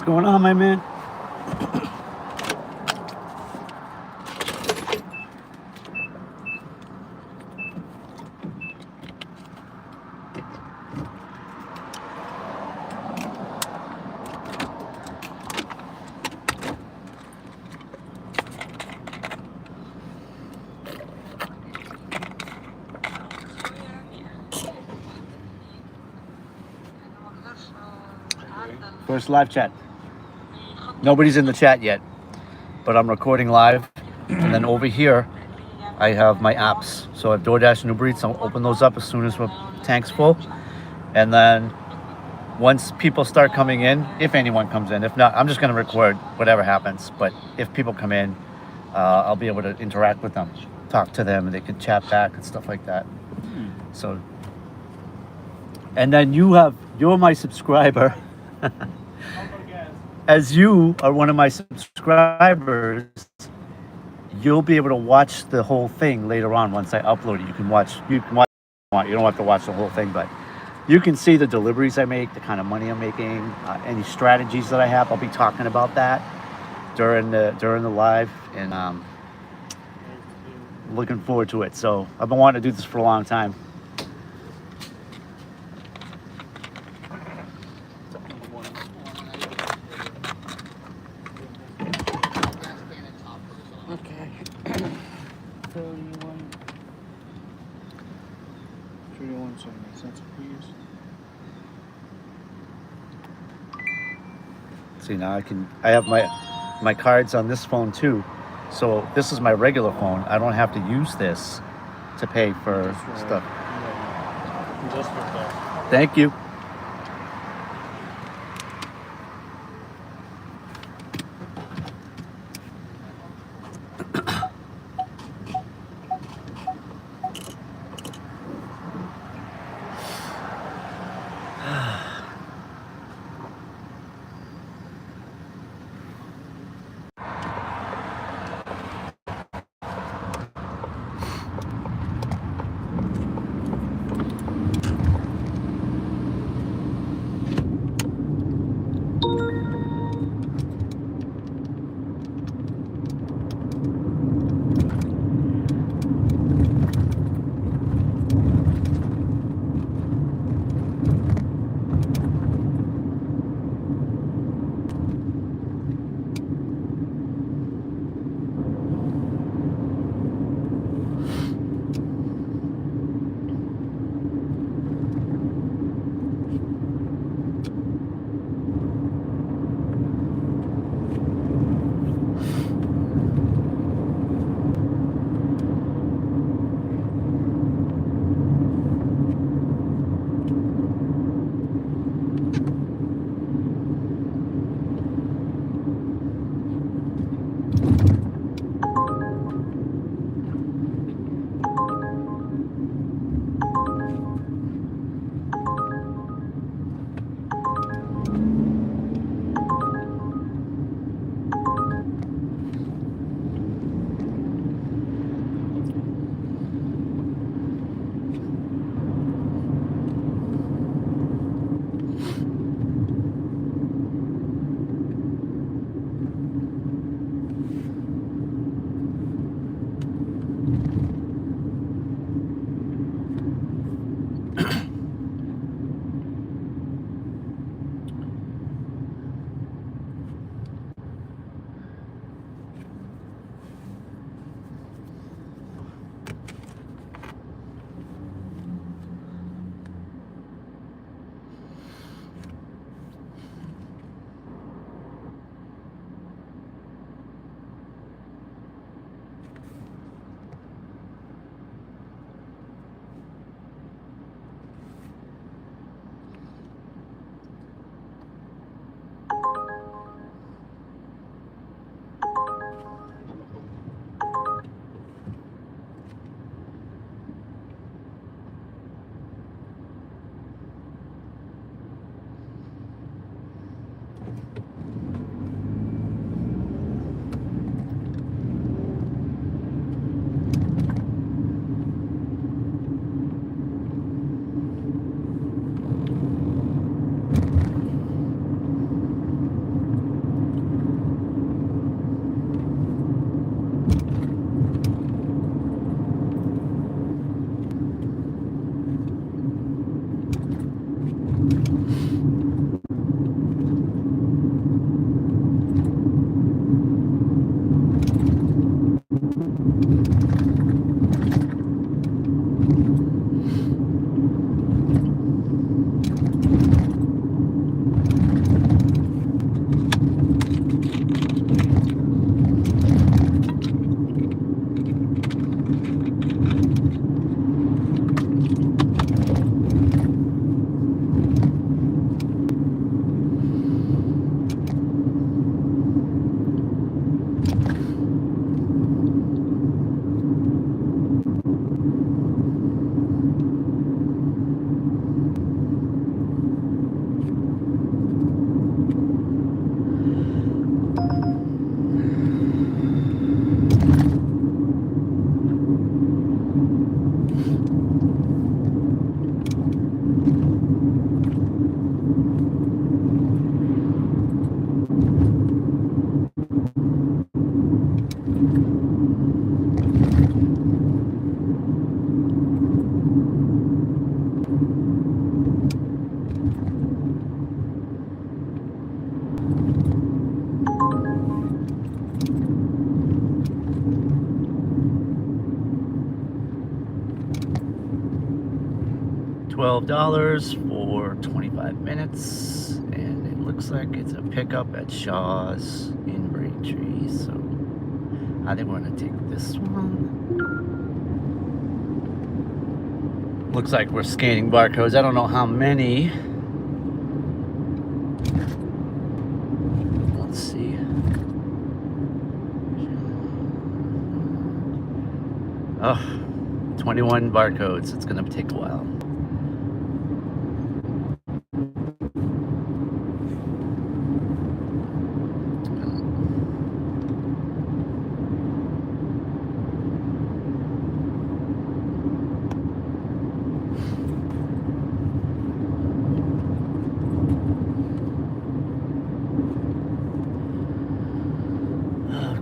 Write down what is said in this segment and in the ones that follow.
What's going on, my man? First live chat. Nobody's in the chat yet, but I'm recording live. And then over here, I have my apps. So I have DoorDash and Ubereats. I'll open those up as soon as the tank's full. And then once people start coming in, if anyone comes in, if not, I'm just going to record whatever happens. But if people come in, I'll be able to interact with them, talk to them, and they can chat back and stuff like that. So, and then you're my subscriber. As you are one of my subscribers, you'll be able to watch the whole thing later on once I upload it. You can watch if you want. You don't have to watch the whole thing, but you can see the deliveries I make, the kind of money I'm making, any strategies that I have. I'll be talking about that during the live, and looking forward to it. So I've been wanting to do this for a long time. Okay. 31.79 please. See, now I have my cards on this phone too. So this is my regular phone. I don't have to use this to pay for stuff. Just for that. Thank you. $12 for 25 minutes, and it looks like it's a pickup at Shaw's in Braintree, so I think we're gonna take this one. Looks like we're scanning barcodes. I don't know how many. Let's see. Oh, 21 barcodes. It's gonna take a while.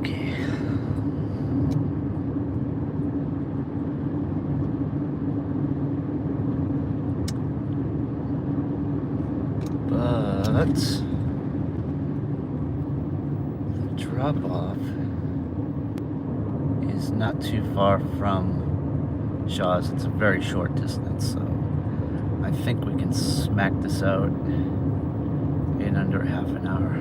Okay. But the drop-off is not too far from Shaw's. It's a very short distance, so I think we can smack this out in under half an hour.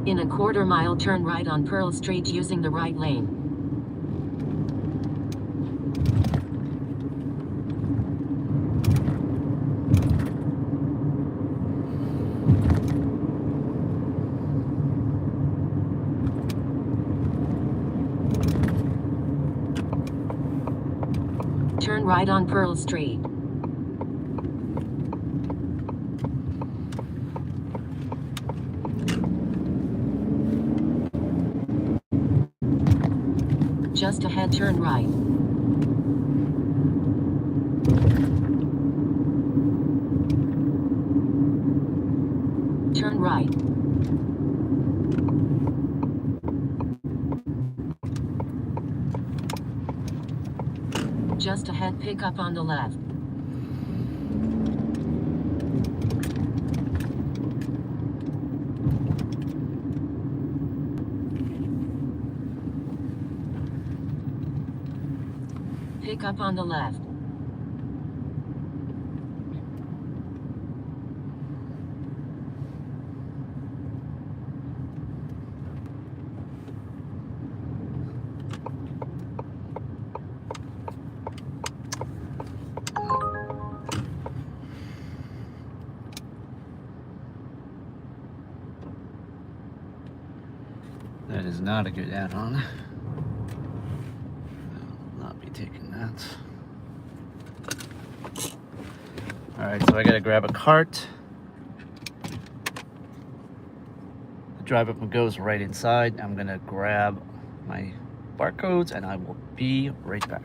In a quarter-mile, turn right on Pearl Street using the right lane. Turn right on Pearl Street. Just ahead, turn right. Turn right. Just ahead, pick up on the left. Pick up on the left. That is not a good add-on. I will not be taking that. All right, so I gotta grab a cart. The drive-up goes right inside. I'm gonna grab my barcodes and I will be right back.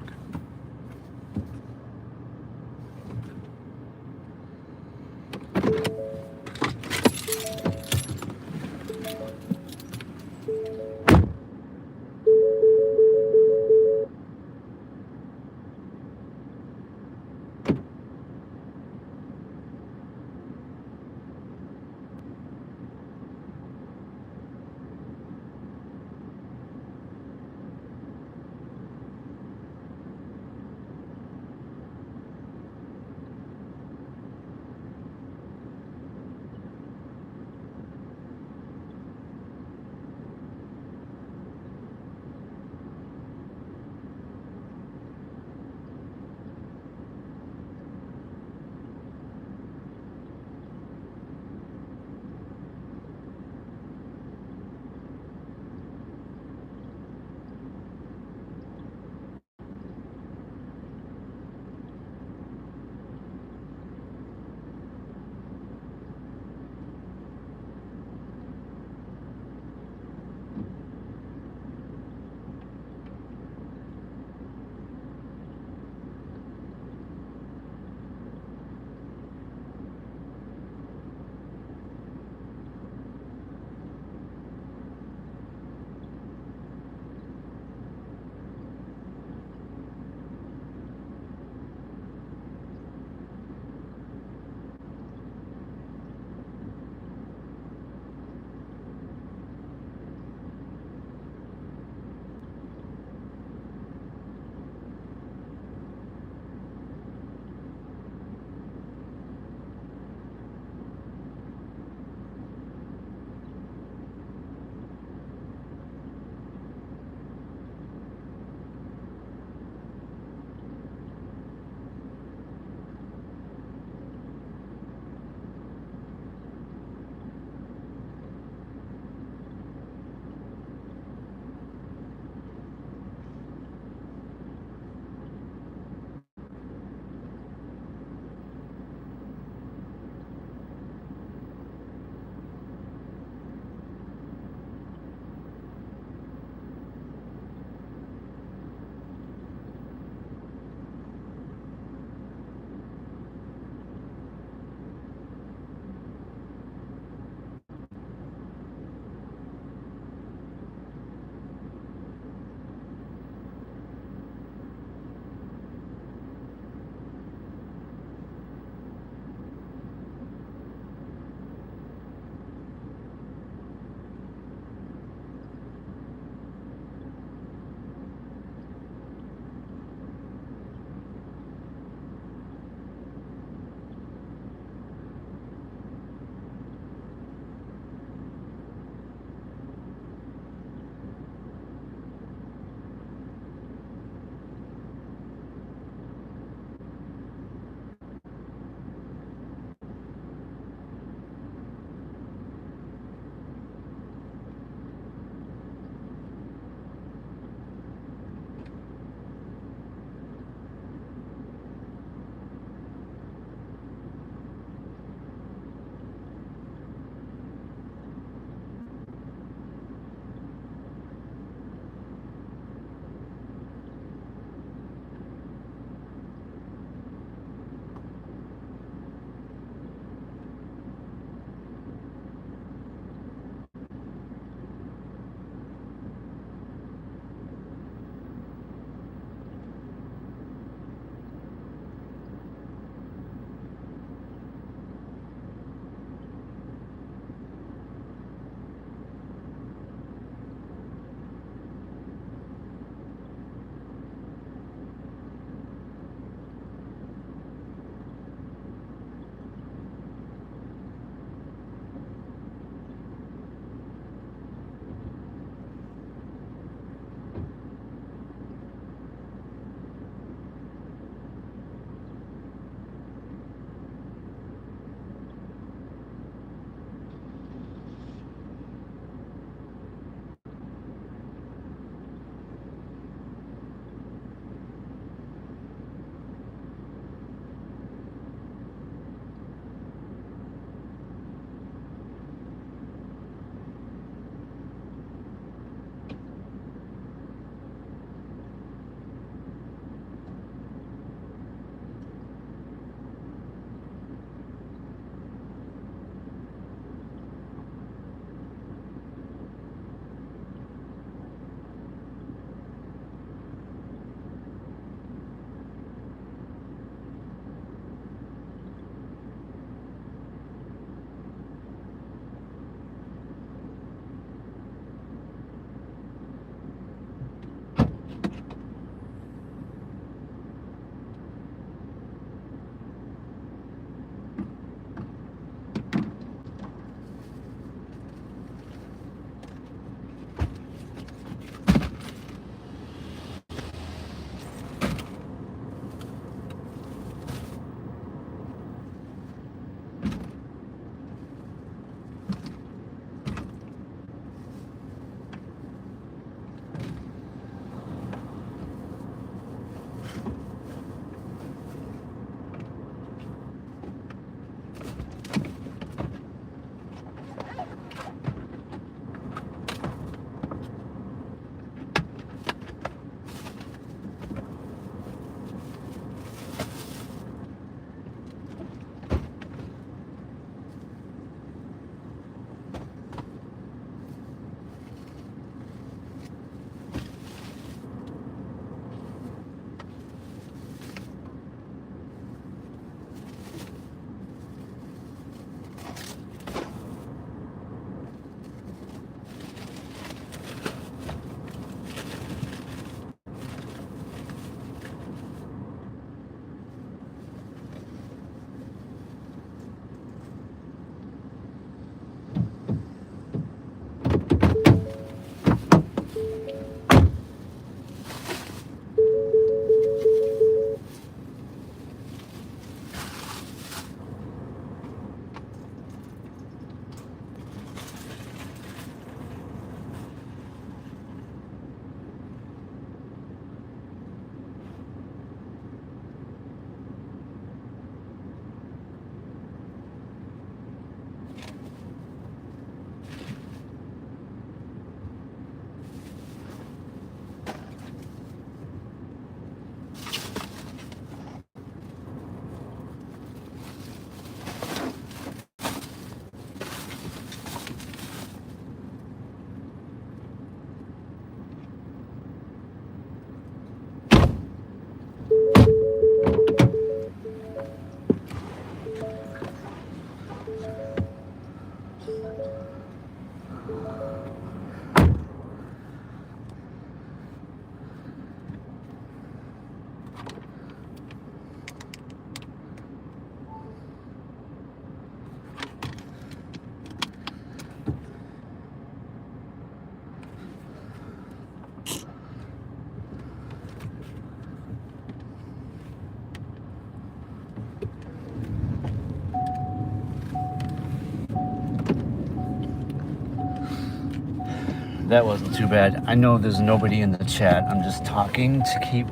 that wasn't too bad. I know there's nobody in the chat. I'm just talking to keep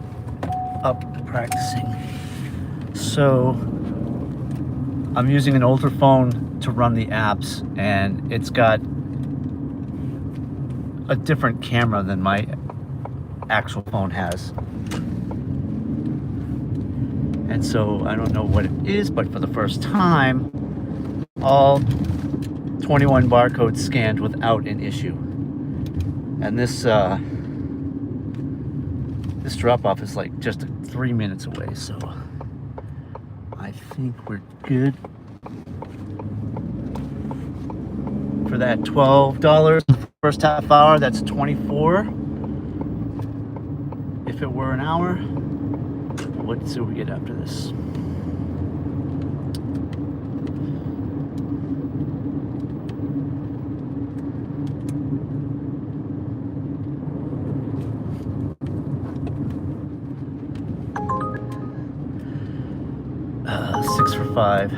up practicing. So I'm using an older phone to run the apps, and it's got a different camera than my actual phone has. And so I don't know what it is, but for the first time, all 21 barcodes scanned without an issue. And this this drop-off is like just 3 minutes away, so I think we're good. For that $12 the first half hour, that's $24. If it were an hour, let's see what we get after this. Six for $5.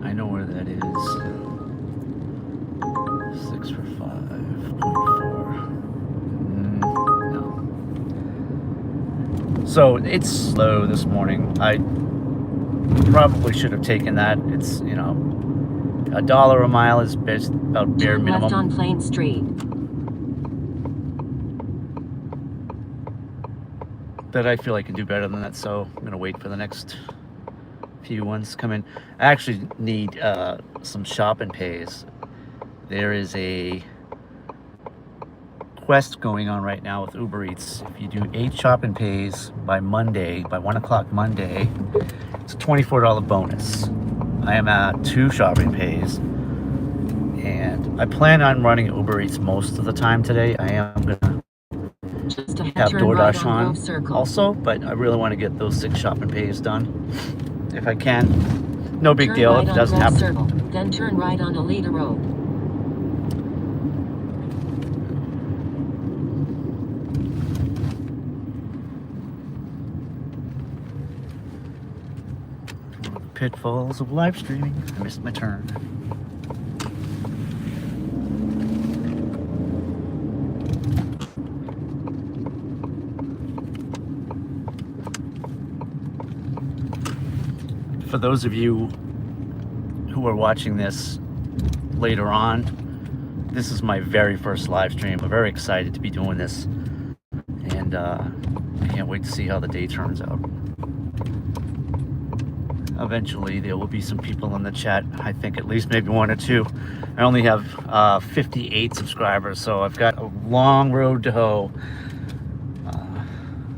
I know where that is. 6 for 5.4. No. So it's slow this morning. I probably should have taken that. It's, you know, $1 a mile is best, about bare Turn left minimum. on Plain Street. But I feel I can do better than that, so I'm gonna wait for the next few ones to come in. I actually need some shop and pays. There is a quest going on right now with Uber Eats. If you do 8 shop and pays by Monday, by 1 o'clock Monday, it's a $24 bonus. I am at 2 shop and pays, and I plan on running Uber Eats most of the time today. I am gonna Just ahead, have turn DoorDash right on on Grove Circle. also, but I really want to get those 6 shop and pays done if I can. No big Turn deal right if it on doesn't Grove happen. Circle, then turn right on Alita Road. Pitfalls of live streaming. I missed my turn. For those of you who are watching this later on, this is my very first live stream. I'm very excited to be doing this, and I can't wait to see how the day turns out. Eventually there will be some people in the chat. I think at least maybe 1 or 2. I only have 58 subscribers, so I've got a long road to hoe.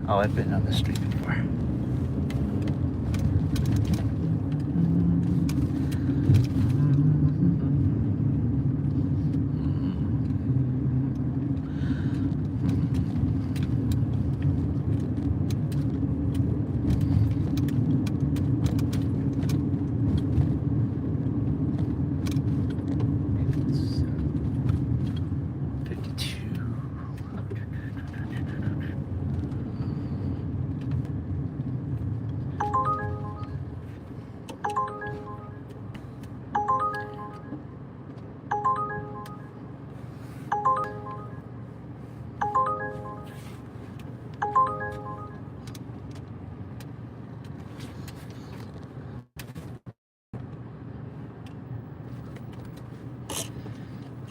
Oh, I've been on the street before.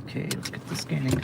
Okay, let's get the scanning.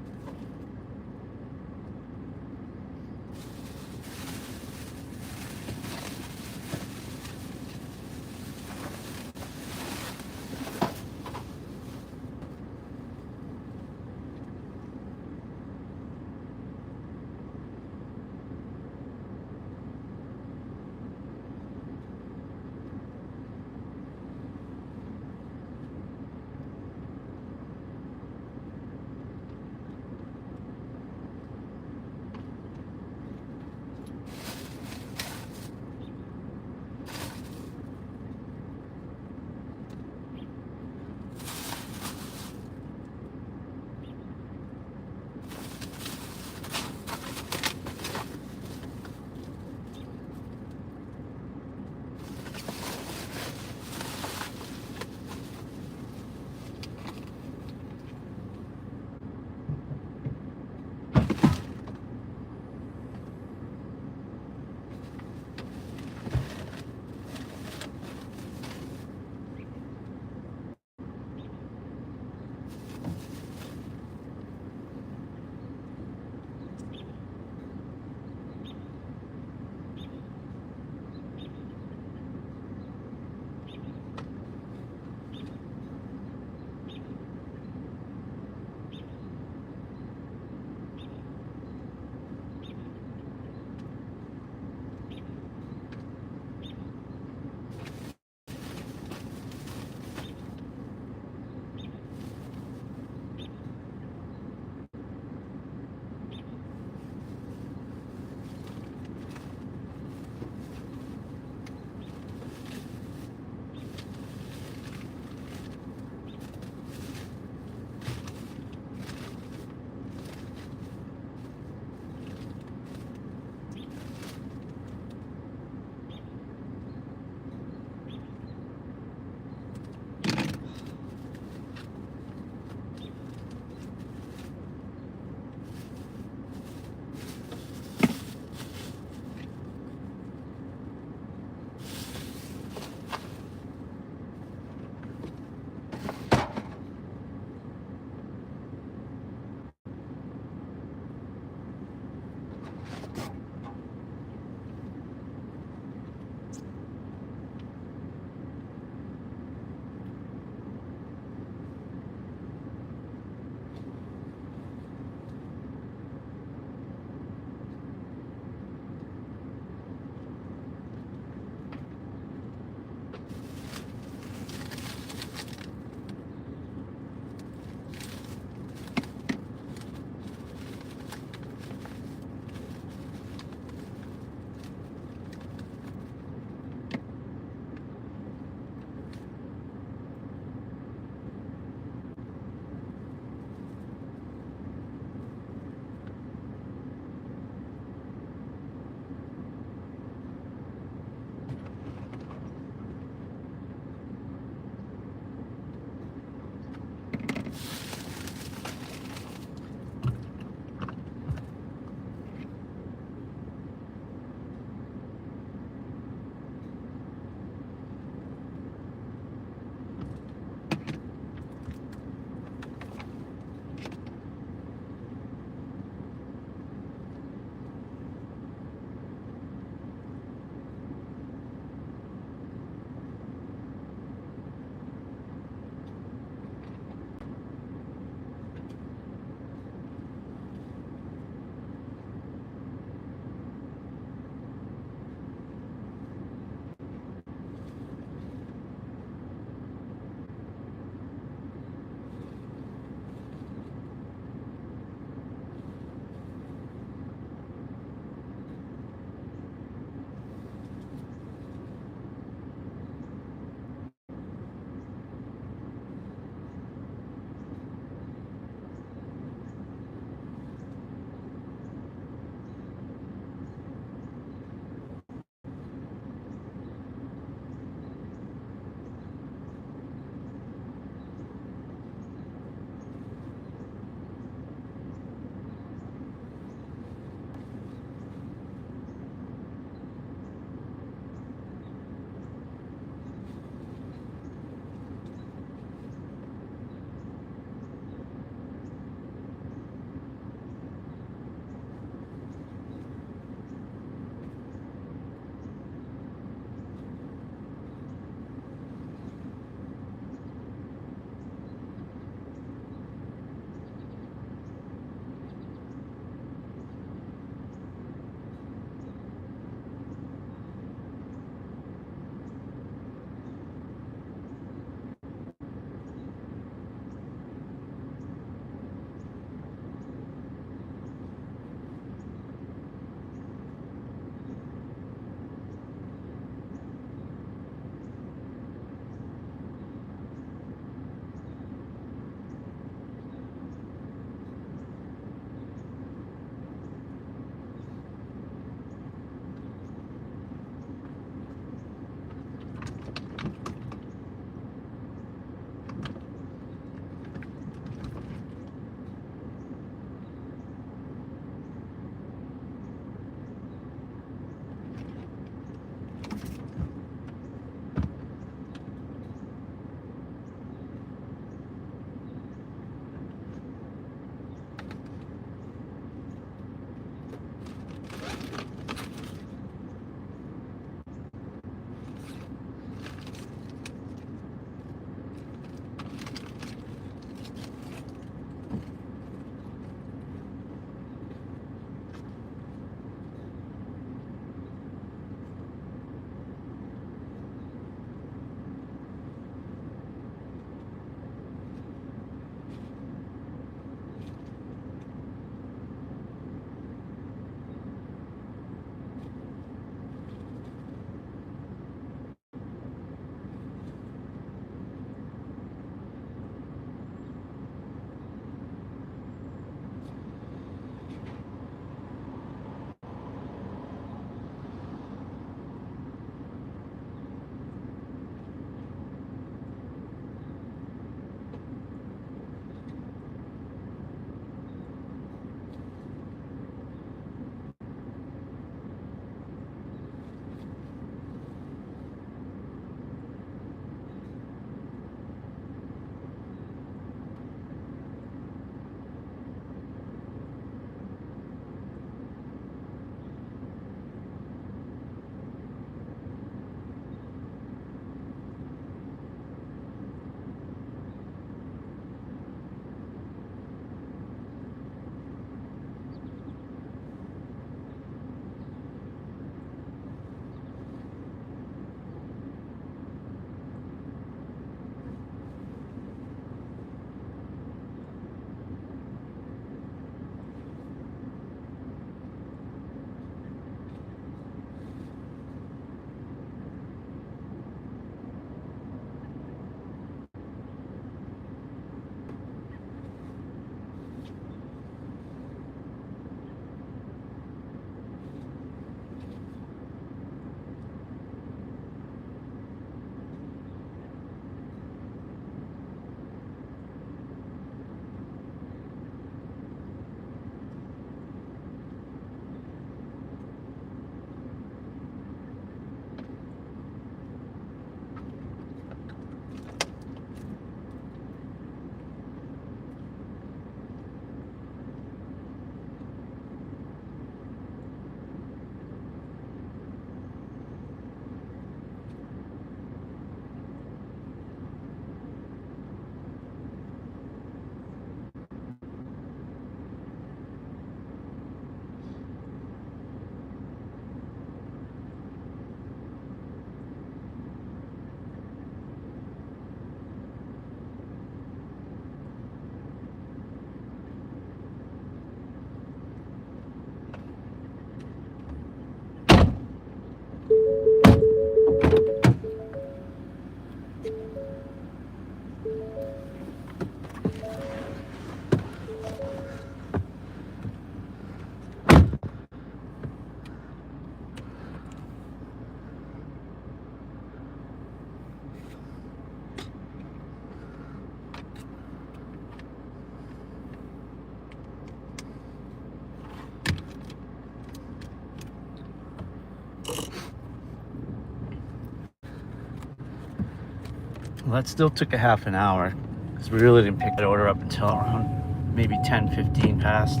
Well, that still took a half an hour because we really didn't pick that order up until around maybe 10:15 past.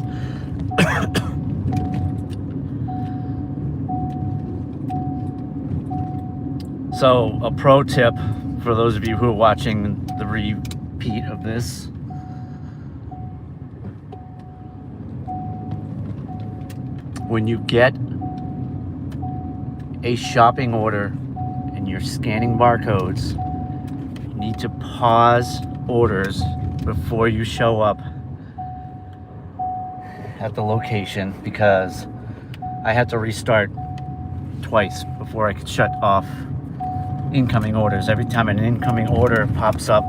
So, a pro tip for those of you who are watching the repeat of this. When you get a shopping order and you're scanning barcodes, you need to pause orders before you show up at the location, because I had to restart twice before I could shut off incoming orders. Every time an incoming order pops up,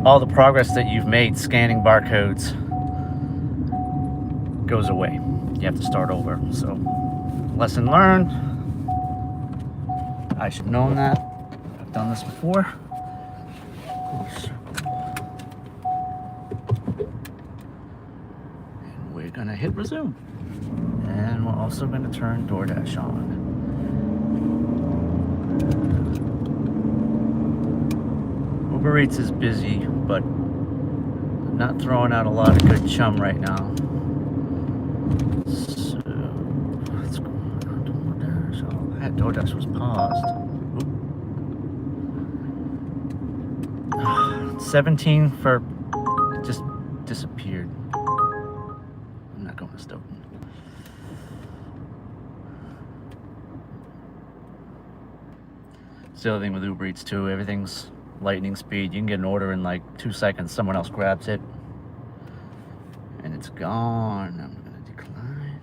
all the progress that you've made scanning barcodes goes away. You have to start over. So, lesson learned. I should have known that. I've done this before. And we're gonna hit resume. And we're also gonna turn DoorDash on. Uber Eats is busy, but not throwing out a lot of good chum right now. So, what's going on DoorDash? Oh, I had DoorDash was paused. Oop. 17 for, it just disappeared. I'm not going to Stoughton. It's the other thing with Uber Eats too, everything's lightning speed. You can get an order in like 2 seconds, someone else grabs it and it's gone. I'm gonna decline.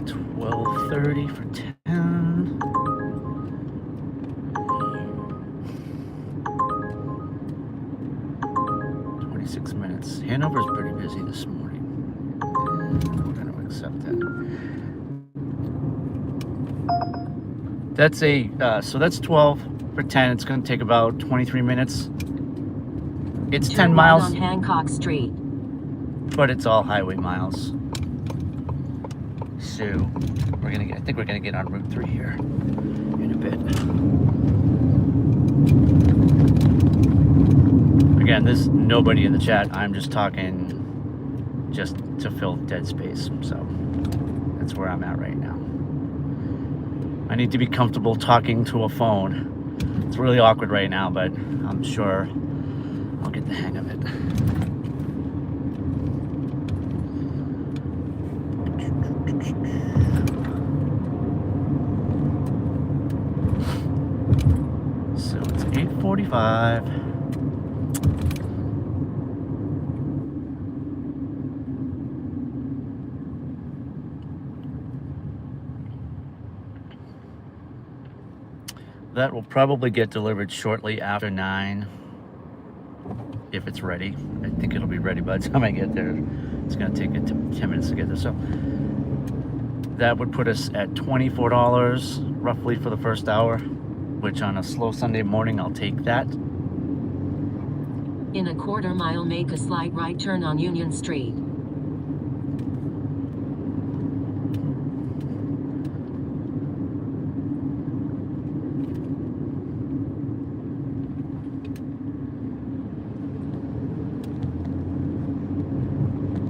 $12.30 for 10. 26 minutes. Hanover's pretty busy this morning. We're going to accept that. That's so that's 12 for 10. It's going to take about 23 minutes. It's 10 miles. On Hancock Street. But it's all highway miles. So I think we're gonna get on Route 3 here in a bit. Again, there's nobody in the chat. I'm just talking just to fill dead space. So that's where I'm at right now. I need to be comfortable talking to a phone. It's really awkward right now, but I'm sure I'll get the hang of it. So it's 8:45. That will probably get delivered shortly after 9, if it's ready. I think it'll be ready by the time I get there. It's gonna take it 10 minutes to get there. So that would put us at $24 roughly for the first hour, which on a slow Sunday morning, I'll take that. In a quarter mile, make a slight right turn on Union Street.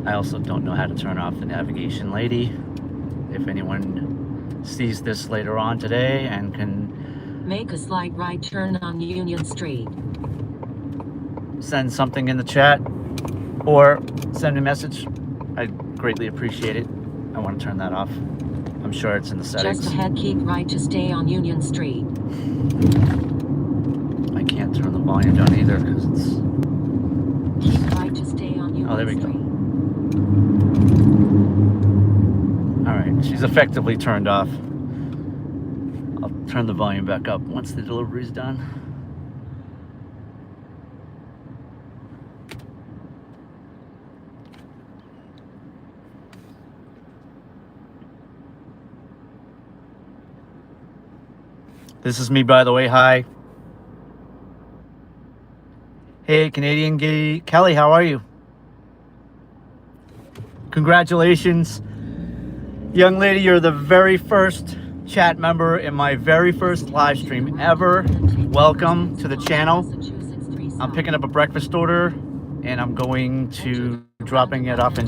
I also don't know how to turn off the navigation lady. If anyone sees this later on today and can Make a slight right turn on Union Street. send something in the chat or send a message, I'd greatly appreciate it. I want to turn that off. I'm sure it's in the settings. Just ahead, keep right to stay on Union Street. I can't turn the volume down either because it's... Keep right to stay on Union Oh, there we go. Street. All right, she's effectively turned off. I'll turn the volume back up once the delivery's done. This is me, by the way. Hi. Hey, Canadian Gay Kelly, how are you? Congratulations. Young lady, you're the very first chat member in my very first live stream ever. Welcome to the channel. I'm picking up a breakfast order and I'm going to dropping it off in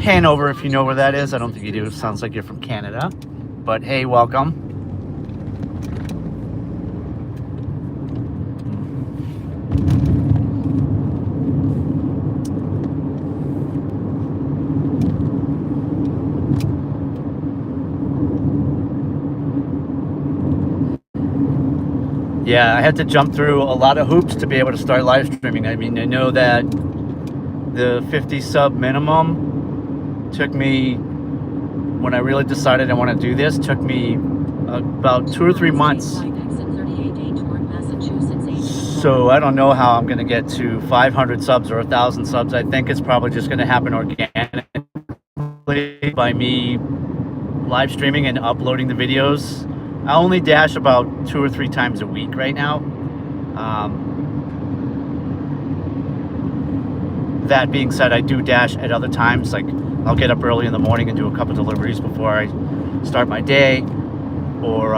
Hanover, if you know where that is. I don't think you do. It sounds like you're from Canada. But hey, welcome. Yeah, I had to jump through a lot of hoops to be able to start live streaming. I mean, I know that the 50 sub minimum took me, when I really decided I want to do this, took me about 2 or 3 months. So I don't know how I'm going to get to 500 subs or 1,000 subs. I think it's probably just going to happen organically by me live streaming and uploading the videos. I only dash about 2 or 3 times a week right now. That being said, I do dash at other times. Like I'll get up early in the morning and do a couple deliveries before I start my day, or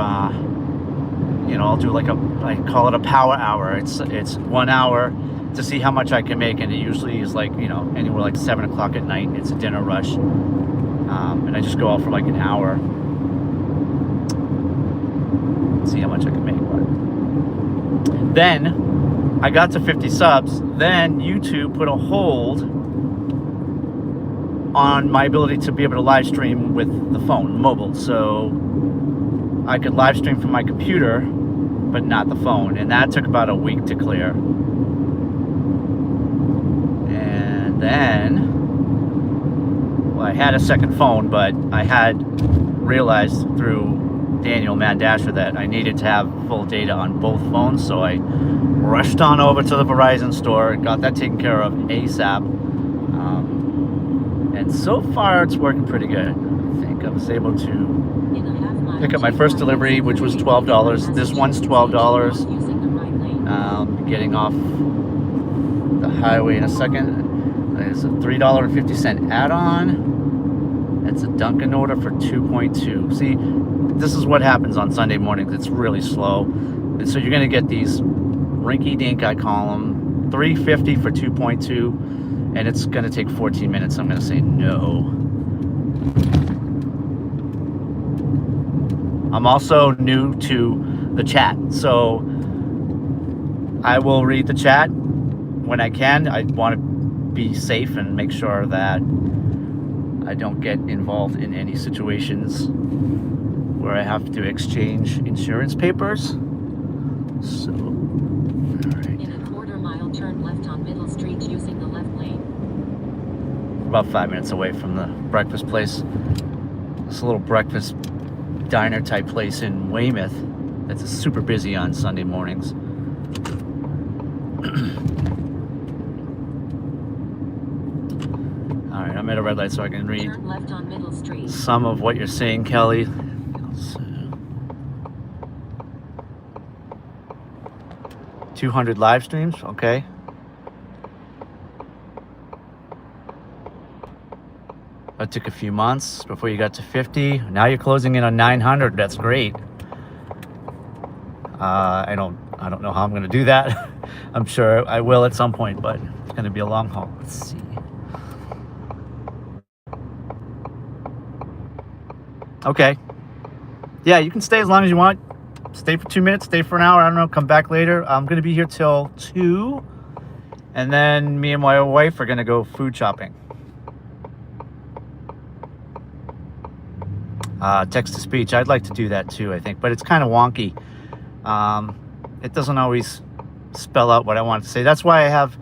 you know, I'll do like I call it a power hour. It's 1 hour to see how much I can make, and it usually is like, you know, anywhere like 7 o'clock at night. It's a dinner rush, and I just go out for like an hour. See how much I can make. But then I got to 50 subs. Then YouTube put a hold on my ability to be able to live stream with the phone, mobile. So I could live stream from my computer, but not the phone. And that took about a week to clear. And then, well, I had a second phone, but I had realized through Daniel, Mad Dasher, that I needed to have full data on both phones, so I rushed on over to the Verizon store and got that taken care of ASAP. And so far, it's working pretty good. I think I was able to pick up my first delivery, which was $12. This one's $12. Getting off the highway in a second. It's a $3.50 add-on. It's a Dunkin' order for 2.2. See, this is what happens on Sunday mornings. It's really slow. And so you're going to get these rinky-dink, I call them, $3.50 for 2.2, and it's going to take 14 minutes. I'm going to say no. I'm also new to the chat, so I will read the chat when I can. I want to be safe and make sure that I don't get involved in any situations where I have to exchange insurance papers. So, all right. In a quarter-mile, turn left on Middle Street using the left lane. About 5 minutes away from the breakfast place. This little breakfast diner type place in Weymouth that's super busy on Sunday mornings. All right, I'm at a red light so I can read Turn left on Middle Street. some of what you're saying, Kelly. 200 live streams, okay. That took a few months before you got to 50. Now you're closing in on 900. That's great. I don't know how I'm going to do that. I'm sure I will at some point, but it's going to be a long haul. Let's see. Okay. Yeah, you can stay as long as you want. Stay for 2 minutes, stay for an hour. I don't know, come back later. I'm going to be here till 2. And then me and my wife are going to go food shopping. Text to speech. I'd like to do that too, I think. But it's kind of wonky. It doesn't always spell out what I want to say. That's why I have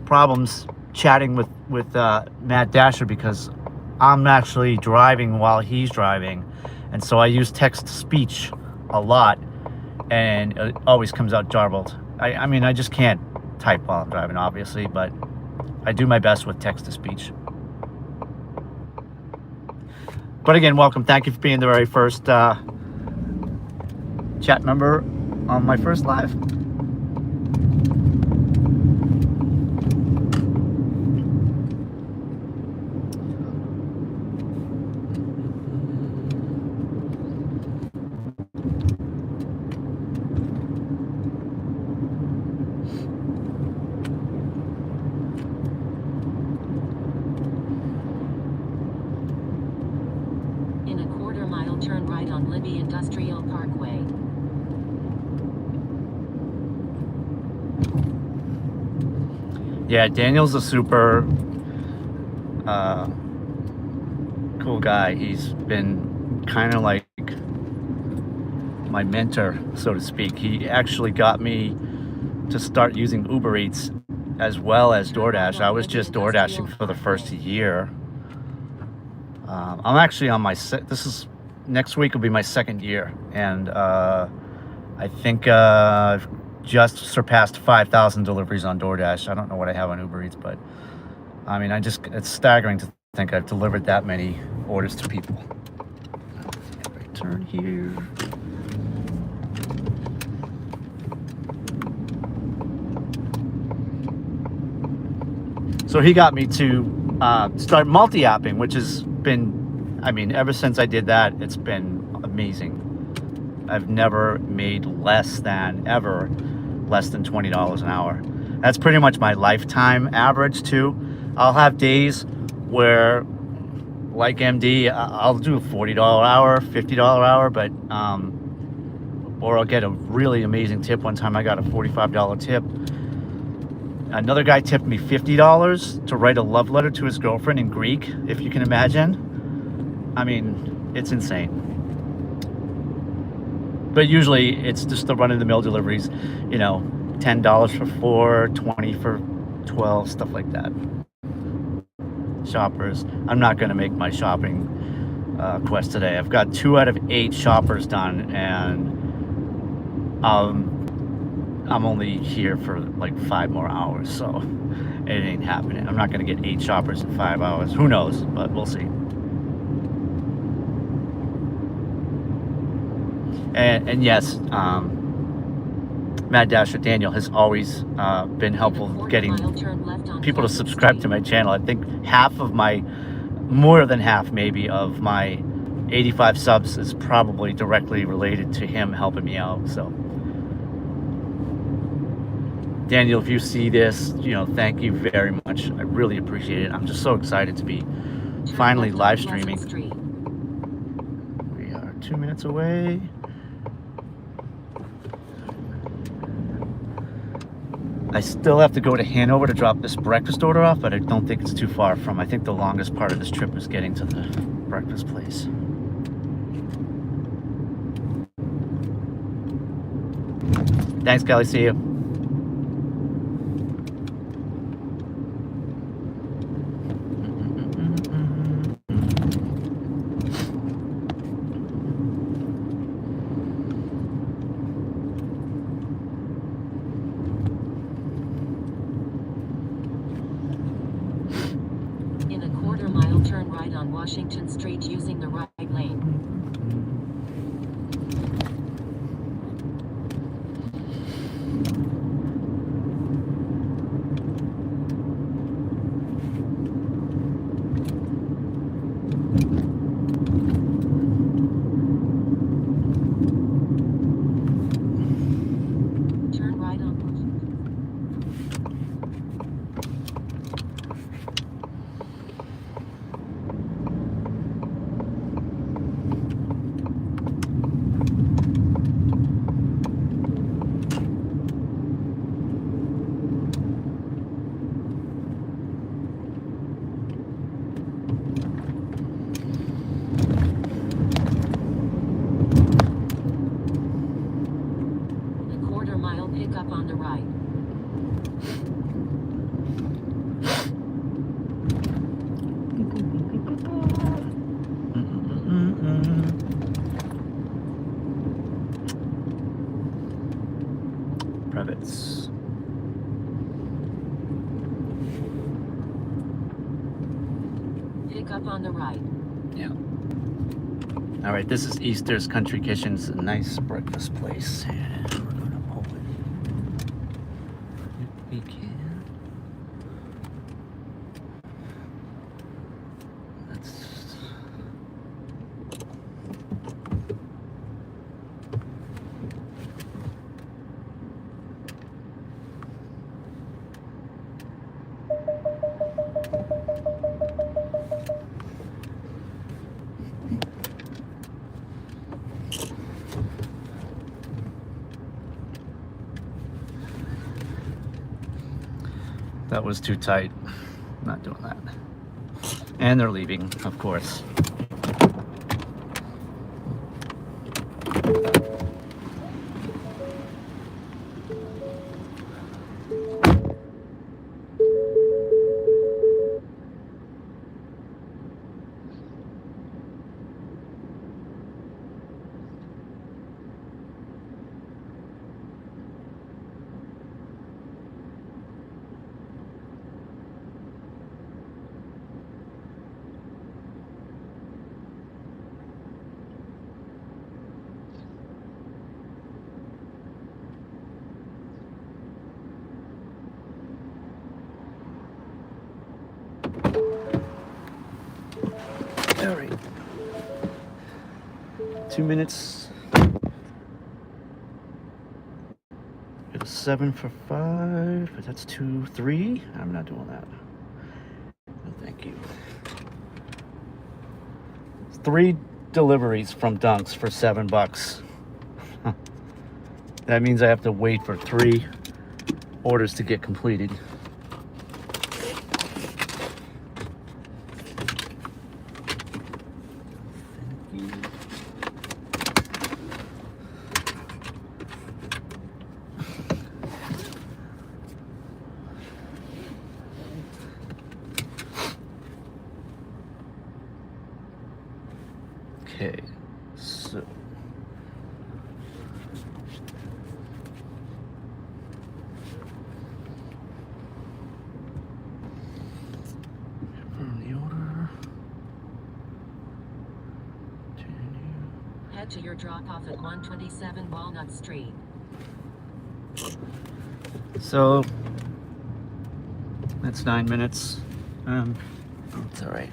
problems chatting with Matt Dasher, because I'm actually driving while he's driving, And so I use text to speech a lot, and it always comes out garbled. I mean, I just can't type while I'm driving, obviously, but I do my best with text to speech. But again, welcome. Thank you for being the very first chat member on my first live. In a quarter-mile, turn right on Libby Industrial Parkway. Yeah, Daniel's a super cool guy. He's been kind of like my mentor, so to speak. He actually got me to start using Uber Eats as well as DoorDash. I was just DoorDashing for the first year. I'm actually on my next week will be my second year, and I think I've just surpassed 5,000 deliveries on DoorDash. I don't know what I have on Uber Eats, but I mean, it's staggering to think I've delivered that many orders to people. Right turn here. So he got me to start multi-apping, which has been, I mean, ever since I did that, it's been amazing. I've never made less than $20 an hour. That's pretty much my lifetime average too. I'll have days where, like MD, I'll do a $40 hour, $50 hour, but or I'll get a really amazing tip. One time I got a $45 tip. Another guy tipped me $50 to write a love letter to his girlfriend in Greek, if you can imagine. I mean, it's insane. But usually it's just the run-of-the-mill deliveries, you know, $10 for 4, 20 for 12, stuff like that. Shoppers. I'm not going to make my shopping quest today. I've got 2 out of 8 shoppers done, and I'm only here for like 5 more hours, so it ain't happening. I'm not going to get 8 shoppers in 5 hours. Who knows, but we'll see. And yes, Mad Dasher Daniel has always been helpful getting people to subscribe to my channel. I think more than half maybe of my 85 subs is probably directly related to him helping me out. So Daniel, if you see this, you know, thank you very much. I really appreciate it. I'm just so excited to be finally live streaming. We are 2 minutes away. I still have to go to Hanover to drop this breakfast order off, but I don't think it's too far from. I think the longest part of this trip is getting to the breakfast place. Thanks, Kelly. See you. Turn right on Washington Street using the right lane. Turn right on Washington. Let's. Pick up on the right. Yeah. All right, this is Easter's Country Kitchen. It's a nice breakfast place. And we're gonna open if we can. Let's. That was too tight. Not doing that. And they're leaving, of course. All right. 2 minutes. Get a 7 for 5, but that's 2, 3. I'm not doing that. No, thank you. 3 deliveries from Dunks for $7. That means I have to wait for 3 orders to get completed. Okay, so confirm the order. Continue. Head to your drop-off at 127 Walnut Street. So that's 9 minutes. It's all right.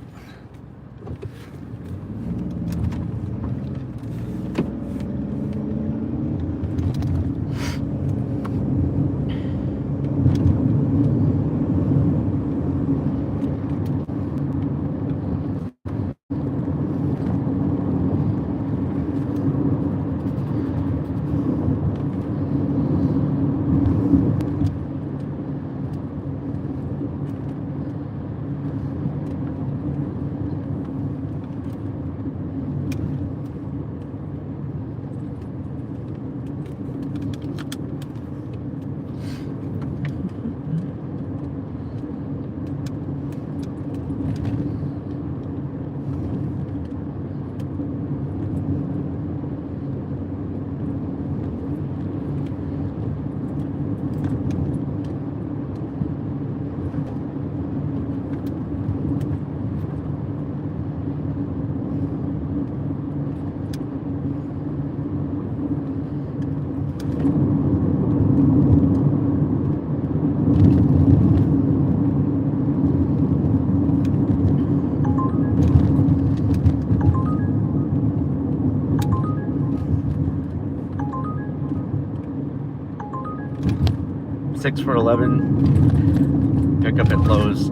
Six for 11. Pick up at Lowe's.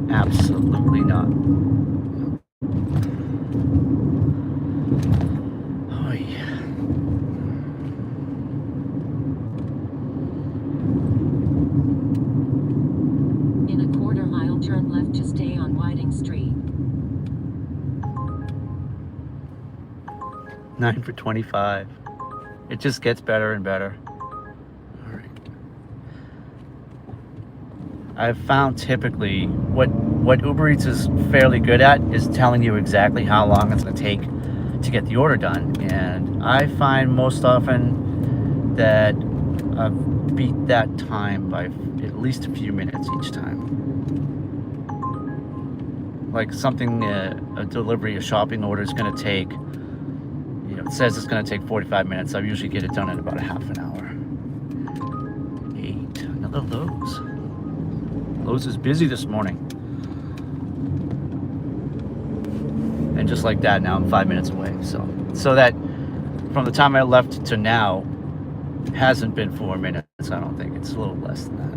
Absolutely not. Oy. In a quarter-mile, turn left to stay on Whiting Street. 9 for 25. It just gets better and better. All right. I've found typically what Uber Eats is fairly good at is telling you exactly how long it's going to take to get the order done. And I find most often that I've beat that time by at least a few minutes each time. Like something, a delivery, a shopping order is going to take, it says it's going to take 45 minutes. I usually get it done in about a half an hour. 8, another Lowe's. Lowe's is busy this morning. And just like that, now I'm 5 minutes away. So that from the time I left to now hasn't been 4 minutes. I don't think it's a little less than that.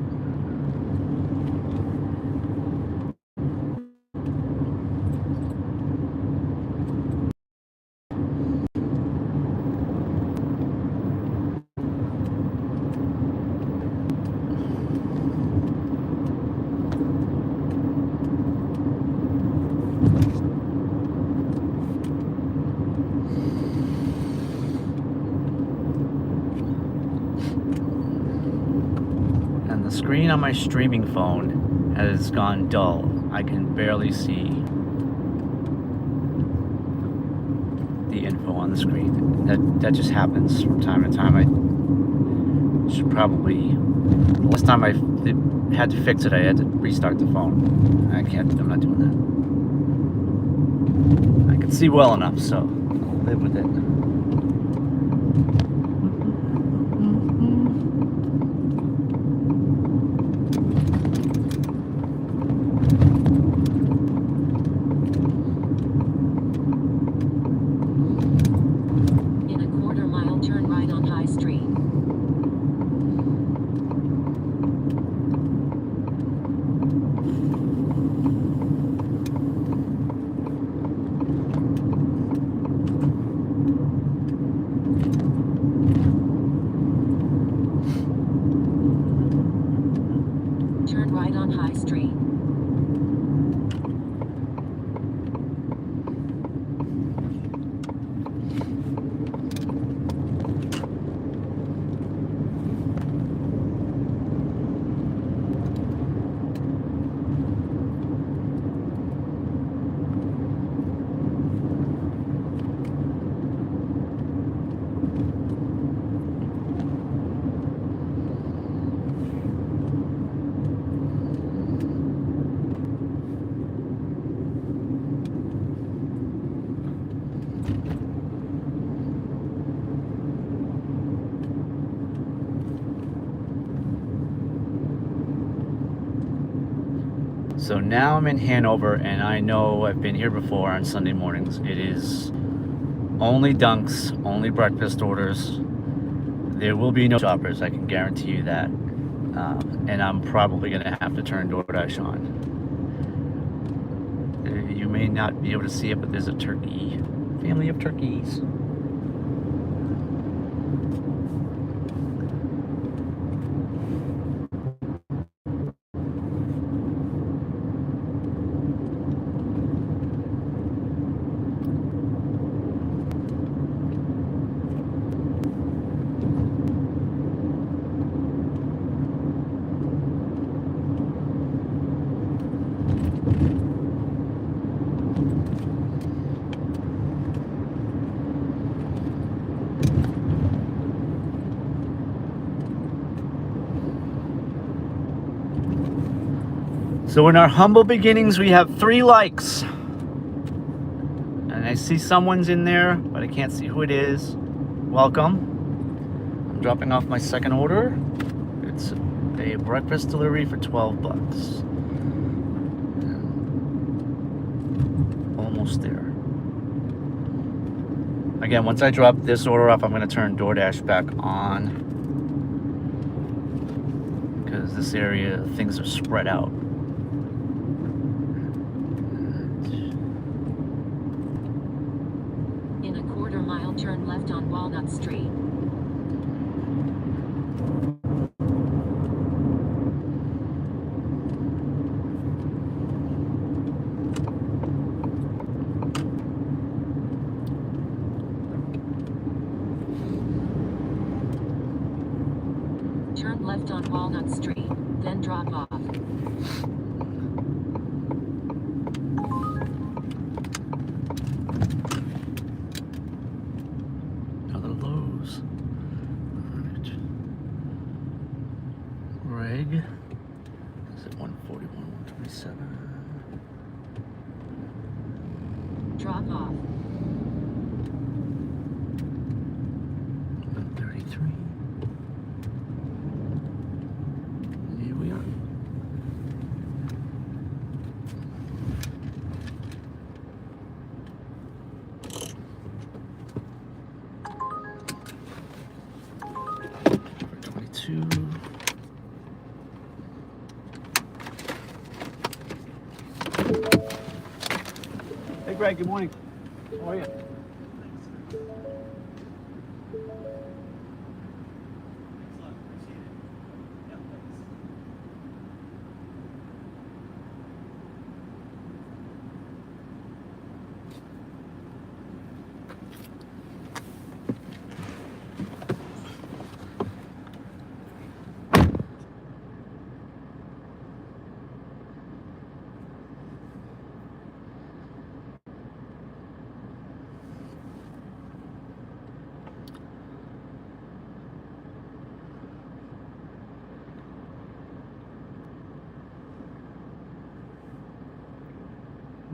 The screen on my streaming phone has gone dull. I can barely see the info on the screen. That just happens from time to time. I should probably, the last time I had to fix it, I had to restart the phone. I'm not doing that. I can see well enough, so I'll live with it. So now I'm in Hanover, and I know I've been here before on Sunday mornings. It is only dunks, only breakfast orders. There will be no shoppers, I can guarantee you that. And I'm probably going to have to turn DoorDash on. You may not be able to see it, but there's a turkey, family of turkeys. So in our humble beginnings, we have 3 likes. And I see someone's in there, but I can't see who it is. Welcome. I'm dropping off my second order. It's a breakfast delivery for 12 bucks. Almost there. Again, once I drop this order off, I'm going to turn DoorDash back on. Because this area, things are spread out. Turn left on Walnut Street. Turn left on Walnut Street, then drop off. drop off. 33. And here we are. For 22. Hey, Greg, good morning. How are you?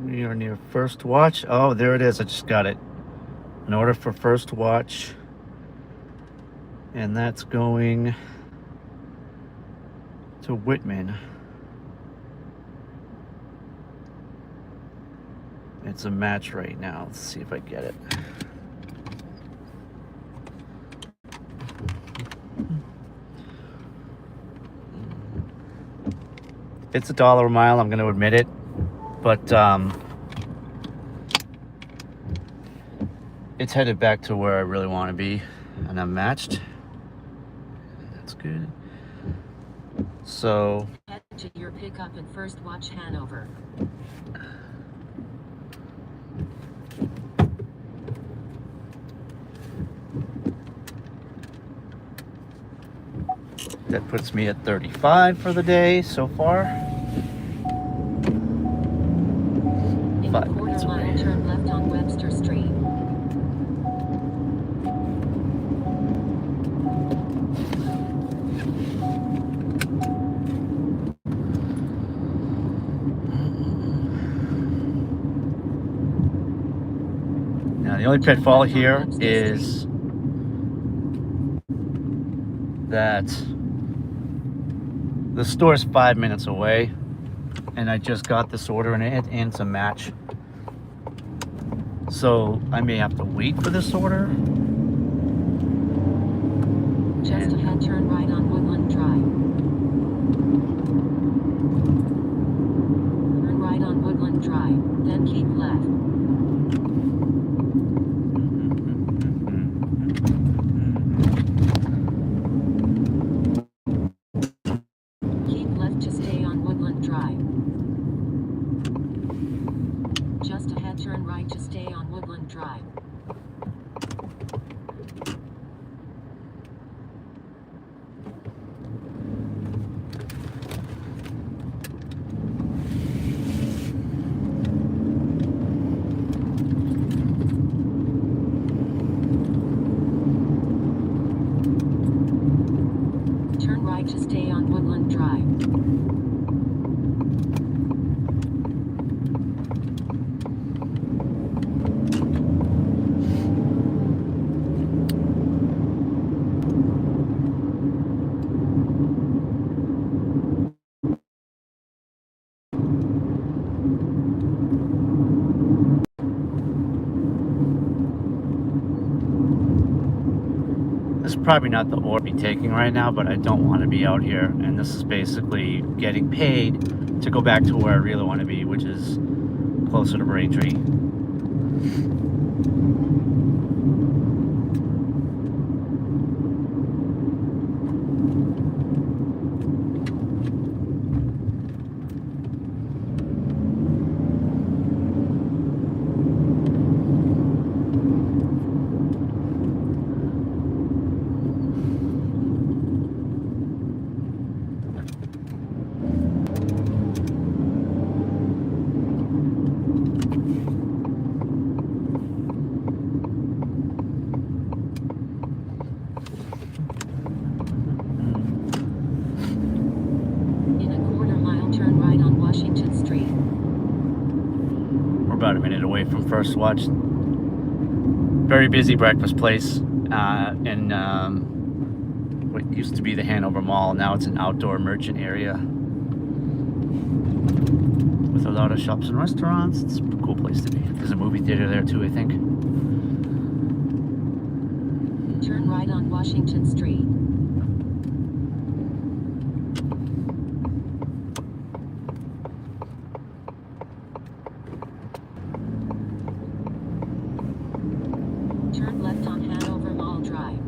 We are near First Watch. Oh, there it is. I just got it. An order for First Watch. And that's going to Whitman. It's a match right now. Let's see if I get it. It's $1 a mile, I'm going to admit it. But it's headed back to where I really want to be, and I'm matched. That's good. So Head to your pickup at First Watch Hanover. that puts me at 35 for the day so far. In a 5 minutes quarter mile, away. turn left on Webster Street. Now the only pitfall here is that the store's 5 minutes away, and I just got this order and it's a match. So I may have to wait for this order. Just ahead, turn right on Woodland Drive. Turn right on Woodland Drive, then keep left. Keep left to stay on Woodland Drive. Just ahead, turn right to stay on Woodland Drive. Turn right to stay on Woodland Drive. This is probably not the order I'll be taking right now, but I don't want to be out here, and this is basically getting paid to go back to where I really want to be, which is closer to Braintree. away from First Watch. Very busy breakfast place in what used to be the Hanover Mall. Now it's an outdoor merchant area with a lot of shops and restaurants. It's a cool place to be. There's a movie theater there too, I think. Turn right on Washington Street. Turn left on Hanover Mall Drive.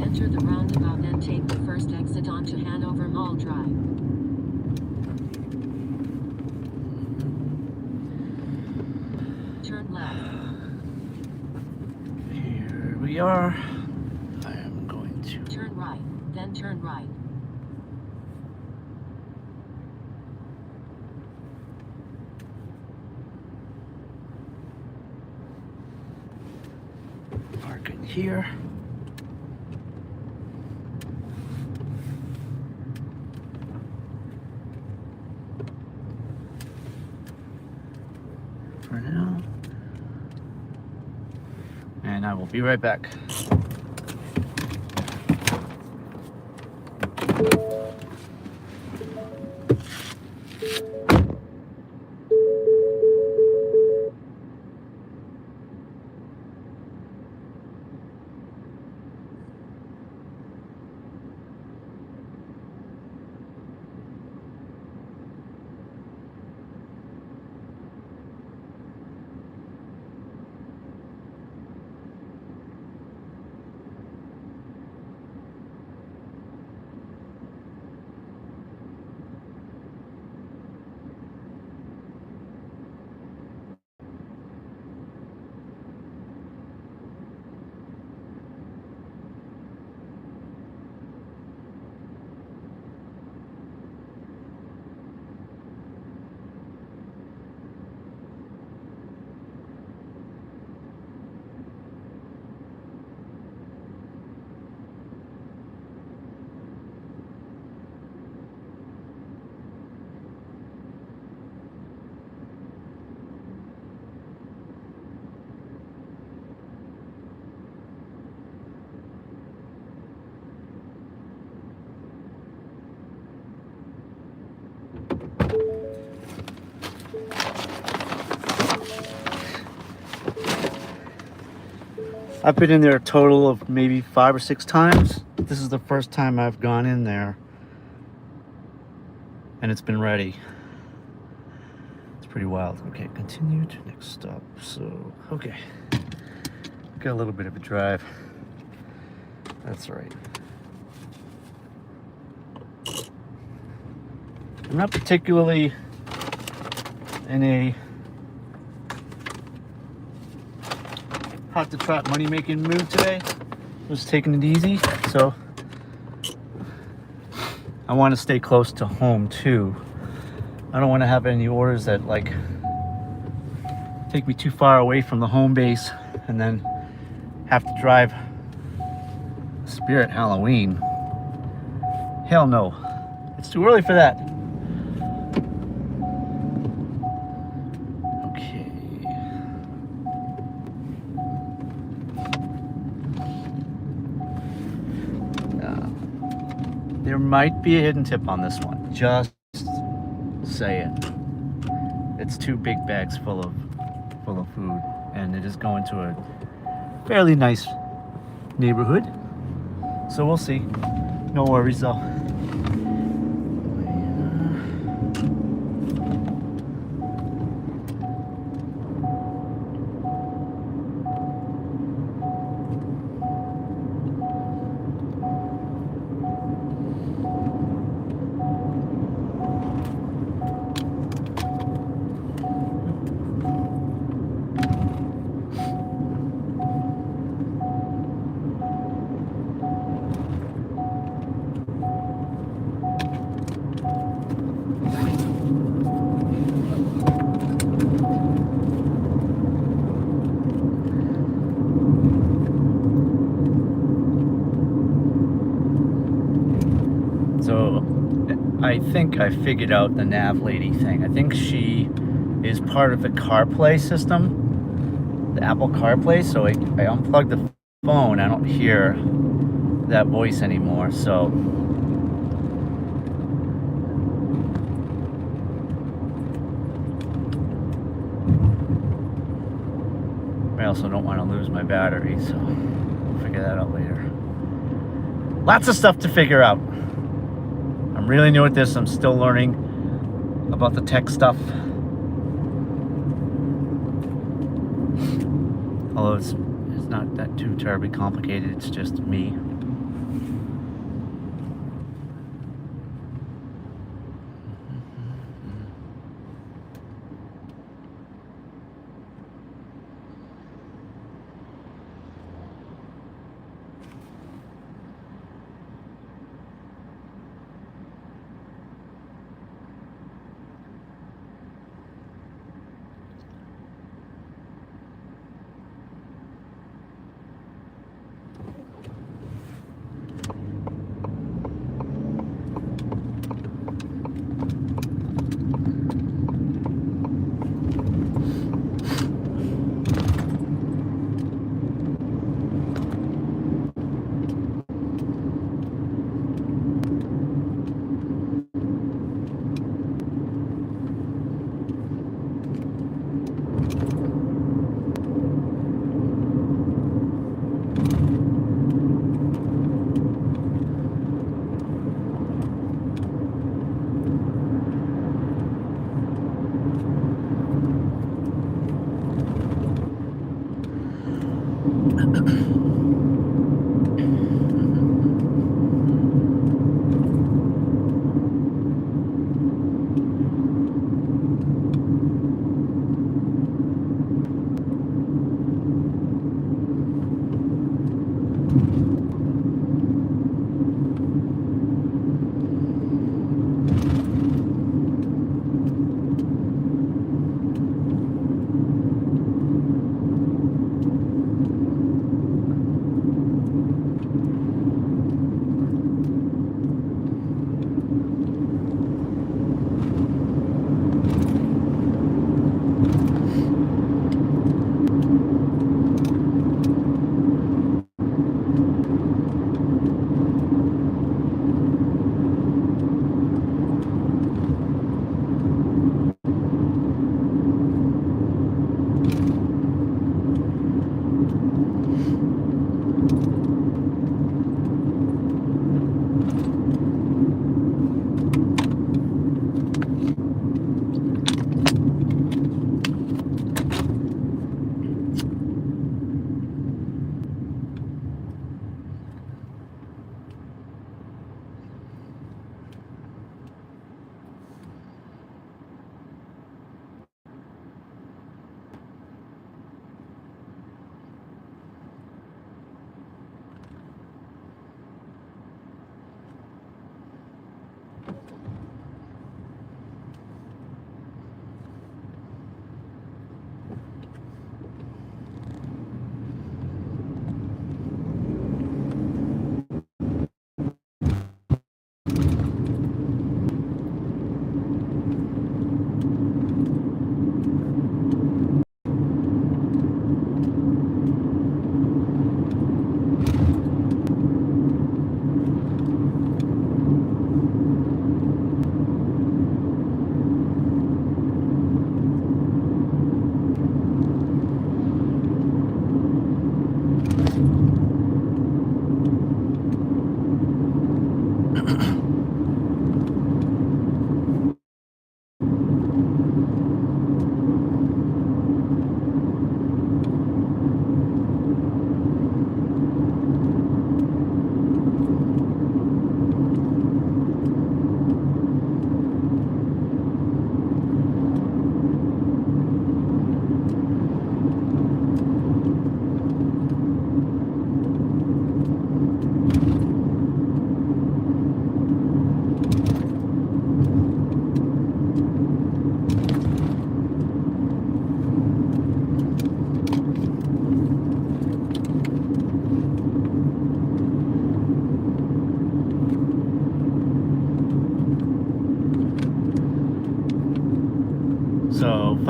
Enter the roundabout and take the first exit onto Hanover Mall Drive. Turn left. Here we are. I am going to Turn right, then turn right. park in here. For now. And I will be right back. I've been in there a total of maybe 5 or 6 times. This is the first time I've gone in there and it's been ready. It's pretty wild. Okay, continue to next stop. So, okay. Got a little bit of a drive. That's right. I'm not particularly in a hot to trot money making mood today. Just taking it easy, so I want to stay close to home too. I don't want to have any orders that like take me too far away from the home base and then have to drive Spirit Halloween. Hell no, it's too early for that. There might be a hidden tip on this one. Just say it. It's 2 big bags full of food, and it is going to a fairly nice neighborhood. So we'll see. No worries though. I think I figured out the nav lady thing. I think she is part of the CarPlay system, the Apple CarPlay. So I unplugged the phone. I don't hear that voice anymore. So I also don't want to lose my battery. So I'll figure that out later. Lots of stuff to figure out. I'm really new at this. I'm still learning about the tech stuff. Although it's not that too terribly complicated. It's just me.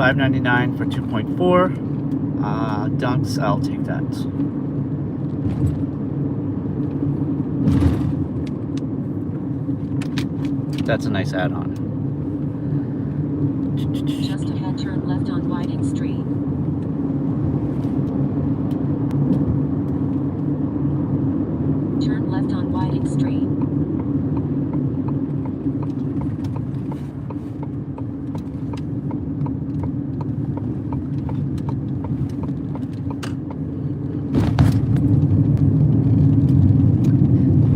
$5.99 for 2.4. Dunks, I'll take that. That's a nice add-on. Just ahead, turn left on Whiting Street. Turn left on Whiting Street.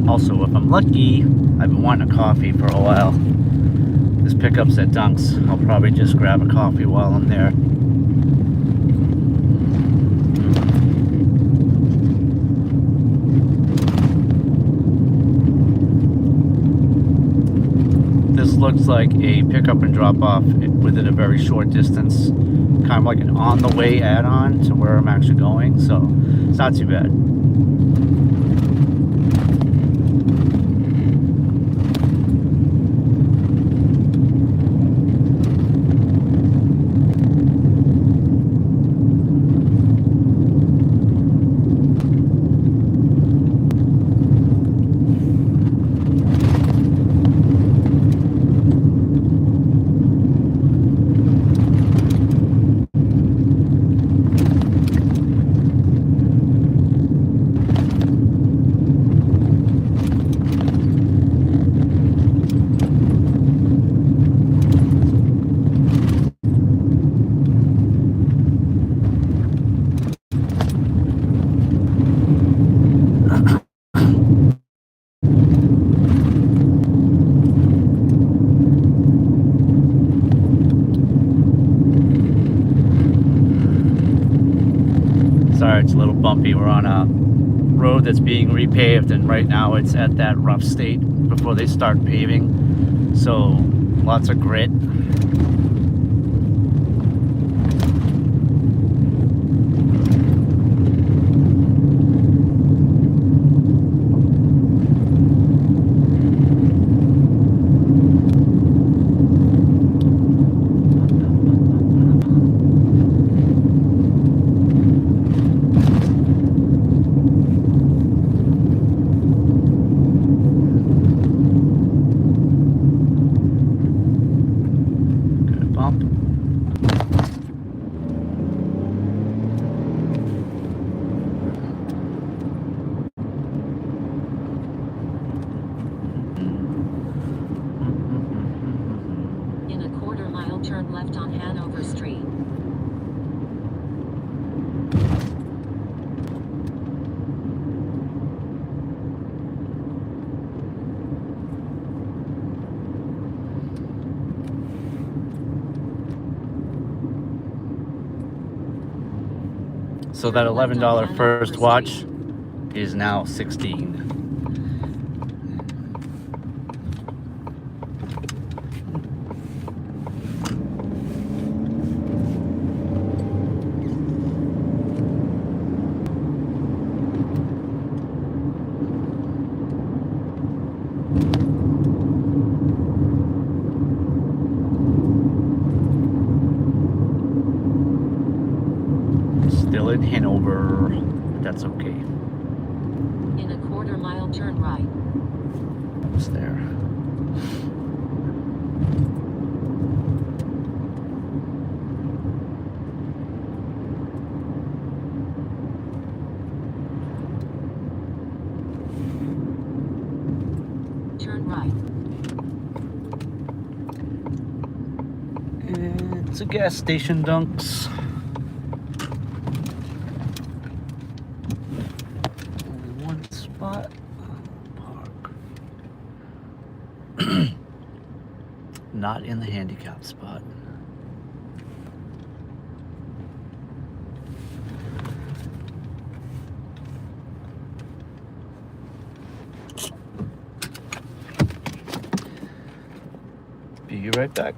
Also, if I'm lucky, I've been wanting a coffee for a while. This pickup's at Dunks. I'll probably just grab a coffee while I'm there. This looks like a pickup and drop off within a very short distance. Kind of like an on the way add-on to where I'm actually going, so it's not too bad. Sorry, it's a little bumpy. We're on a road that's being repaved, and right now it's at that rough state before they start paving. So lots of grit. Turn left on Hanover Street. So that $11 first watch is now $16. Still in Hanover, but that's okay. In a quarter-mile, turn right. Almost there. Turn right. It's a gas station, Dunks. Only one spot. Park. Not in the handicap spot. Be right back.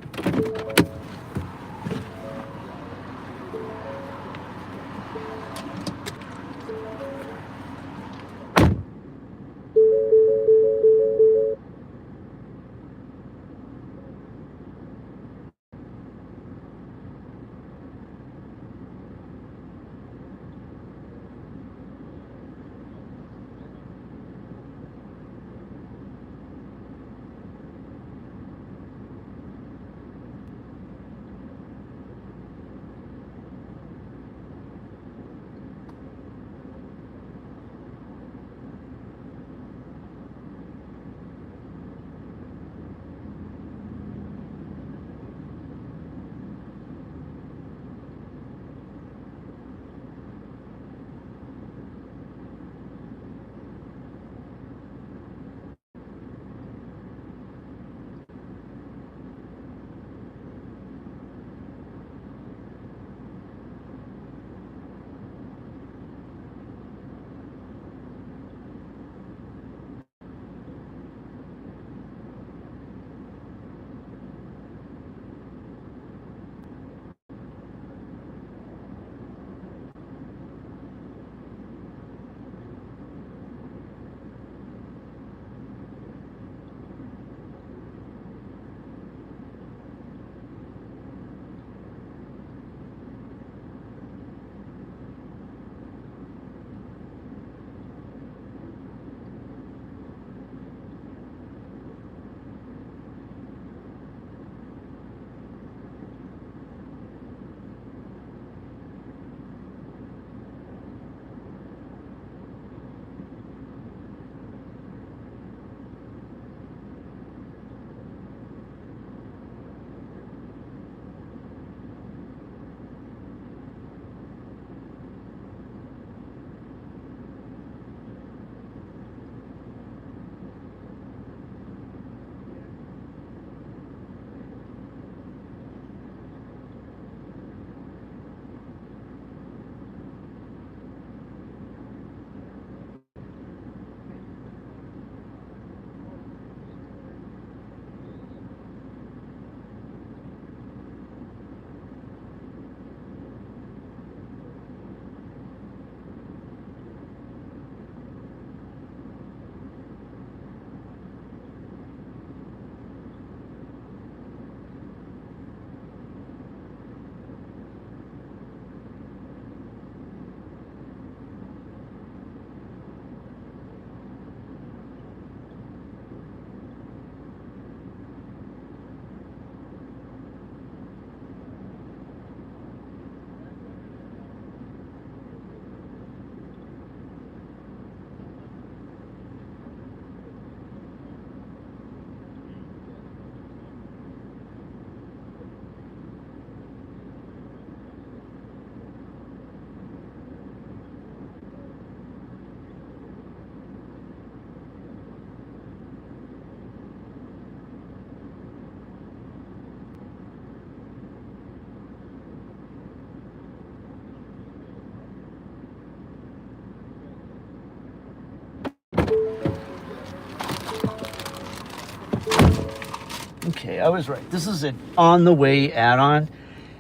Okay, I was right. This is an on the way add-on.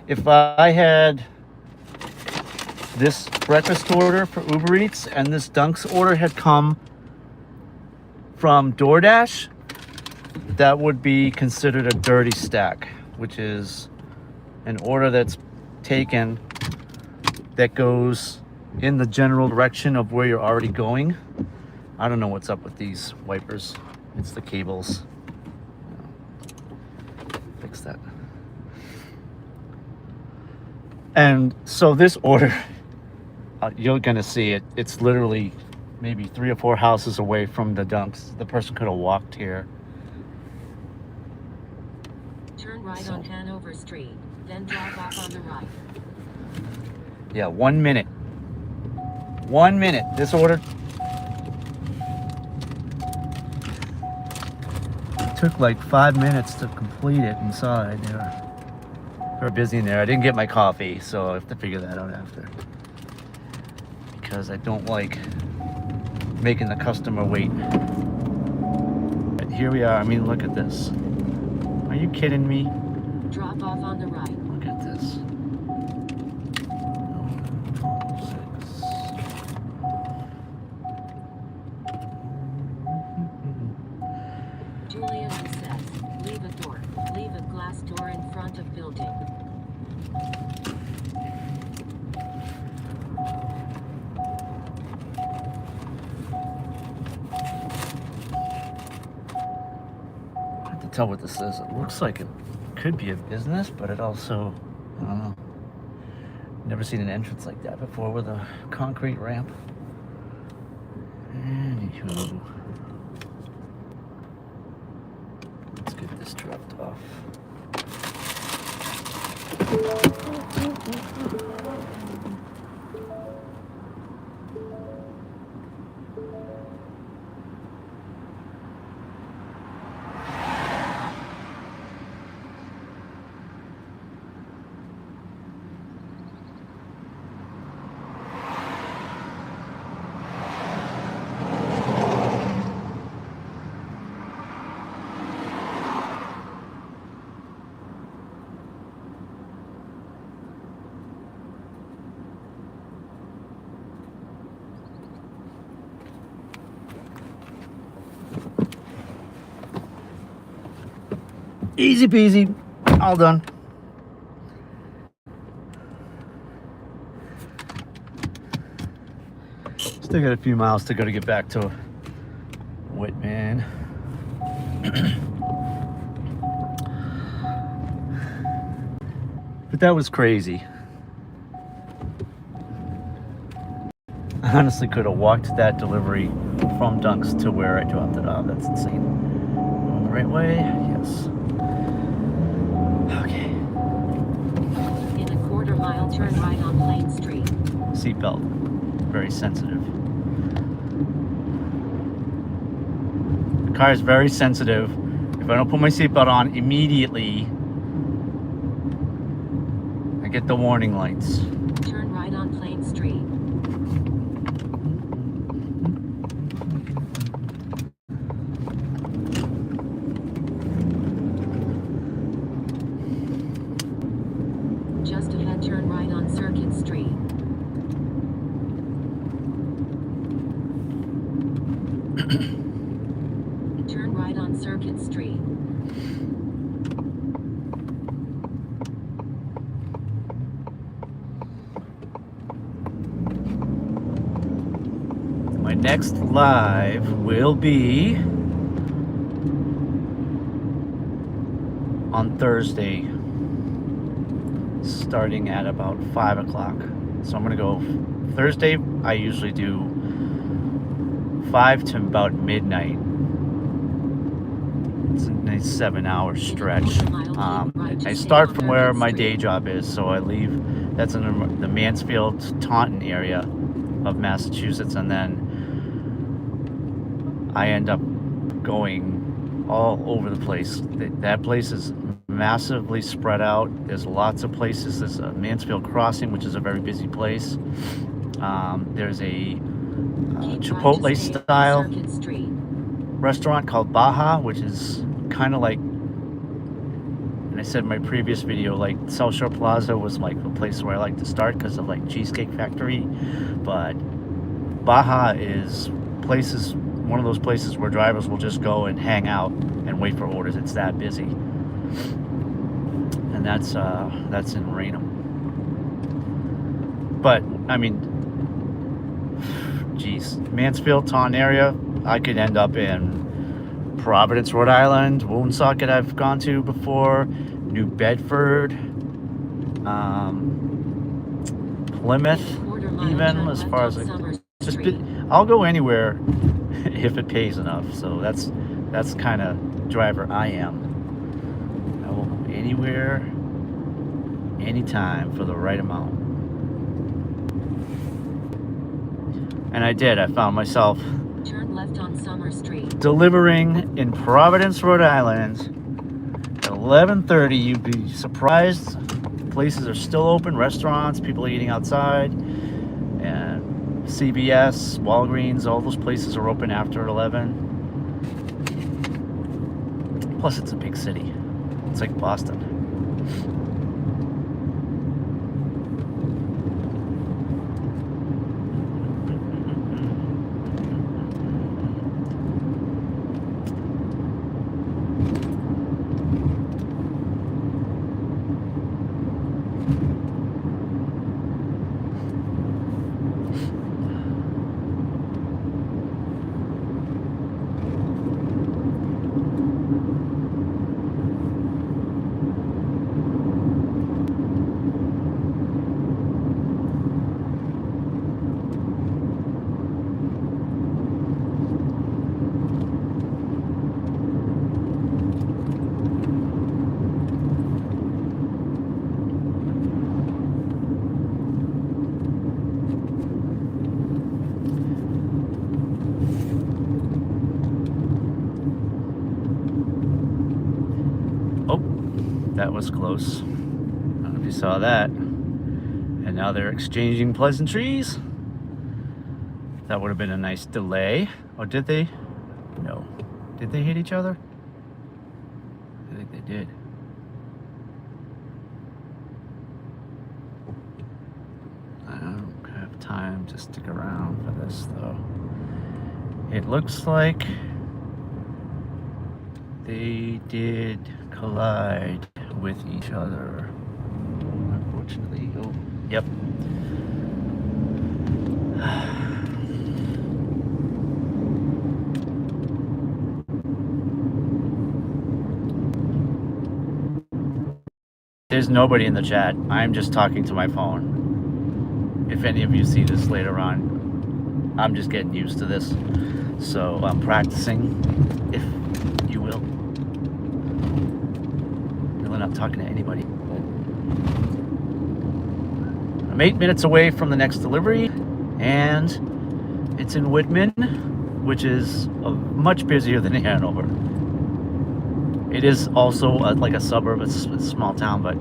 If I had this breakfast order for Uber Eats and this Dunks order had come from DoorDash, that would be considered a dirty stack, which is an order that's taken that goes in the general direction of where you're already going. I don't know what's up with these wipers. It's the cables. Fix that. And so this order, you're gonna see it. It's literally maybe 3 or 4 houses away from the Dunks. The person could have walked here. Turn right on Hanover Street, then drive off on the right. Yeah, 1 minute. 1 minute. This order took like 5 minutes to complete it inside. They were very busy in there. I didn't get my coffee, so I have to figure that out after. Because I don't like making the customer wait. But here we are. I mean, look at this. Are you kidding me? Drop off on the right. Look at this. Julian says, leave a door. Leave a glass door in front of building. Hard to tell what this is. It looks like it could be a business, but it also, I don't know. Never seen an entrance like that before with a concrete ramp. Anywho, let's get this dropped off. Easy peasy, all done. Still got a few miles to go to get back to Whitman. But that was crazy. I honestly could have walked that delivery from Dunks to where I dropped it off. That's insane. Going the right way? Yes. Okay. In a quarter-mile, turn right on Plain Street. Seatbelt. Very sensitive. The car is very sensitive. If I don't put my seatbelt on immediately, I get the warning lights. Turn right on Plain Street. Just ahead, turn right on Circuit Street. Turn right on Circuit Street. My next live will be on Thursday, starting at about 5 o'clock. So I'm gonna go Thursday. I usually do 5 to about midnight. It's a nice 7-hour stretch. I start from where my day job is, so I leave. That's in the Mansfield, Taunton area of Massachusetts, and then I end up going all over the place. That place is massively spread out. There's lots of places. There's a Mansfield Crossing, which is a very busy place. There's a Chipotle style restaurant called Baja, which is kind of like said in my previous video, like South Shore Plaza was like the place where I like to start because of like Cheesecake Factory, but Baja is one of those places where drivers will just go and hang out and wait for orders. It's that busy, and that's in Raynham. But I mean, geez, Mansfield, Taunton area, I could end up in Providence, Rhode Island, Woonsocket I've gone to before, New Bedford, Plymouth, even as far as I'll go anywhere if it pays enough. So that's kind of driver I am. I will go anywhere, anytime for the right amount. And I did. I found myself Turn left on Summer Street. delivering in Providence, Rhode Island at 11:30. You'd be surprised. Places are still open, restaurants, people eating outside, and CVS, Walgreens, all those places are open after 11. Plus, it's a big city. It's like Boston. That was close. I don't know if you saw that. And now they're exchanging pleasantries. That would have been a nice delay. Or did they? No. Did they hit each other? I think they did. I don't have time to stick around for this though. It looks like they did collide with each other, unfortunately. Oh, yep. There's nobody in the chat. I'm just talking to my phone. If any of you see this later on, I'm just getting used to this. So I'm practicing, if you will. Really not talking to anybody. I'm 8 minutes away from the next delivery, and it's in Whitman, which is much busier than Hanover. It is also like a suburb. It's a small town, but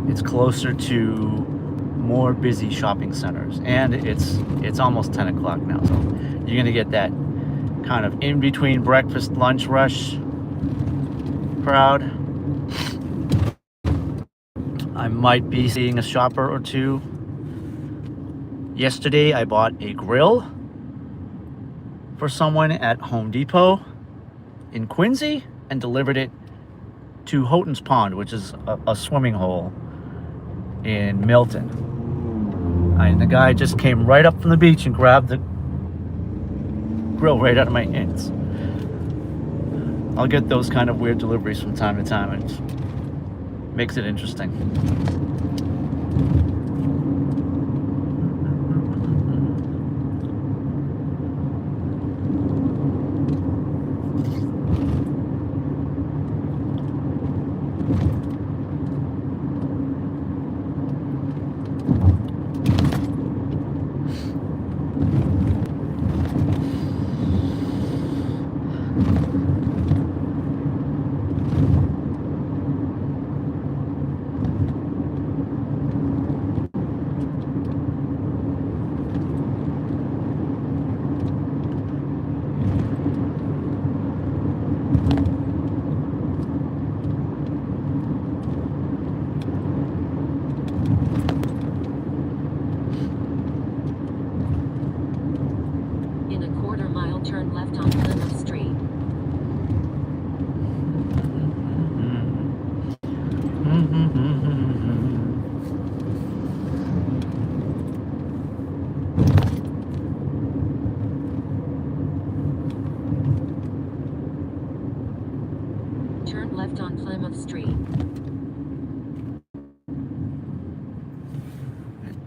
it's closer to more busy shopping centers, and it's almost 10 o'clock now, so you're gonna get that kind of in between breakfast lunch rush crowd. I might be seeing a shopper or two. Yesterday I bought a grill for someone at Home Depot in Quincy and delivered it to Houghton's Pond, which is a swimming hole in Milton. And the guy just came right up from the beach and grabbed the grill right out of my hands. I'll get those kind of weird deliveries from time to time. It makes it interesting.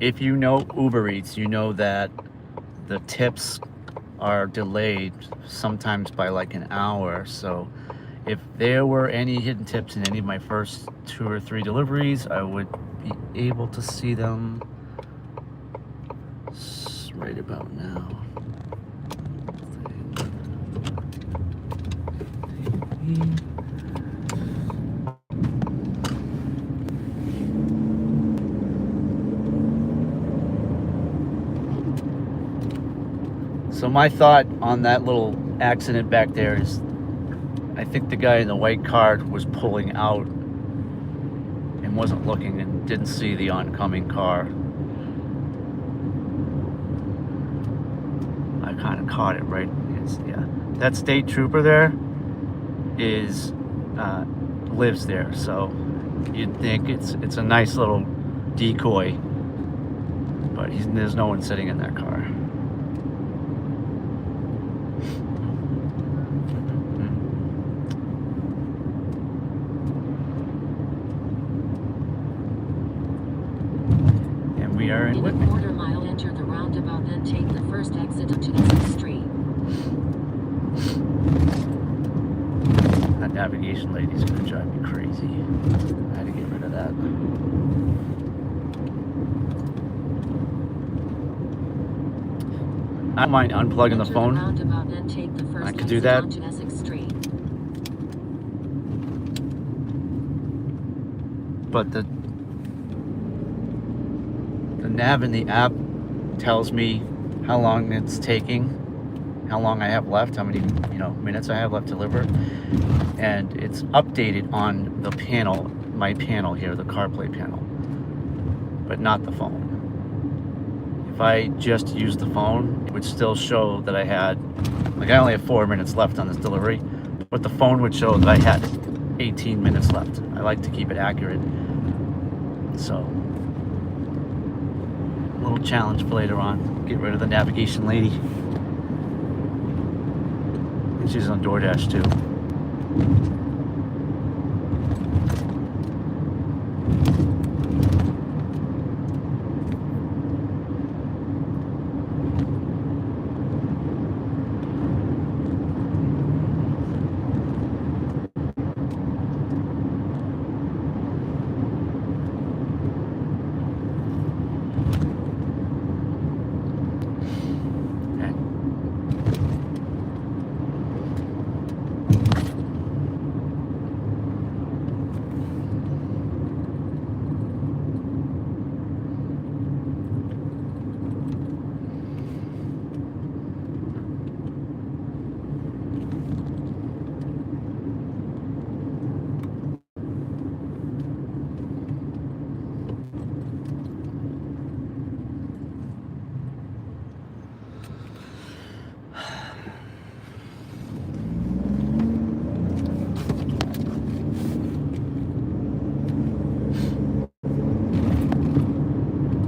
if you know Uber Eats, you know that the tips are delayed sometimes by like an hour. So if there were any hidden tips in any of my first 2 or 3 deliveries, I would be able to see them right about now. So my thought on that little accident back there is, I think the guy in the white car was pulling out and wasn't looking and didn't see the oncoming car. I kind of caught it right. Yeah, that state trooper there is lives there, so you'd think it's a nice little decoy, but there's no one sitting in that car. And we are in a Whitman. quarter mile, enter the roundabout, then take the first exit onto Essex Street. That navigation lady's gonna drive me crazy. I had to get rid of that. I don't mind unplugging the phone. Roundabout, then take the first I could do exit that. onto Essex Street. But the nav in the app tells me how long it's taking, how long I have left, how many minutes I have left to deliver, and it's updated on the panel, my panel here, the CarPlay panel, but not the phone. If I just used the phone, it would still show that I had, like, I only have 4 minutes left on this delivery, but the phone would show that I had 18 minutes left. I like to keep it accurate. So, a little challenge for later on. Get rid of the navigation lady. And she's on DoorDash too.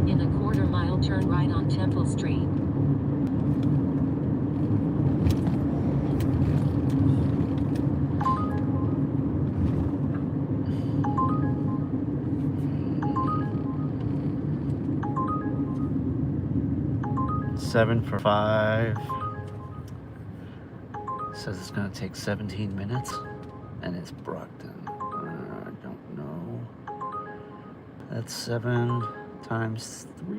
In a quarter mile, turn right on Temple Street. Seven for 5. Says it's gonna take 17 minutes, and it's Brockton. I don't know. That's 7 times 3.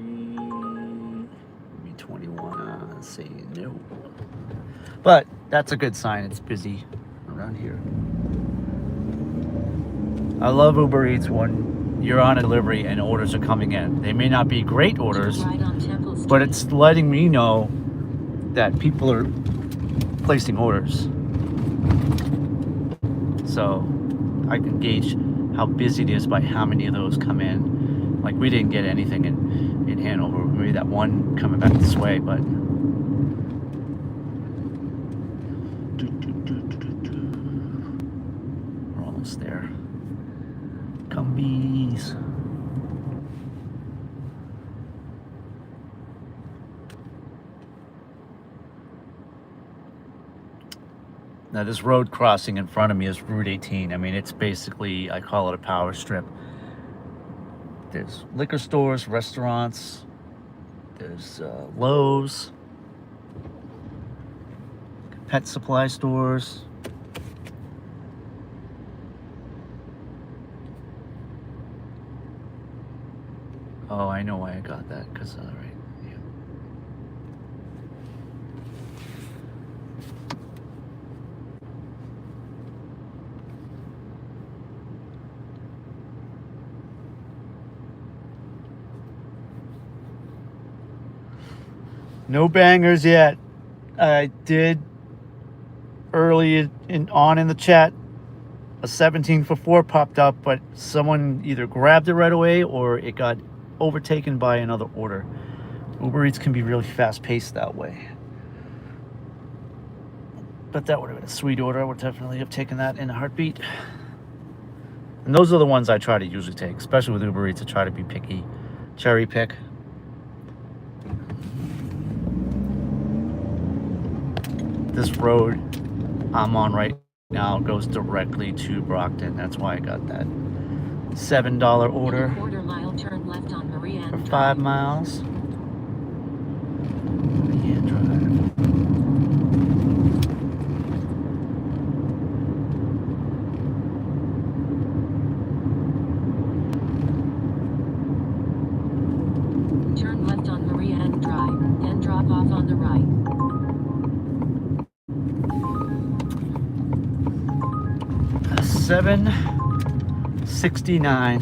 Be 21. Let's see. No. But that's a good sign. It's busy around here. I love Uber Eats when you're on a delivery and orders are coming in. They may not be great orders, Turn right on Temple Street. but it's letting me know that people are placing orders. So I can gauge how busy it is by how many of those come in. Like, we didn't get anything in Hanover. Maybe that one coming back this way, but we're almost there. Come bees. Now, this road crossing in front of me is Route 18. I mean, it's basically, I call it a power strip. there's liquor stores, restaurants, there's Lowe's, pet supply stores. Oh, I know why I got that, because, all right, yeah. No bangers yet. I did early in the chat, a 17 for 4 popped up, but someone either grabbed it right away or it got overtaken by another order. Uber Eats can be really fast paced that way. But that would have been a sweet order. I would definitely have taken that in a heartbeat. And those are the ones I try to usually take, especially with Uber Eats. I try to be picky, cherry pick. This road I'm on right now goes directly to Brockton. That's why I got that $7 order In a quarter-mile, turn left on Marie Ann for Drive. 5 miles. Yeah, drive. Turn left on Marie Ann Drive, then drop off on the right. 769,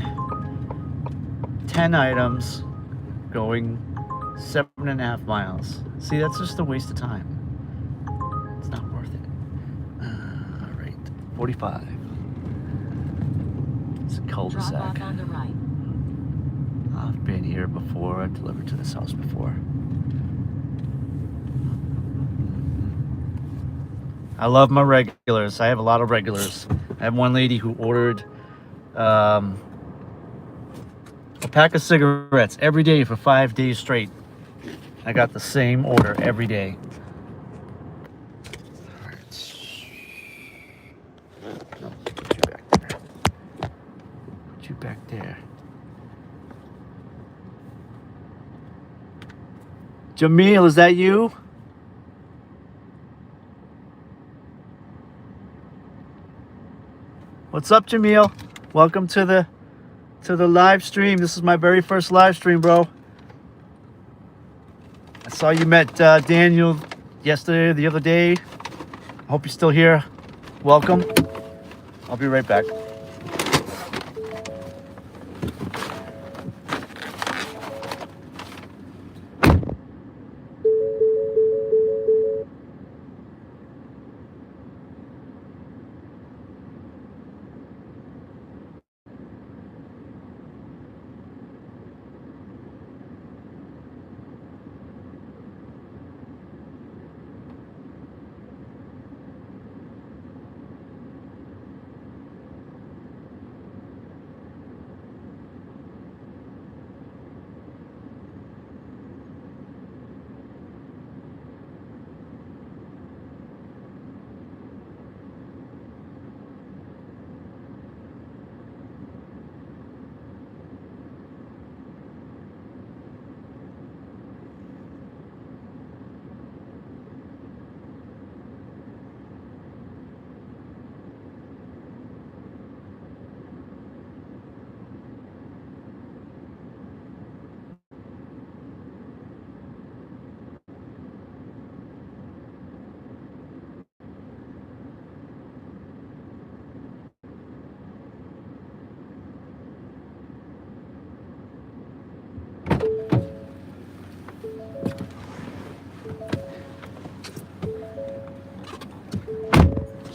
10 items, going 7.5 miles. See, that's just a waste of time. It's not worth it. All right, 45. It's a Drop cul-de-sac. off on the right. I've been here before. I've delivered to this house before. I love my regulars. I have a lot of regulars. I have one lady who ordered a pack of cigarettes every day for 5 days straight. I got the same order every day. All right. No, put you back there. Put you back there. Jamil, is that you? What's up, Jamil? Welcome to the live stream. This is my very first live stream, bro. I saw you met Daniel yesterday or the other day. I hope you're still here. Welcome. I'll be right back.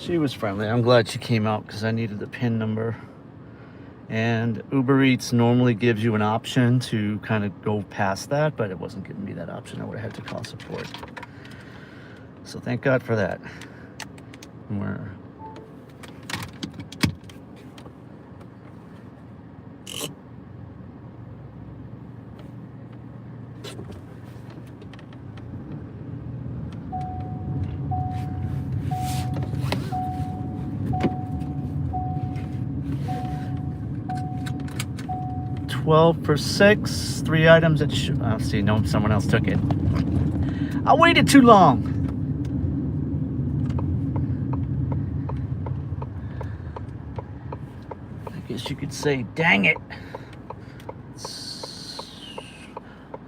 She was friendly. I'm glad she came out because I needed the PIN number. And Uber Eats normally gives you an option to kind of go past that, but it wasn't giving me that option. I would have had to call support. So thank God for that. We're 12 for 6. 3 items at see, no, someone else took it. I waited too long. I guess you could say, dang it.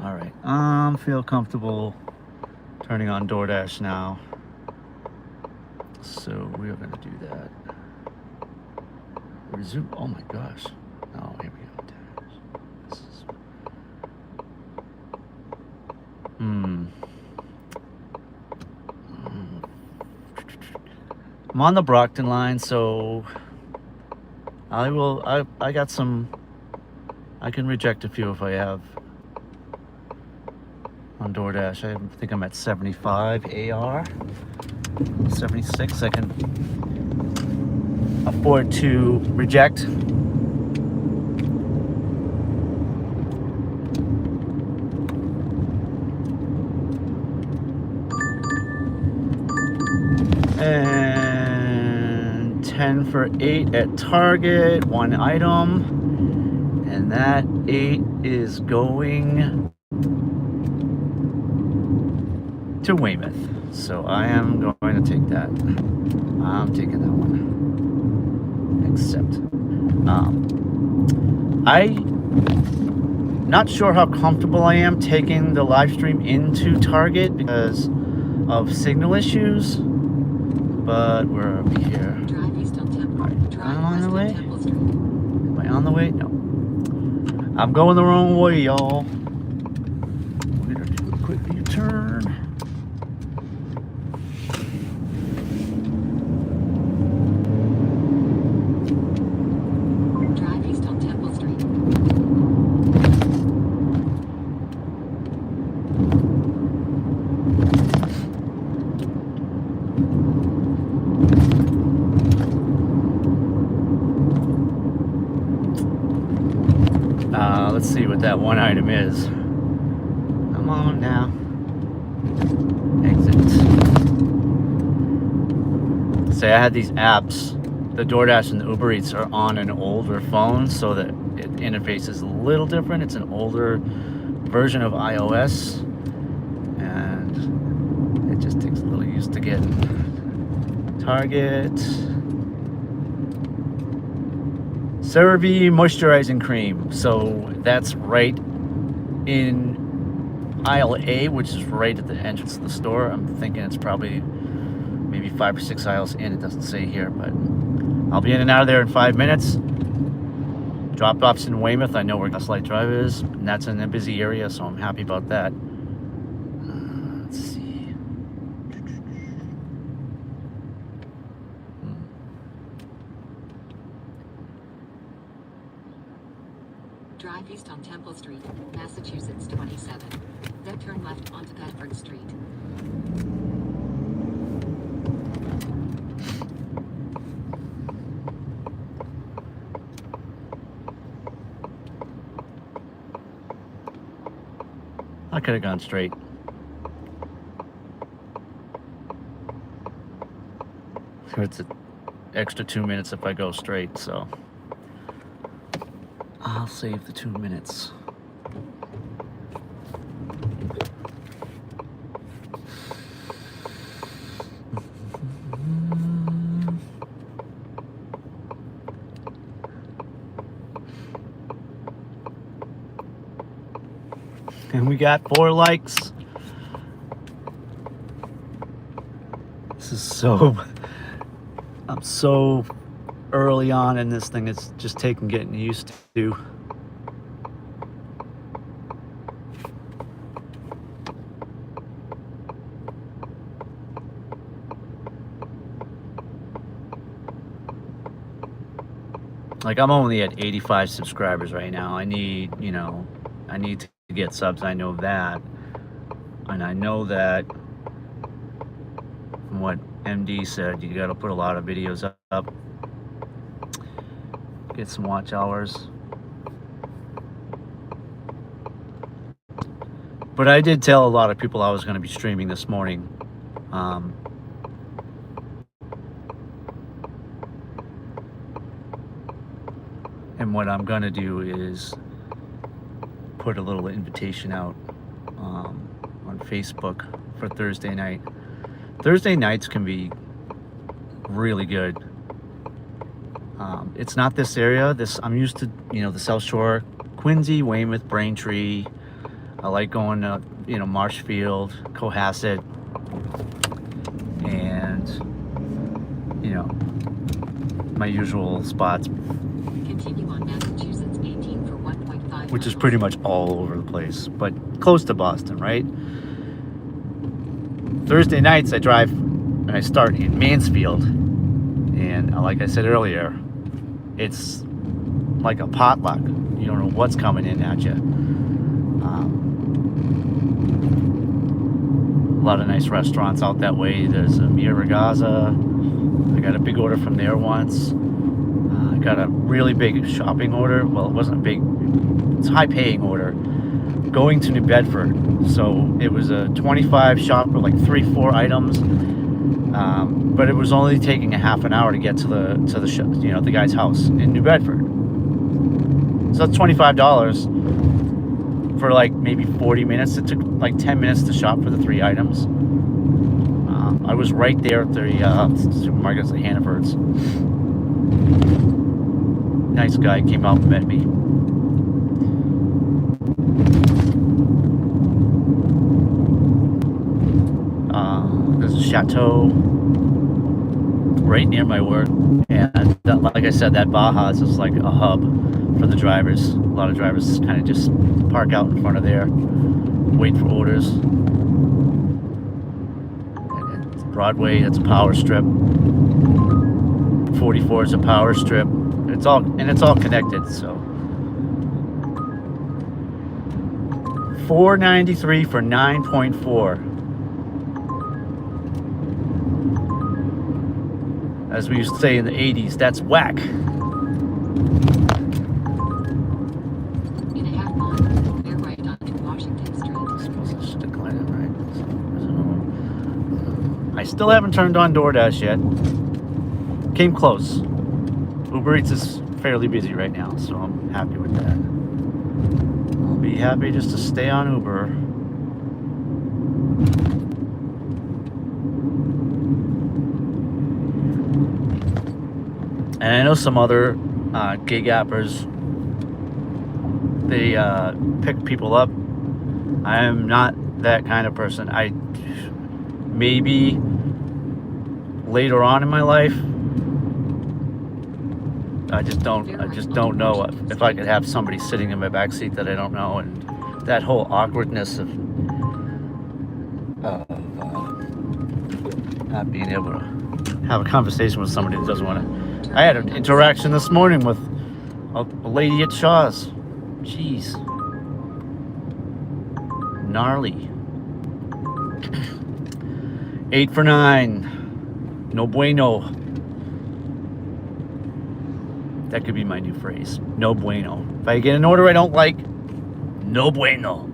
All right, feel comfortable turning on DoorDash now. So we are gonna do that. Resume, oh my gosh. Oh, here we go. This is, I'm on the Brockton line, so I got some, I can reject a few if I have on DoorDash. I think I'm at 75 AR, 76. I can afford to reject. And 10 for 8 at Target, 1 item. And that 8 is going to Weymouth. So I am going to take that. I'm taking that one. Accept. I'm not sure how comfortable I am taking the live stream into Target because of signal issues. But where are we here? Drive east on Temple. Right. Drive I'm on west the on way. Temple Street. Am I on the way? No. I'm going the wrong way, y'all. We're gonna do a quick U-turn. Drive east on Temple Street. Let's see what that one item is. Come on now. Exit. Say I had these apps. The DoorDash and the Uber Eats are on an older phone, so that it interface is a little different. It's an older version of iOS, and it just takes a little used to get. Target. CeraVe moisturizing cream. So that's right in aisle A, which is right at the entrance of the store. I'm thinking it's probably maybe 5 or 6 aisles in. It doesn't say here, but I'll be in and out of there in 5 minutes. Drop-offs in Weymouth. I know where Gaslight Drive is, and that's in a busy area, so I'm happy about that. Let's see. Drive east on Temple Street, Massachusetts 27. Then turn left onto Bedford Street. I could have gone straight. It's an extra 2 minutes if I go straight, so I'll save the 2 minutes. And we got 4 likes. This is so, I'm so early on in this thing. It's just taking getting used to. Like, I'm only at 85 subscribers right now. I need, I need to get subs. I know that. And I know that from what MD said, you got to put a lot of videos up. Get some watch hours. But I did tell a lot of people I was going to be streaming this morning. And what I'm going to do is put a little invitation out on Facebook for Thursday night. Thursday nights can be really good. It's not this area. I'm used to, the South Shore, Quincy, Weymouth, Braintree. I like going to, Marshfield, Cohasset, and, my usual spots, Continue on Massachusetts 18 for 1.5 which is miles. pretty much all over the place, but close to Boston, right? Thursday nights I drive and I start in Mansfield, and like I said earlier, it's like a potluck. You don't know what's coming in at you. A lot of nice restaurants out that way. There's a Mia Ragazza. I got a big order from there once. I got a really big shopping order. Well, it wasn't a big, it's a high paying order. Going to New Bedford. So it was a 25 shop for like 3-4 items. But it was only taking a half an hour to get to the shop, the guy's house in New Bedford. So that's $25 for like maybe 40 minutes. It took like 10 minutes to shop for the 3 items. I was right there at the supermarkets at Hannaford's. Nice guy came out and met me. There's a chateau right near my work, and like I said, that Baja's is like a hub for the drivers. A lot of drivers kind of just park out in front of there, wait for orders. And Broadway, that's a power strip. 44 is a power strip. It's all connected. So $4.93 for 9.4. As we used to say in the 80s, that's whack. In a half mile, bear right onto Washington Street. I suppose I should decline it, right? I still haven't turned on DoorDash yet. Came close. Uber Eats is fairly busy right now, so I'm happy with that. I'll be happy just to stay on Uber. And I know some other gig appers, they pick people up. I am not that kind of person. Maybe later on in my life, I just don't know if I could have somebody sitting in my backseat that I don't know, and that whole awkwardness of not being able to have a conversation with somebody that doesn't want to. I had an interaction this morning with a lady at Shaw's. Jeez. Gnarly. 8 for 9. No bueno. That could be my new phrase. No bueno. If I get an order I don't like, no bueno.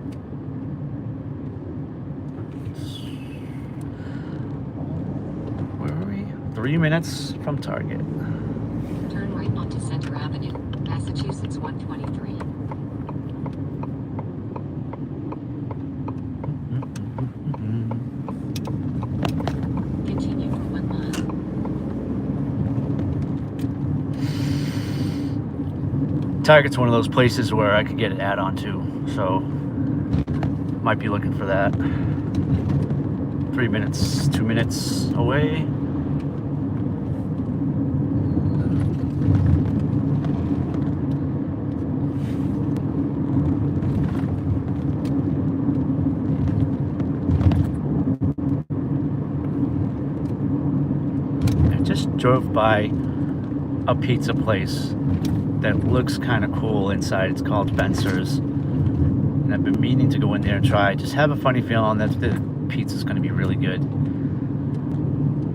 Where are we? 3 minutes from Target. Turn right onto Center Avenue, Massachusetts 123. Continue for 1 mile. Target's one of those places where I could get an add-on to, so might be looking for that. 3 minutes, 2 minutes away. I just drove by a pizza place that looks kind of cool inside. It's called Spencer's, and I've been meaning to go in there and try. I just have a funny feeling that the pizza's going to be really good.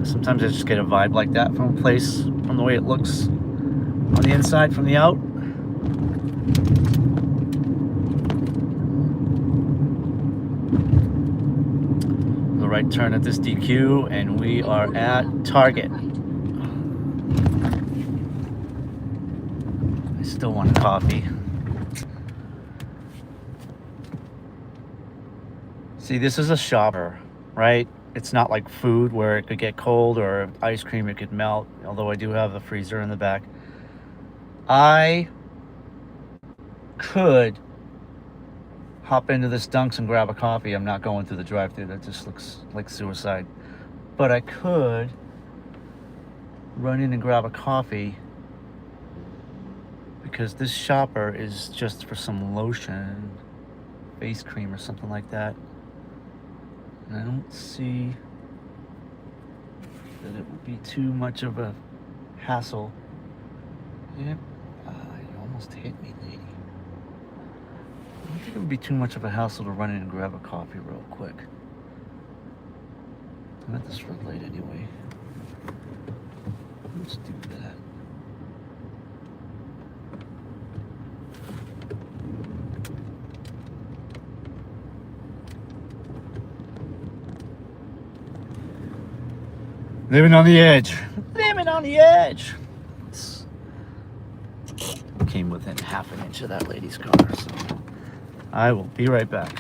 Sometimes I just get a vibe like that from a place, from the way it looks on the inside from the out. The right turn at this DQ, and we are at Target. I still want a coffee. See, this is a shopper, right? It's not like food where it could get cold or ice cream it could melt, although I do have a freezer in the back. I could hop into this Dunks and grab a coffee. I'm not going through the drive-thru. That just looks like suicide. But I could run in and grab a coffee because this shopper is just for some lotion, face cream or something like that. And I don't see that it would be too much of a hassle. Yep, you almost hit me, lady. I don't think it would be too much of a hassle to run in and grab a coffee real quick. I'm at this red light anyway. Let's do that. Living on the edge. Living on the edge. Came within half an inch of that lady's car, so I will be right back.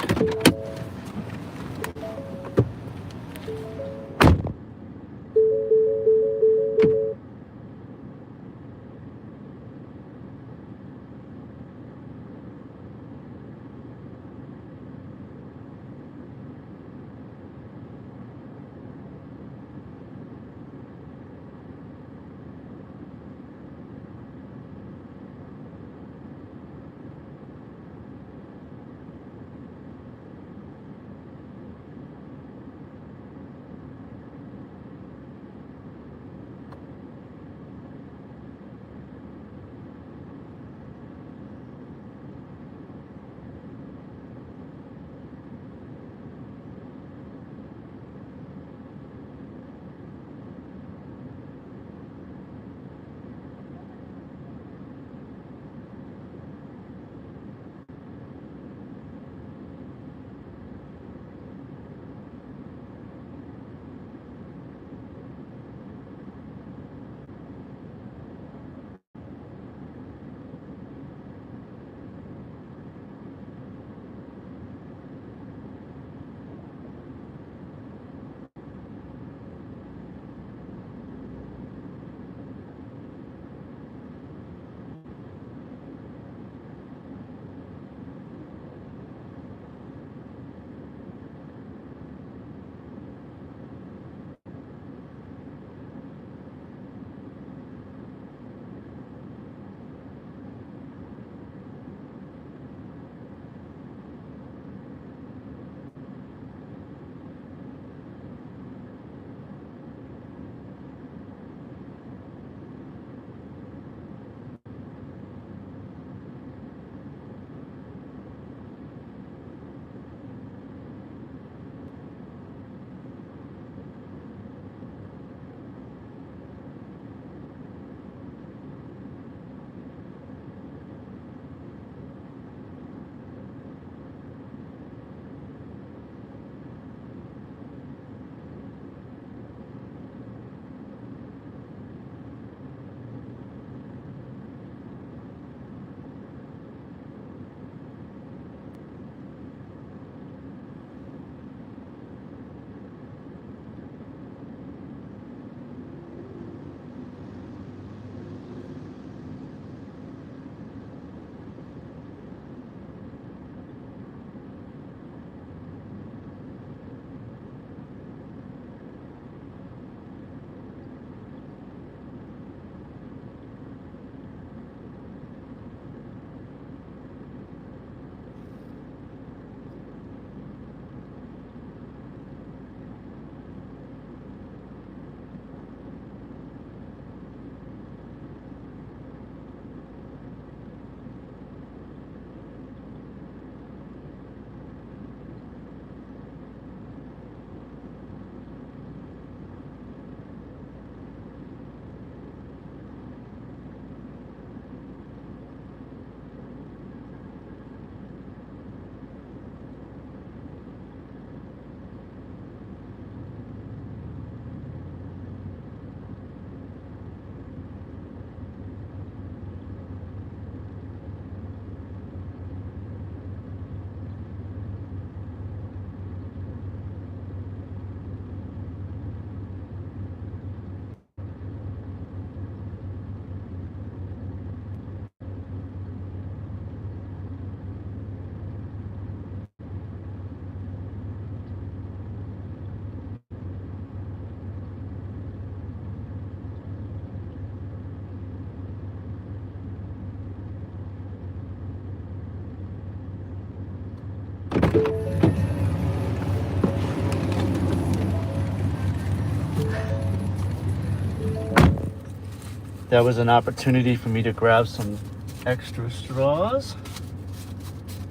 That was an opportunity for me to grab some extra straws.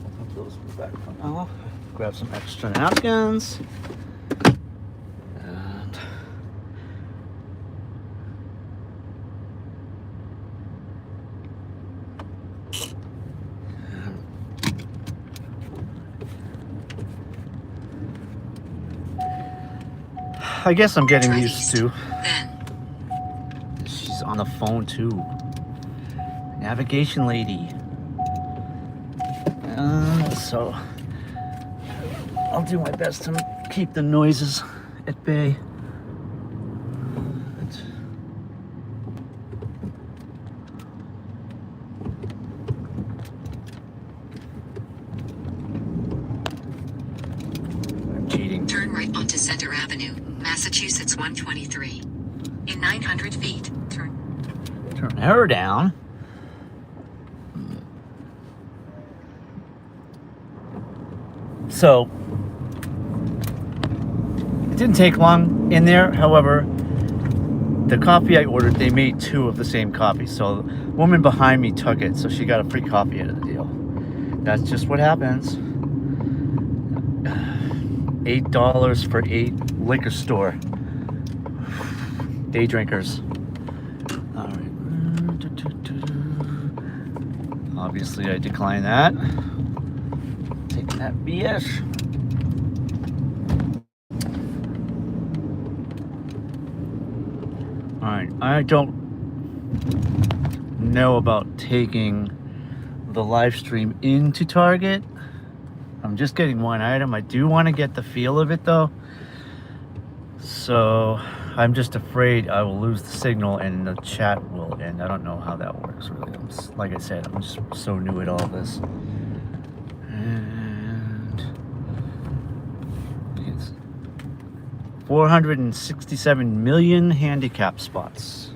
I'll put those back for now. Grab some extra napkins. And I guess I'm getting Drive used east, to. then She's on the phone too. Navigation lady. So I'll do my best to keep the noises at bay. I'm cheating. turn right onto Center Avenue, Massachusetts 123. In 900 feet, turn. Turn her down. So it didn't take long in there. However, the coffee I ordered, they made two of the same coffee. So the woman behind me took it, so she got a free coffee out of the deal. That's just what happens. $8 for 8 liquor store. Day drinkers. All right. Obviously, I decline that. Taking that BS. All right. I don't know about taking the live stream into Target. I'm just getting one item. I do want to get the feel of it though. So I'm just afraid I will lose the signal and the chat will end. I don't know how that works really. Like I said, I'm just so new at all this. And it's 467 million handicap spots.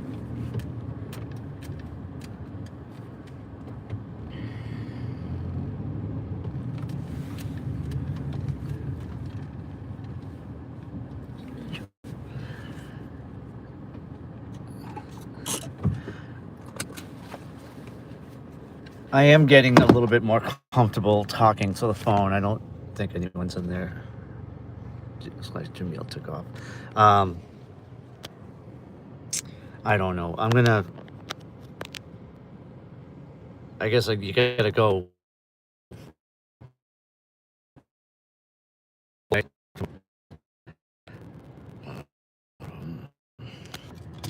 I am getting a little bit more comfortable talking to the phone. I don't think anyone's in there. It's like Jamil took off. I don't know. I guess you gotta go.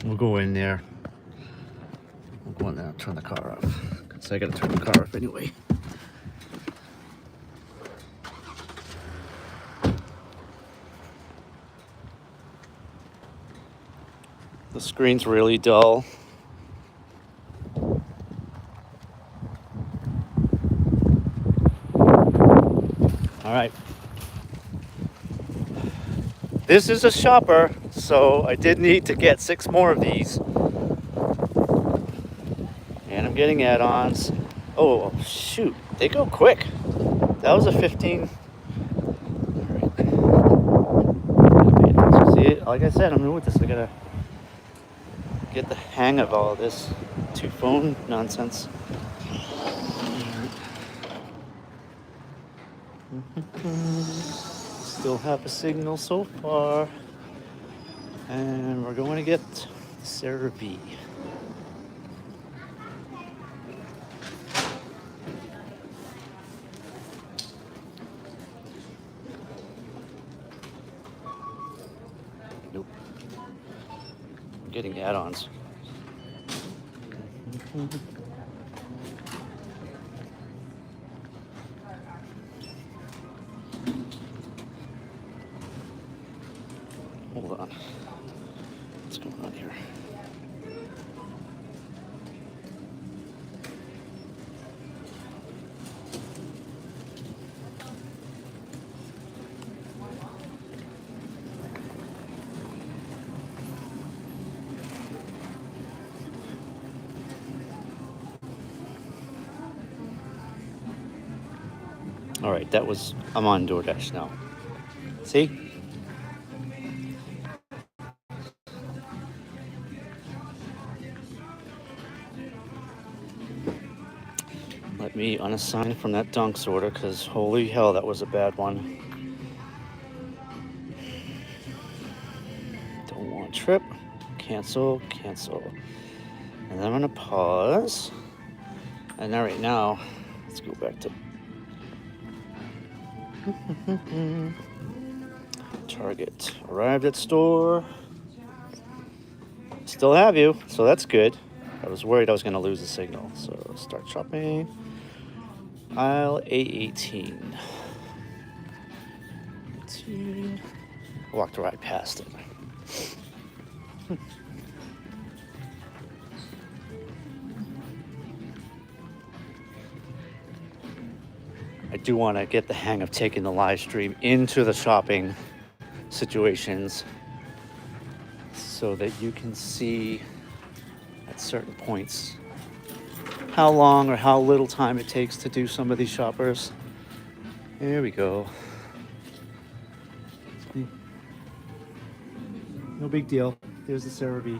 We'll go in there. We'll go in there and turn the car off. Because I gotta turn the car off anyway. The screen's really dull. All right. This is a shopper, so I did need to get 6 more of these. And I'm getting add-ons. Oh, shoot. They go quick. That was a 15. All right. See, like I said, I'm new with this. I gotta get the hang of all of this 2 phone nonsense. Still have a signal so far. And we're going to get Sarah B. Nope. I'm getting add-ons. Hold on. What's going on here? All right, I'm on DoorDash now. See? Let me unassign from that Dunks order, because holy hell, that was a bad one. Don't want trip. Cancel, cancel. And then I'm gonna pause. And now right now, let's go back to Target. Arrived at store. Still have you, so that's good. I was worried I was gonna lose the signal. So start shopping. Aisle A18. 18. Walked right past it. I do want to get the hang of taking the live stream into the shopping situations so that you can see at certain points how long or how little time it takes to do some of these shoppers. There we go. No big deal. There's the CeraVe.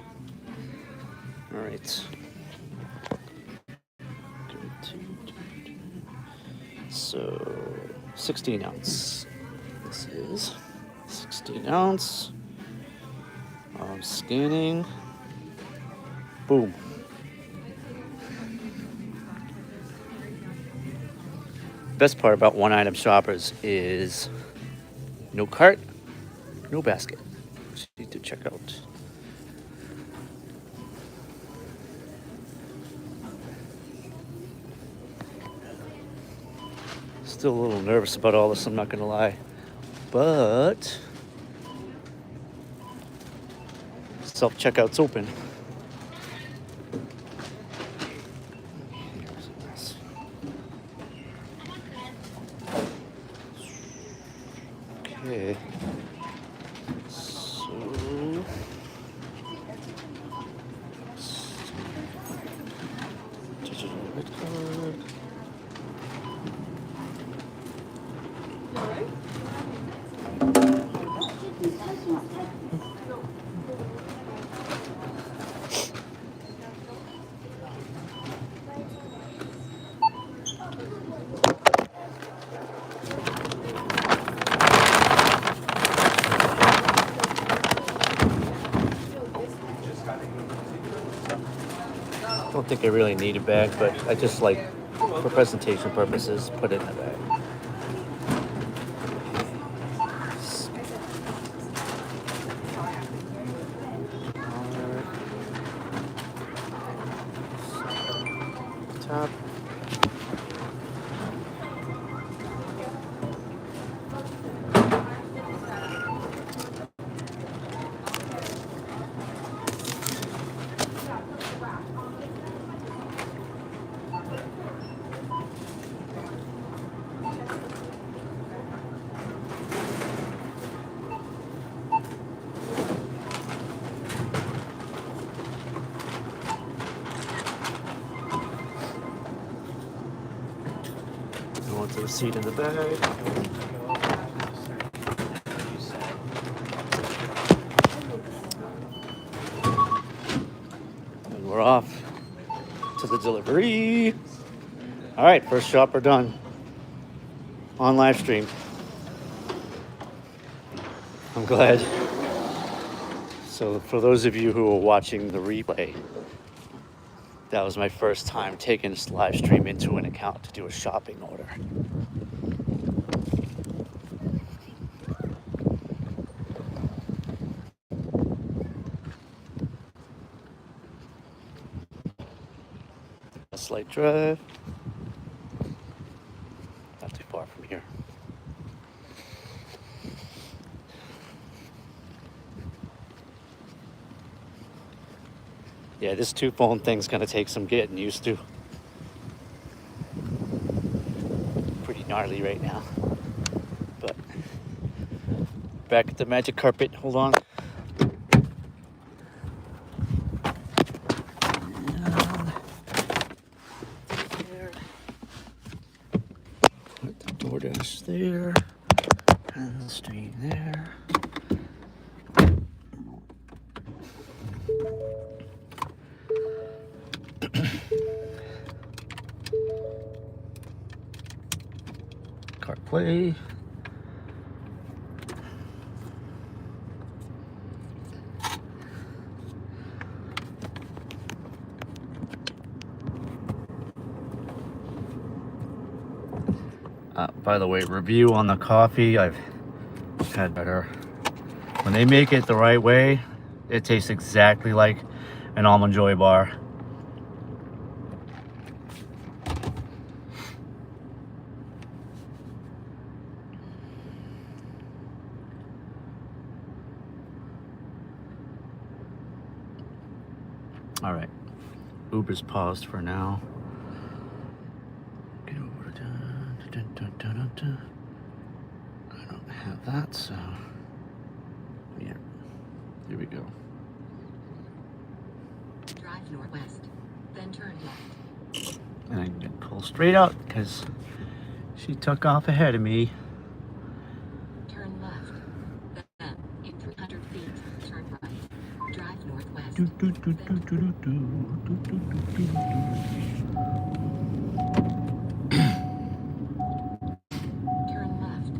All right. So 16 ounce. This is 16 ounce. Scanning. Boom. Best part about one item shoppers is no cart, no basket. Just need to check out. Still a little nervous about all this, I'm not gonna lie. But self-checkout's open. Okay. So digital red card. I don't think I really need a bag, but I just like, for presentation purposes, put it in a bag. Top. Go into the seat in the bag. And we're off to the delivery. All right, first shopper done on live stream. I'm glad. So for those of you who are watching the replay, that was my first time taking this live stream into an account to do a shopping order. A slight drive. Not too far from here. Yeah, this 2-phone thing's gonna take some getting used to. Pretty gnarly right now. But back at the magic carpet, hold on. There. Put the DoorDash play. By the way, review on the coffee. I've had better. When they make it the right way, it tastes exactly like an Almond Joy bar. All right, Uber's paused for now. Get over to I don't have that, so yeah, here we go. Drive northwest, then turn left. And I can pull straight out because she took off ahead of me. Turn left. Then, in 300 feet, turn right. Drive northwest. Do, do, do, do, do, do, do, do, do, do, Turn left.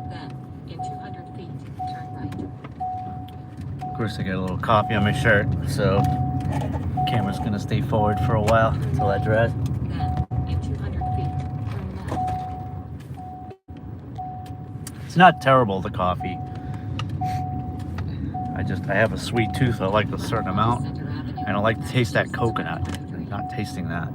Then, in 200 feet, turn right. Of course, I got a little coffee on my shirt, so camera's gonna stay forward for a while until that dries. Then, in 200 feet, turn left. It's not terrible, the coffee. I have a sweet tooth. I like a certain amount, and I like to taste that coconut. I'm not tasting that.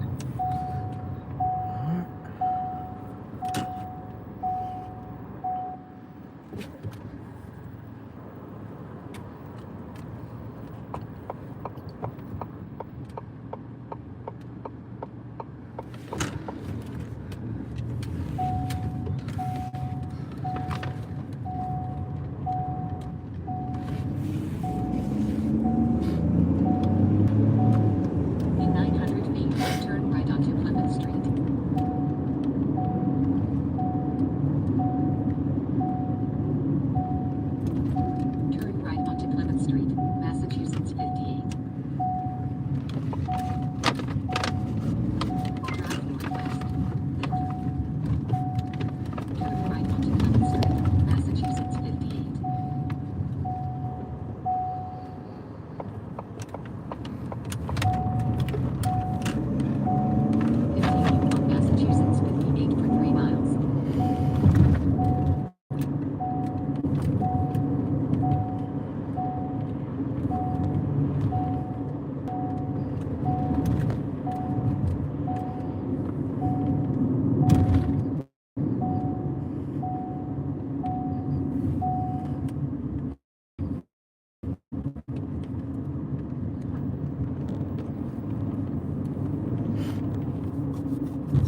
In 900 feet, turn right onto Plymouth Street. Turn right onto Plymouth Street, Massachusetts 58. Drive northwest. Turn right onto Plymouth Street, Massachusetts 58. Continue on Massachusetts 58 for 3 miles.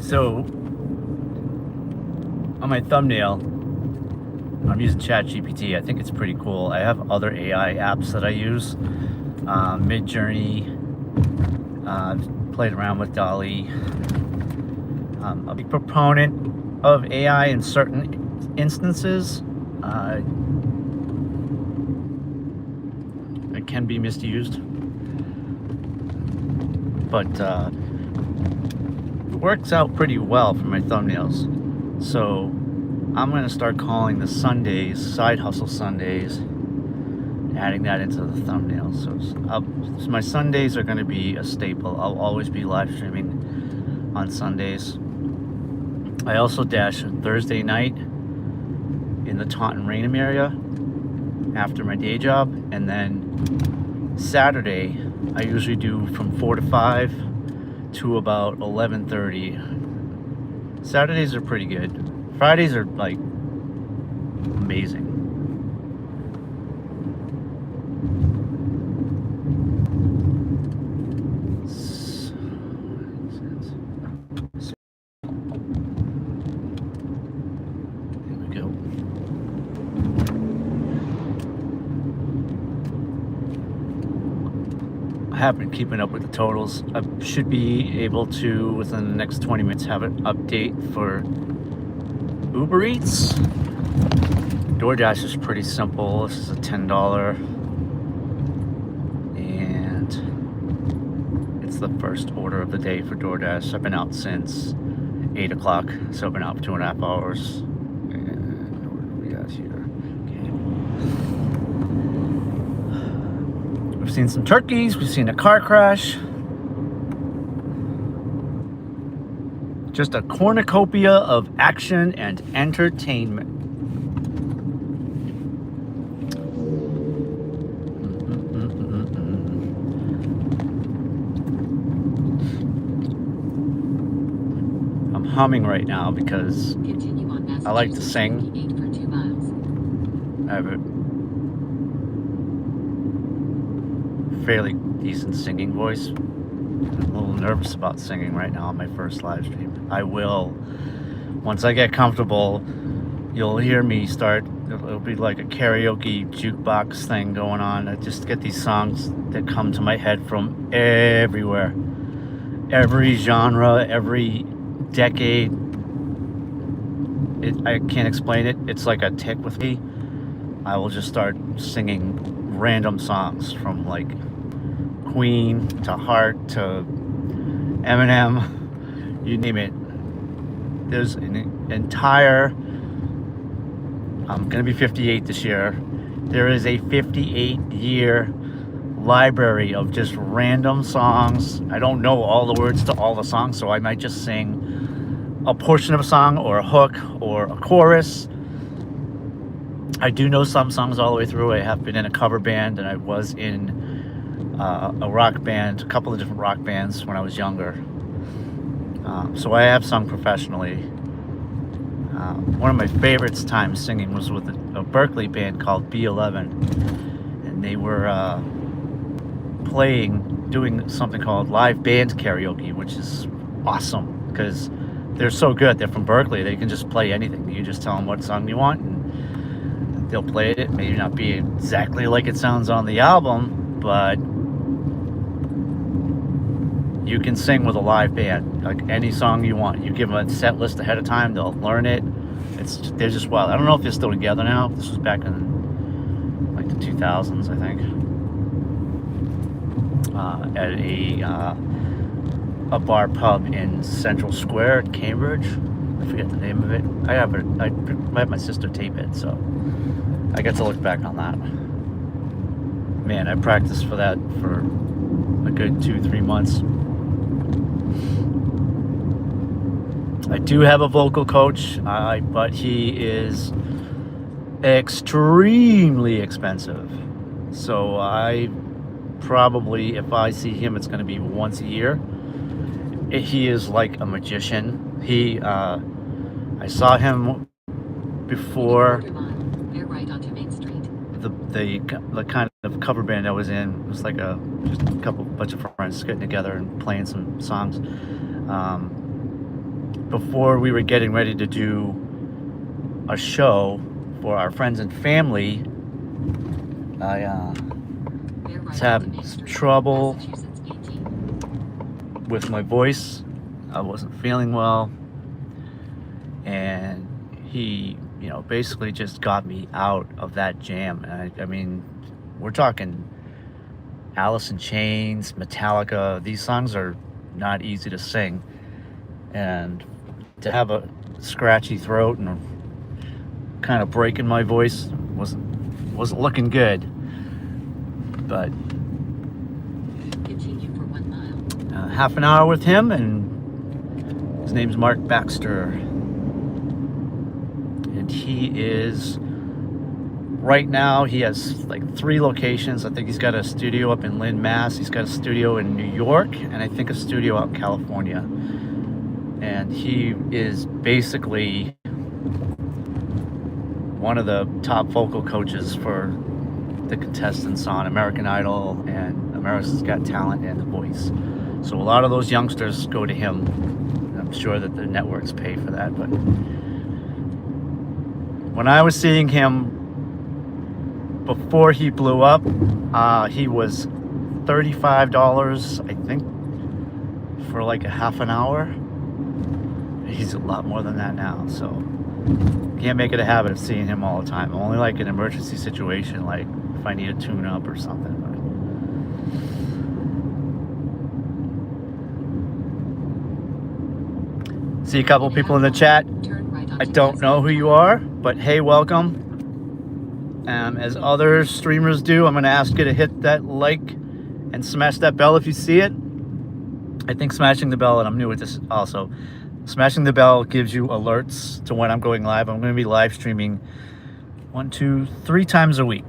So, on my thumbnail, I'm using ChatGPT. I think it's pretty cool. I have other AI apps that I use. Midjourney, played around with Dolly. I'm a big proponent of AI in certain instances. It can be misused. But it works out pretty well for my thumbnails. So I'm going to start calling the Sundays Side Hustle Sundays, adding that into the thumbnails. So my Sundays are going to be a staple. I'll always be live streaming on Sundays. I also dash Thursday night in the Taunton Raynham area after my day job, and then Saturday I usually do from 4 to 5 to about 11:30. Saturdays are pretty good. Fridays are like amazing. Here we go. I have been keeping up with the totals. I should be able to, within the next 20 minutes, have an update for Uber Eats. DoorDash is pretty simple. This is a $10, and it's the first order of the day for DoorDash. I've been out since 8 o'clock, so I've been out for 2.5 hours. And Seen some turkeys. We've seen a car crash. Just a cornucopia of action and entertainment. I'm humming right now because Continue on I like to Massachusetts sing. 28 for 2 miles. I have a fairly decent singing voice. I'm a little nervous about singing right now on my first live stream. I will, once I get comfortable, you'll hear me start. It'll be like a karaoke jukebox thing going on. I just get these songs that come to my head from everywhere, every genre, every decade. I can't explain it. It's like a tick with me. I will just start singing random songs from like Queen to Heart to Eminem, you name it. There's an entire, I'm gonna be 58 this year. There is a 58-year library of just random songs. I don't know all the words to all the songs, so I might just sing a portion of a song or a hook or a chorus. I do know some songs all the way through. I have been in a cover band, and I was in a rock band, a couple of different rock bands when I was younger. So I have sung professionally. One of my favorite times singing was with a Berkeley band called B11, and they were doing something called live band karaoke, which is awesome because they're so good. They're from Berkeley. They can just play anything. You just tell them what song you want, and they'll play it. It may not be exactly like it sounds on the album, but you can sing with a live band, like any song you want. You give them a set list ahead of time, they'll learn it. They're just wild. I don't know if they're still together now. This was back in like the 2000s, I think. At a bar pub in Central Square at Cambridge. I forget the name of it. I have my sister tape it, so I get to look back on that. Man, I practiced for that for a good 2-3 months. I do have a vocal coach, but he is extremely expensive. So I probably, if I see him, it's going to be once a year. He is like a magician. I saw him before Right onto Main Street. the kind of cover band I was in. It was like just a bunch of friends getting together and playing some songs. Before we were getting ready to do a show for our friends and family, I was having trouble with my voice. I wasn't feeling well, and he, basically just got me out of that jam. And I mean, we're talking Alice in Chains, Metallica. These songs are not easy to sing, and to have a scratchy throat and kind of breaking my voice wasn't looking good. But continue for 1 mile. Half an hour with him, and his name's Mark Baxter, and he is right now, he has like 3 locations. I think he's got a studio up in Lynn, Mass. He's got a studio in New York, and I think a studio out in California. And he is basically one of the top vocal coaches for the contestants on American Idol and America's Got Talent and The Voice. So a lot of those youngsters go to him. I'm sure that the networks pay for that. But when I was seeing him before he blew up, he was $35, I think, for like a half an hour. He's a lot more than that now, so can't make it a habit of seeing him all the time. Only like an emergency situation, like if I need a tune-up or something. See a couple people in the chat. I don't know who you are, but hey, welcome. As other streamers do, I'm going to ask you to hit that like and smash that bell if you see it. I think smashing the bell, and I'm new at this also, smashing the bell gives you alerts to when I'm going live. I'm going to be live streaming 1, 2, 3 times a week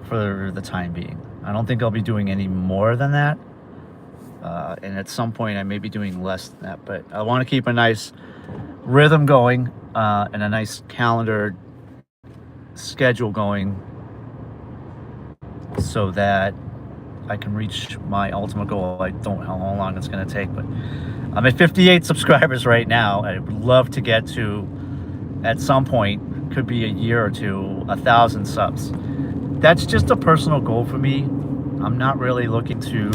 for the time being. I don't think I'll be doing any more than that. And at some point I may be doing less than that, but I want to keep a nice rhythm going and a nice calendar schedule going so that I can reach my ultimate goal. I don't know how long it's going to take, but I'm at 58 subscribers right now. I would love to get to, at some point, could be a year or two, 1,000 subs. That's just a personal goal for me. I'm not really looking to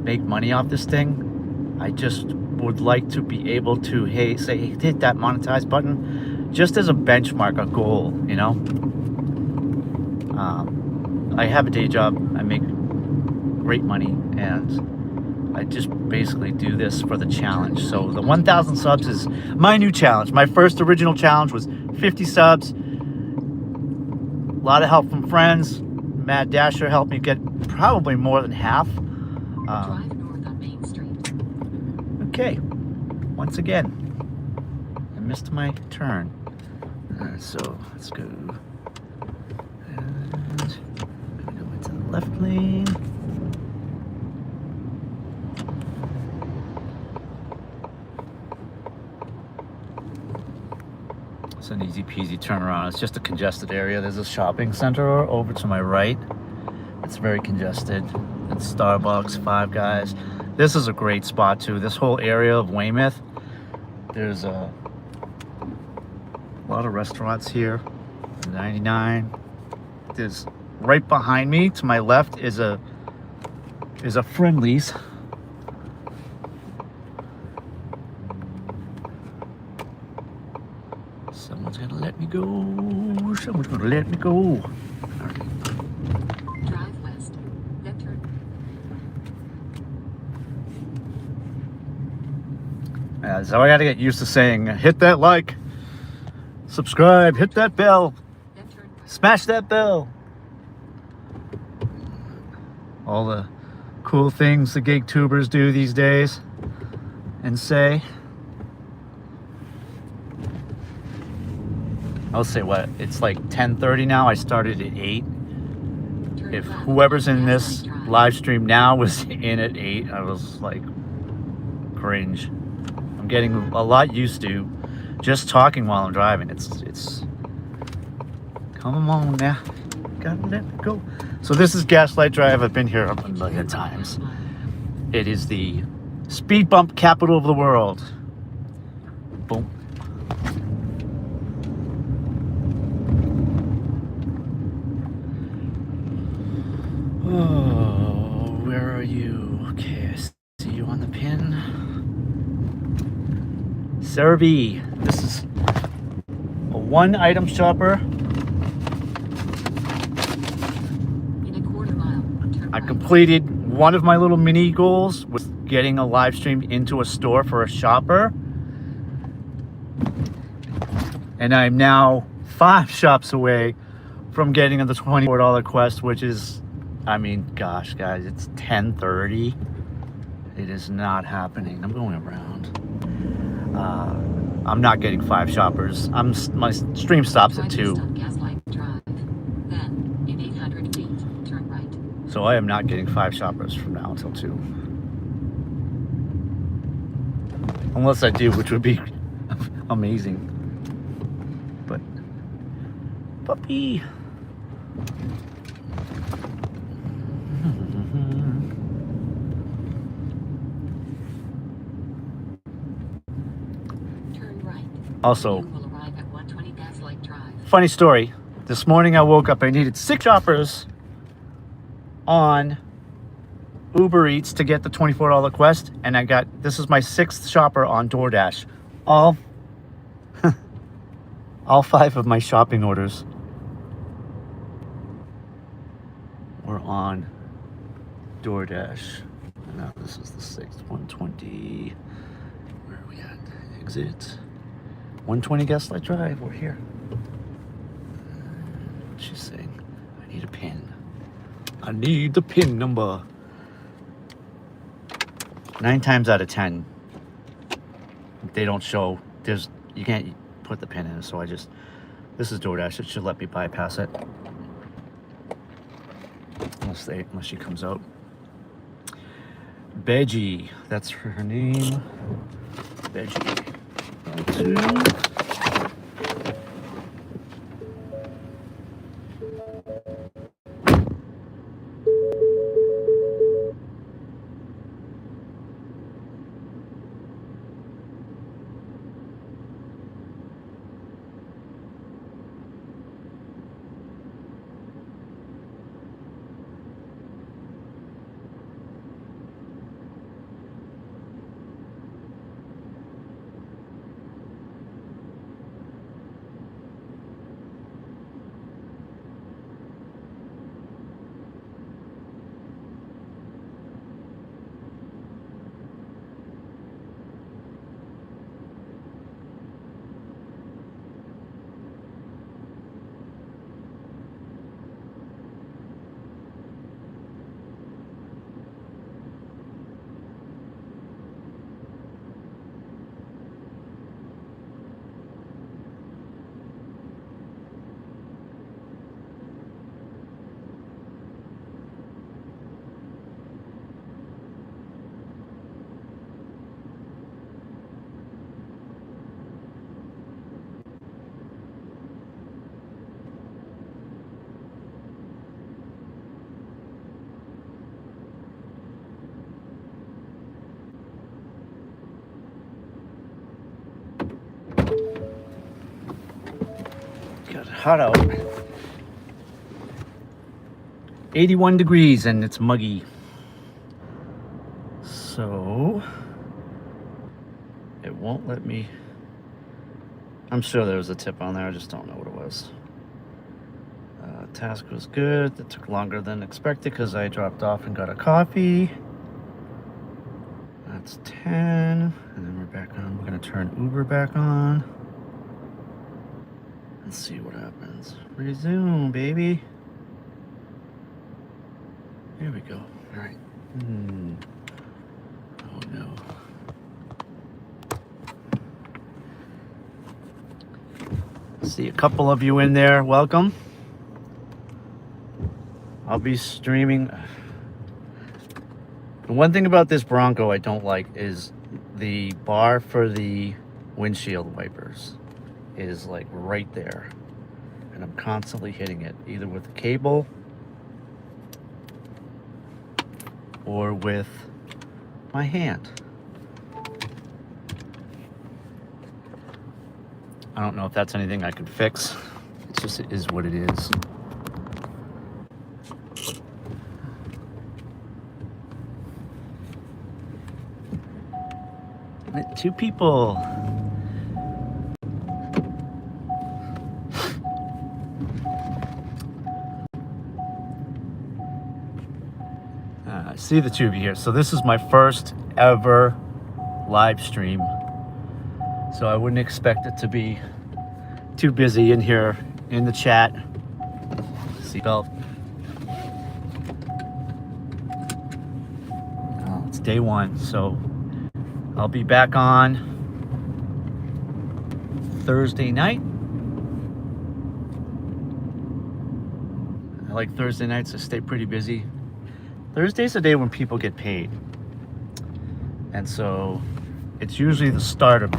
make money off this thing. I just would like to be able to, hey, say, hit that monetize button, just as a benchmark, a goal, you know. I have a day job. I make great money, and I just basically do this for the challenge. So the 1,000 subs is my new challenge. My first original challenge was 50 subs. A lot of help from friends. Matt Dasher helped me get probably more than half. Drive north on Main Street. Okay, once again, I missed my turn. So let's go. And go into the left lane. It's an easy peasy turnaround. It's just a congested area. There's a shopping center over to my right. It's very congested. It's Starbucks, Five Guys. This is a great spot too. This whole area of Weymouth, there's a lot of restaurants here. 99. There's right behind me to my left is a Friendly's. Someone's gonna let me go. Someone's gonna let me go. Drive west. Then turn. So I gotta get used to saying, hit that like, subscribe, hit that bell, Then turn right. smash that bell. All the cool things the gig tubers do these days and say. I'll say what, it's like 10:30 now. I started at 8. Turn If left whoever's on in this Gaslight Drive. live stream now was in at 8, I was like, cringe. I'm getting a lot used to just talking while I'm driving. It's come on now, gotta let it go. So this is Gaslight Drive. I've been here a million times. It is the speed bump capital of the world. Boom. Oh, where are you? Okay, I see you on the pin. Sarah B, this is a 1-item shopper. In a quarter mile, turn I right. completed one of my little mini goals with getting a live stream into a store for a shopper. And I'm now 5 shops away from getting the $24 quest, which is, I mean, gosh, guys, it's 10:30. It is not happening. I'm going around. I'm not getting 5 shoppers. My stream stops at Drive 2. east on Gaslight Drive. Then, in 800 feet, turn right. So I am not getting 5 shoppers from now until 2. Unless I do, which would be amazing. But, puppy. Turn right. Also, You will arrive at 120 Gaslight Drive. funny story. This morning I woke up, I needed 6 shoppers on Uber Eats to get the $24 quest, and I got, this is my 6th shopper on DoorDash. All 5 of my shopping orders were on DoorDash. Now this is the 6th, 120. Where are we at? Exit. 120 Gaslight Drive, we're here. She's saying, I need a pin. I need the pin number. 9 times out of 10, they don't show. You can't put the pin in. So this is DoorDash. It should let me bypass it. Unless she comes out. Veggie, that's her name. Veggie. 2. Got hot out. 81 degrees and it's muggy. So it won't let me. I'm sure there was a tip on there. I just don't know what it was. Task was good. It took longer than expected because I dropped off and got a coffee. That's 10. And then we're back on. We're going to turn Uber back on. Let's see what happens. Resume, baby. Here we go. All right. Oh no. See a couple of you in there. Welcome. I'll be streaming. The one thing about this Bronco I don't like is the bar for the windshield wipers is like right there, and I'm constantly hitting it either with a cable or with my hand. I don't know if that's anything I could fix. It just is what it is. Two people. I see the two of you here. So this is my first ever live stream. So I wouldn't expect it to be too busy in here in the chat. Seatbelt. Oh, it's day 1, so I'll be back on Thursday night. I like Thursday nights to stay pretty busy. Thursday's the day when people get paid. And so it's usually the start of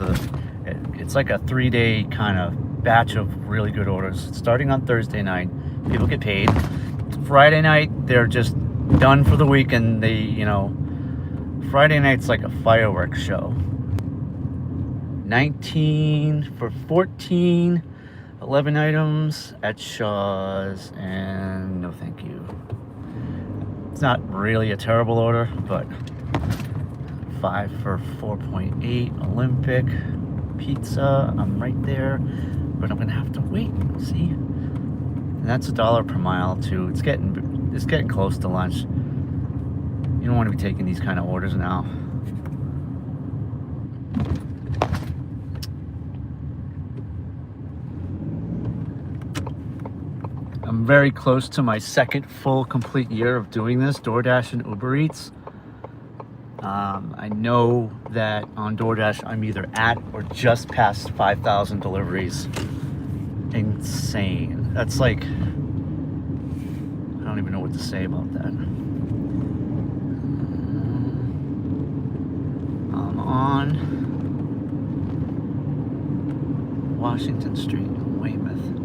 it's like a 3-day kind of batch of really good orders. Starting on Thursday night, people get paid. Friday night, they're just done for the week, and Friday night's like a fireworks show. 19 for 14, 11 items at Shaw's, and no thank you. It's not really a terrible order, but 5 for 4.8, Olympic pizza. I'm right there, but I'm gonna have to wait. See, and that's $1 per mile too. It's getting close to lunch. You don't want to be taking these kind of orders now. I'm very close to my second full complete year of doing this, DoorDash and Uber Eats. I know that on DoorDash I'm either at or just past 5,000 deliveries. Insane. That's like, I don't even know what to say about that. I'm on Washington Street, Weymouth.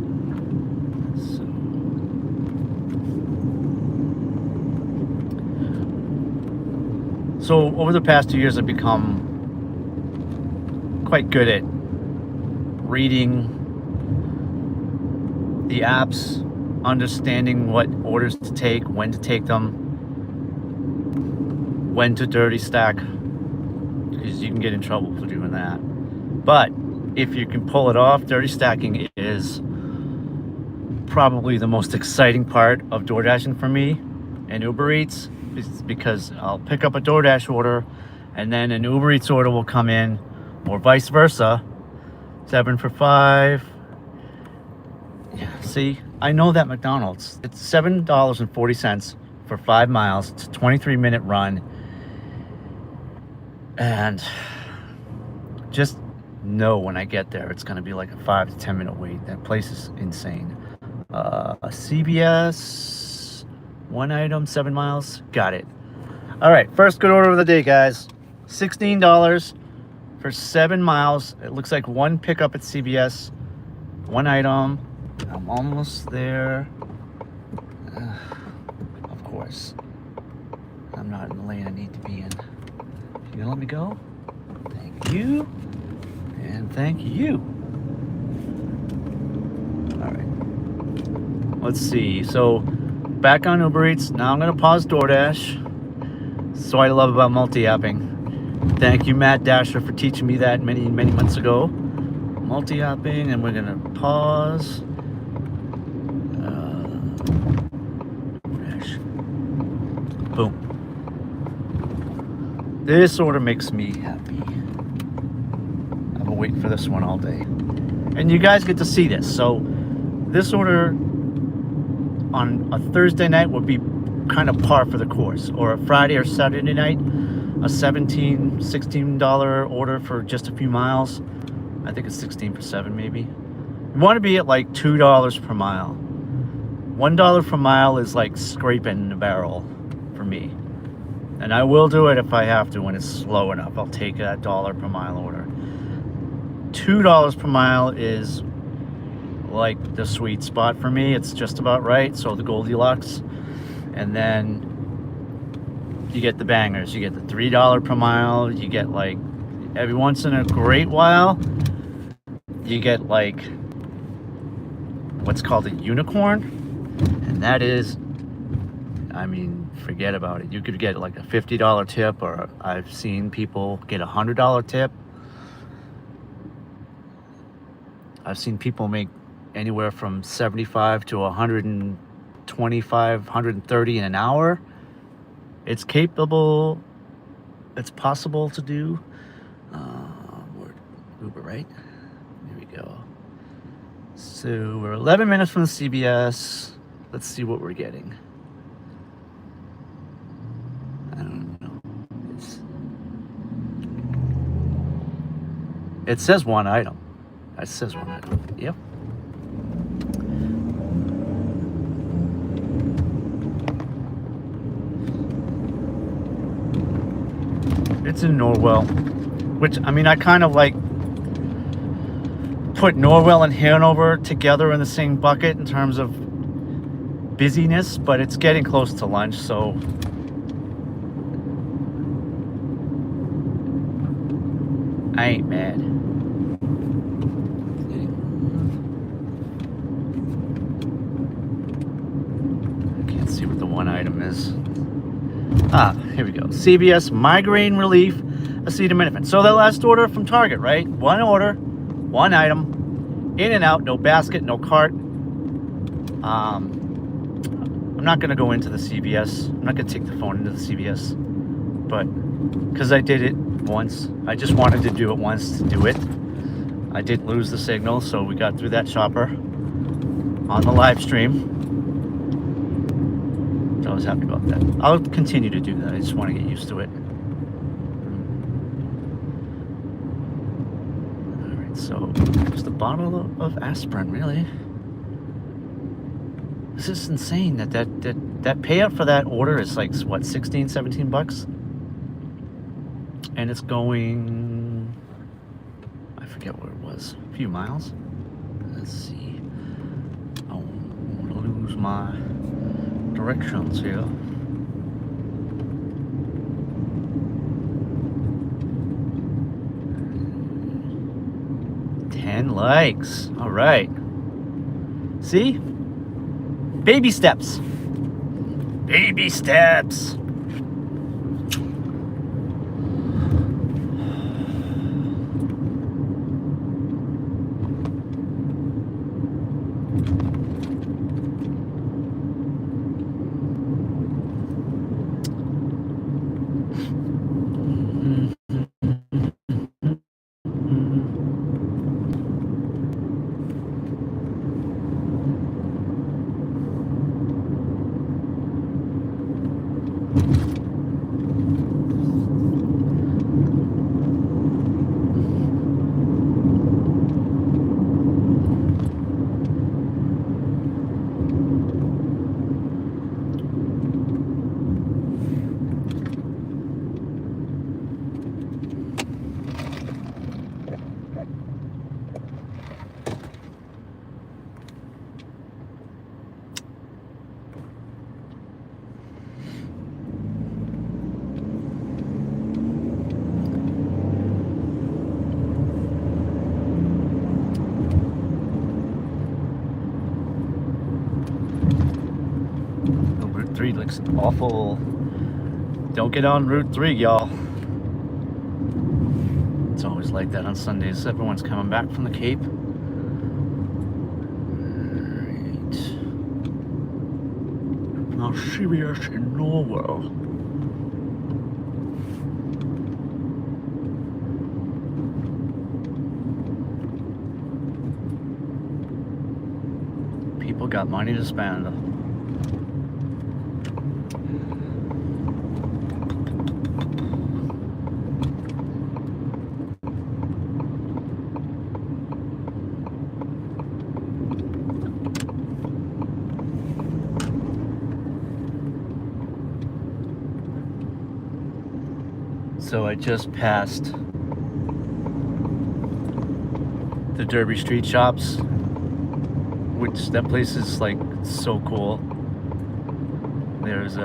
So over the past 2 years, I've become quite good at reading the apps, understanding what orders to take, when to take them, when to dirty stack, because you can get in trouble for doing that. But if you can pull it off, dirty stacking is probably the most exciting part of DoorDashing for me and Uber Eats, because I'll pick up a DoorDash order and then an Uber Eats order will come in, or vice versa. 7 for 5. Yeah, see, I know that McDonald's. It's $7.40 for 5 miles. It's a 23-minute run. And just know when I get there, it's going to be like a 5 to 10 minute wait. That place is insane. A CBS, 1 item, 7 miles. Got it. All right, first good order of the day, guys. $16 for 7 miles. It looks like 1 pickup at CBS, 1 item. I'm almost there. Of course, I'm not in the lane I need to be in. You gonna let me go? Thank you. And thank you. All right. Let's see. So back on Uber Eats. Now I'm gonna pause DoorDash. That's what I love about multi-apping. Thank you, Matt Dasher, for teaching me that many months ago. Multi-apping, and we're gonna pause. Boom. This order makes me happy. I've been waiting for this one all day. And you guys get to see this. So this order on a Thursday night would be kind of par for the course. Or a Friday or Saturday night, a $16 order for just a few miles. I think it's 16 for 7 maybe. You want to be at like $2 per mile. $1 per mile is like scraping the barrel for me. And I will do it if I have to when it's slow enough. I'll take that $1 per mile order. $2 per mile is like the sweet spot for me. It's just about right. So the Goldilocks. And then you get the bangers. You get the $3 per mile. You get like every once in a great while, you get like what's called a unicorn. And that is, I mean, forget about it. You could get like a $50 tip, or I've seen people get a $100 tip. I've seen people make anywhere from 75 to 125, 130 in an hour. It's capable, it's possible to do. Uber, right? Here we go. So we're 11 minutes from the CBS. Let's see what we're getting. I don't know. It says 1 item. It says 1 item. Yep. It's in Norwell, which, I mean, I kind of like put Norwell and Hanover together in the same bucket in terms of busyness, but it's getting close to lunch, so I ain't mad. I can't see what the 1 item is. Ah, here we go. CVS migraine relief acetaminophen. So that last order from Target, right? 1 order, 1 item, in and out, no basket, no cart. I'm not going to go into the CVS. I'm not going to take the phone into the CVS, but because I did it once, I just wanted to do it once to do it. I didn't lose the signal, so we got through that shopper on the live stream. So I was happy about that. I'll continue to do that. I just want to get used to it. Alright, so just a bottle of aspirin, really. This is insane that payout for that order is like, what, 16, 17 bucks? And it's going, I forget where it was, a few miles. Let's see. I don't want to lose my directions here. 10 likes. All right. See? Baby steps. Baby steps. Route 3 looks awful. Don't get on Route 3, y'all. It's always like that on Sundays. Everyone's coming back from the Cape. Alright. Now serious in Norwell. People got money to spend. So I just passed the Derby Street Shops, which that place is like so cool. There's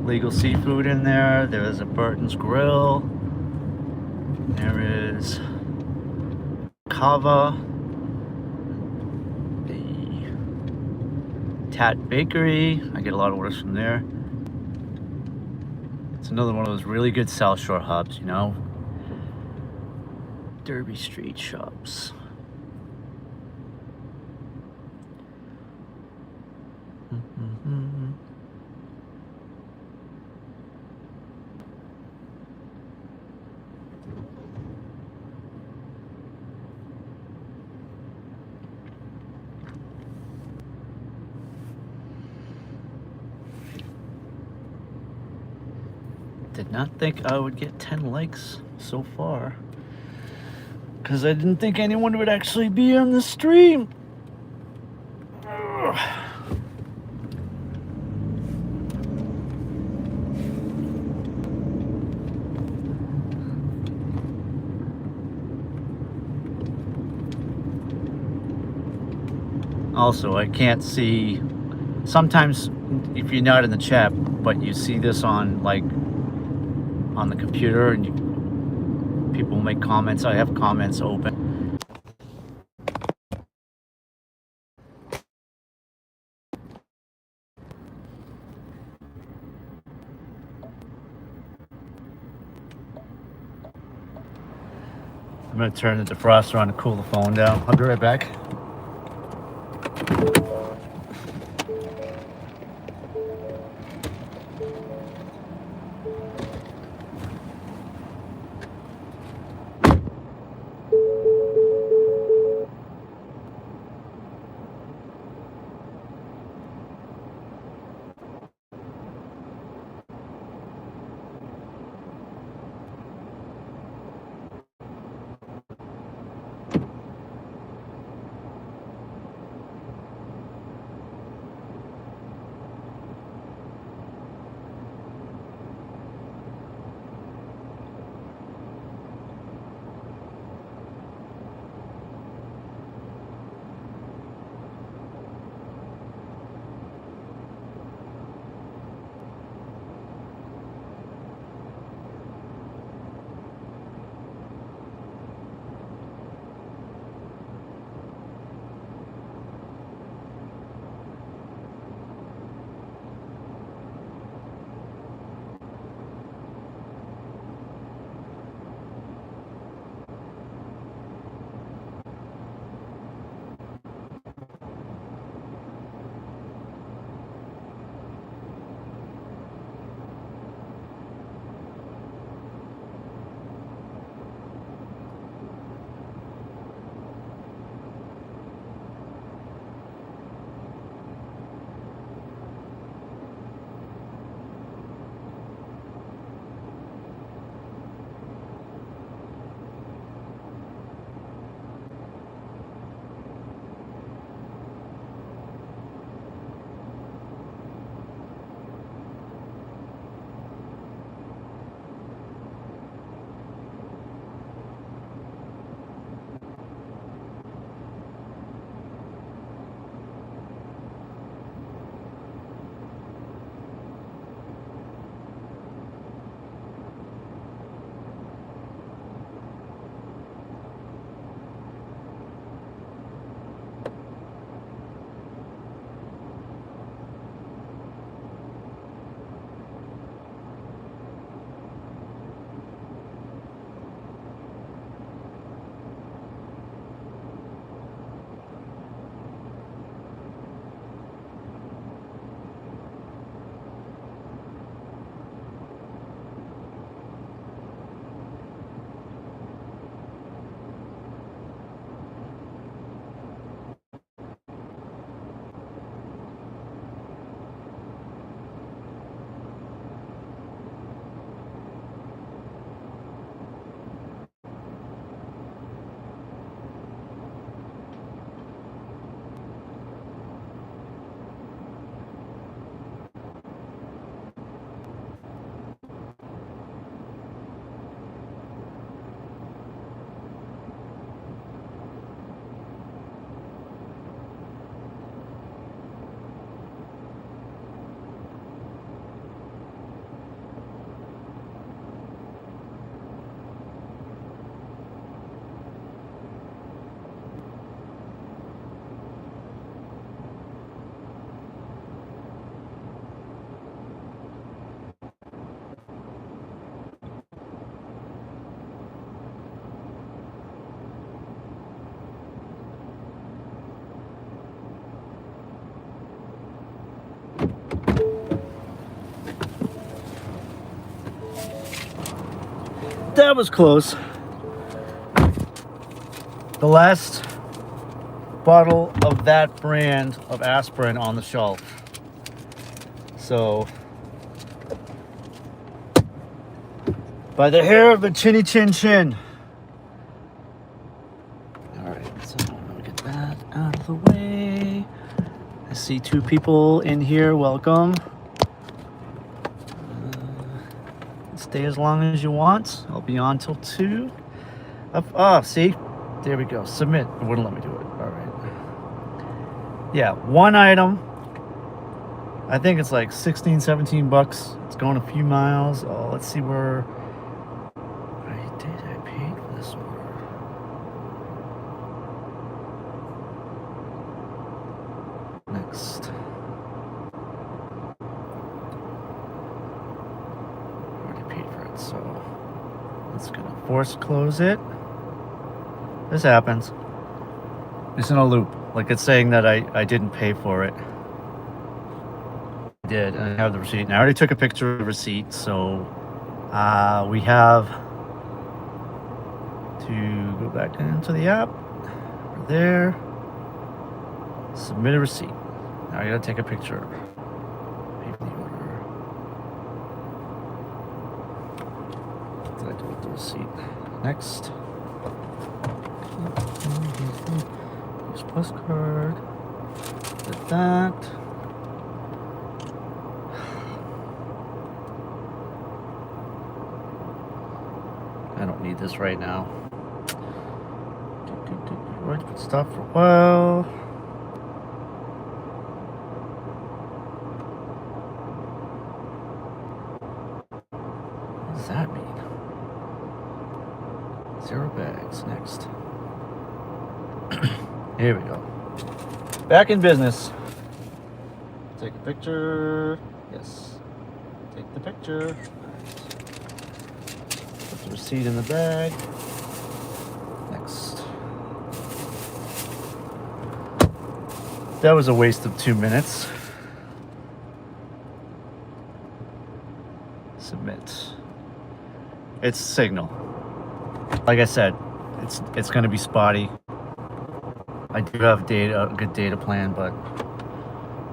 legal seafood in there. There's a Burton's Grill. There is Kava, the Tat Bakery. I get a lot of orders from there. It's another one of those really good South Shore hubs, you know? Derby Street Shops. Did not think I would get 10 likes so far, because I didn't think anyone would actually be on the stream. Ugh. Also, I can't see, sometimes if you're not in the chat, but you see this on like on the computer and people make comments. I have comments open. I'm gonna turn the defroster on to cool the phone down. I'll be right back. That was close. The last bottle of that brand of aspirin on the shelf. So, by the hair of the chinny chin chin. All right, so let me get that out of the way. I see two people in here. Welcome. Stay as long as you want. I'll be on till 2. See? There we go. Submit. It wouldn't let me do it. All right. Yeah, one item. I think it's like 16, 17 bucks. It's going a few miles. Oh, let's see where I paid for this order. Next. Already paid for it, so it's gonna force close it. This happens. It's in a loop. Like it's saying that I didn't pay for it. I did, and I have the receipt. And I already took a picture of the receipt, so we have to go back into the app. We're there. Submit a receipt. Now I gotta take a picture. Pay for the order. What did I do with the receipt? Next. Use plus card. Did that. I don't need this right now. Right, could stop for a while. What does that mean? 0 bags. Next. Here we go. Back in business. Take a picture. Yes. Take the picture. Put the receipt in the bag. Next. That was a waste of 2 minutes. Submit. It's Signal. Like I said, it's going to be spotty. I do have a good data plan, but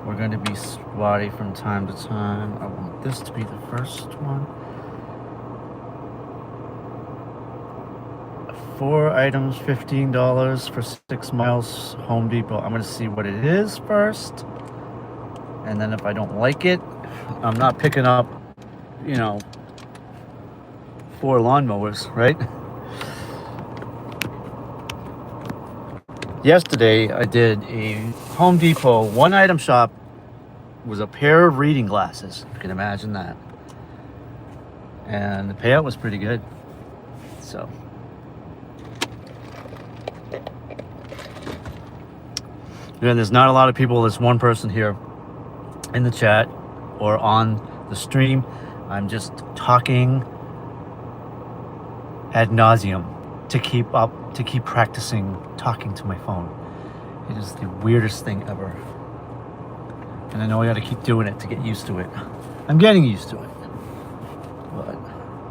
we're going to be spotty from time to time. I want this to be the first one. 4 items, $15 for 6 miles, Home Depot. I'm going to see what it is first. And then if I don't like it, I'm not picking up, 4 lawnmowers, right? Yesterday, I did a Home Depot 1-item shop. Was a pair of reading glasses. You can imagine that. And the payout was pretty good. So. Again, there's not a lot of people. There's one person here in the chat or on the stream. I'm just talking ad nauseum to keep practicing talking to my phone. It is the weirdest thing ever. And I know I got to keep doing it to get used to it. I'm getting used to it. But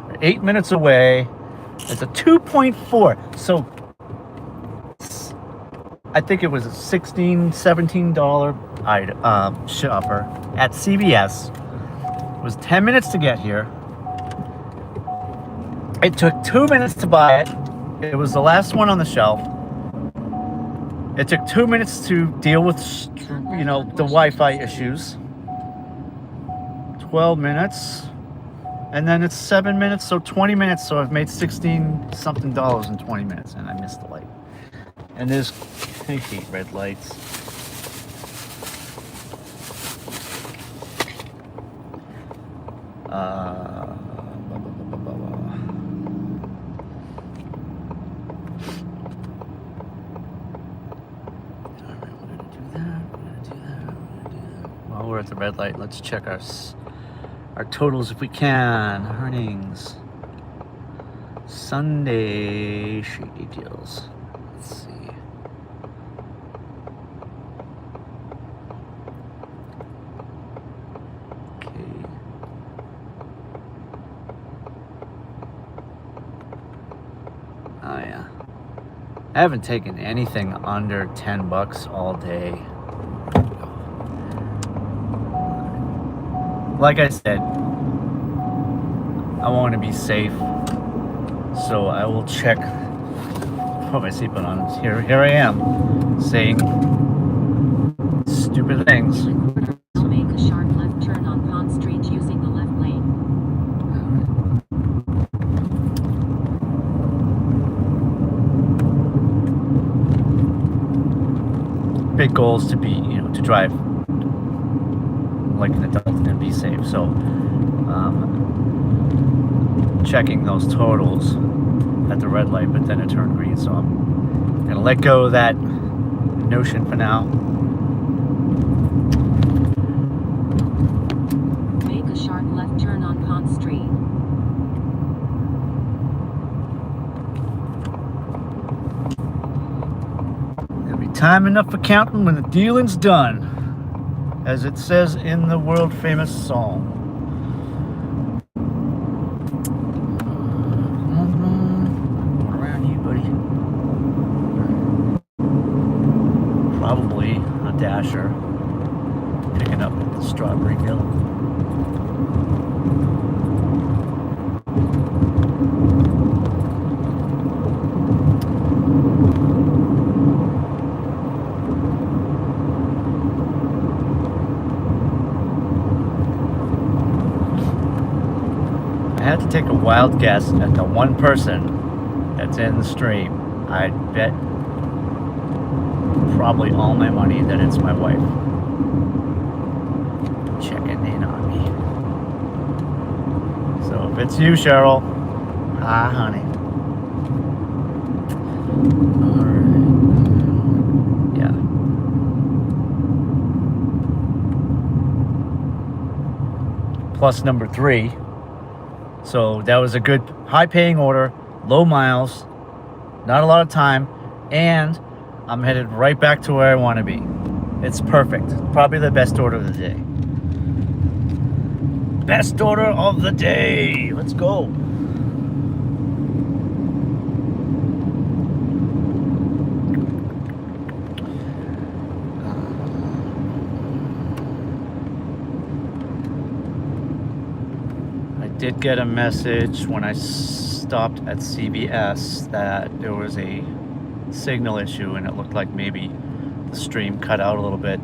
we're 8 minutes away. It's a 2.4. So I think it was a $16, $17 shopper at CVS. It was 10 minutes to get here. It took 2 minutes to buy it. It was the last one on the shelf. It took 2 minutes to deal with, the Wi-Fi issues. 12 minutes. And then it's 7 minutes, so 20 minutes. So I've made $16-something in 20 minutes, and I missed the light. And I hate red lights. While we're at the red light, let's check our totals if we can. Earnings. Sunday shady deals. Let's see. Okay. I haven't taken anything under 10 bucks all day. Like I said, I want to be safe, so I will check. Put my seatbelt on. Here I am, saying stupid things. Make a sharp left turn on Pond Street using the left lane. Big goals to be, to drive like an adult and be safe. So, checking those totals at the red light, but then it turned green. So I'm gonna let go of that notion for now. Make a sharp left turn on Pond Street. There'll be time enough for counting when the dealing's done, as it says in the world famous song. Going around you, buddy. Probably a Dasher picking up the strawberry mill. I had to take a wild guess at the one person that's in the stream. I'd bet probably all my money that it's my wife checking in on me. So if it's you, Cheryl, hi, honey. All right. Yeah. Plus number 3. So that was a good high-paying order, low miles, not a lot of time, and I'm headed right back to where I want to be. It's perfect. Probably the best order of the day. Best order of the day. Let's go. I did get a message when I stopped at CVS that there was a signal issue and it looked like maybe the stream cut out a little bit.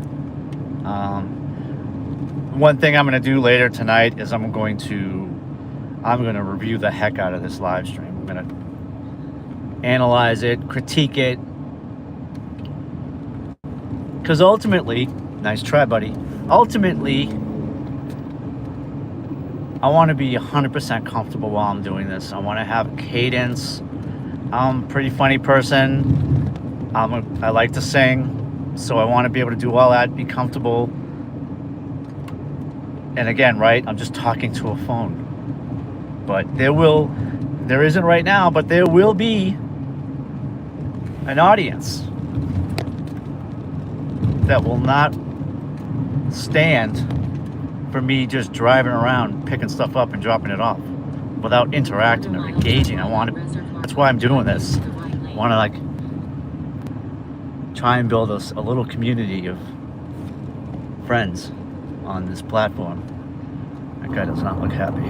One thing I'm going to do later tonight is I'm going to review the heck out of this live stream. I'm going to analyze it, critique it, because ultimately, nice try, buddy. Ultimately, I want to be 100% comfortable while I'm doing this. I want to have a cadence. I'm a pretty funny person. I like to sing, so I want to be able to do all that, be comfortable. And again, right, I'm just talking to a phone. But there isn't right now, but there will be an audience that will not stand for me just driving around, picking stuff up and dropping it off without interacting or engaging. That's why I'm doing this. I want to try and build a little community of friends on this platform. That guy does not look happy.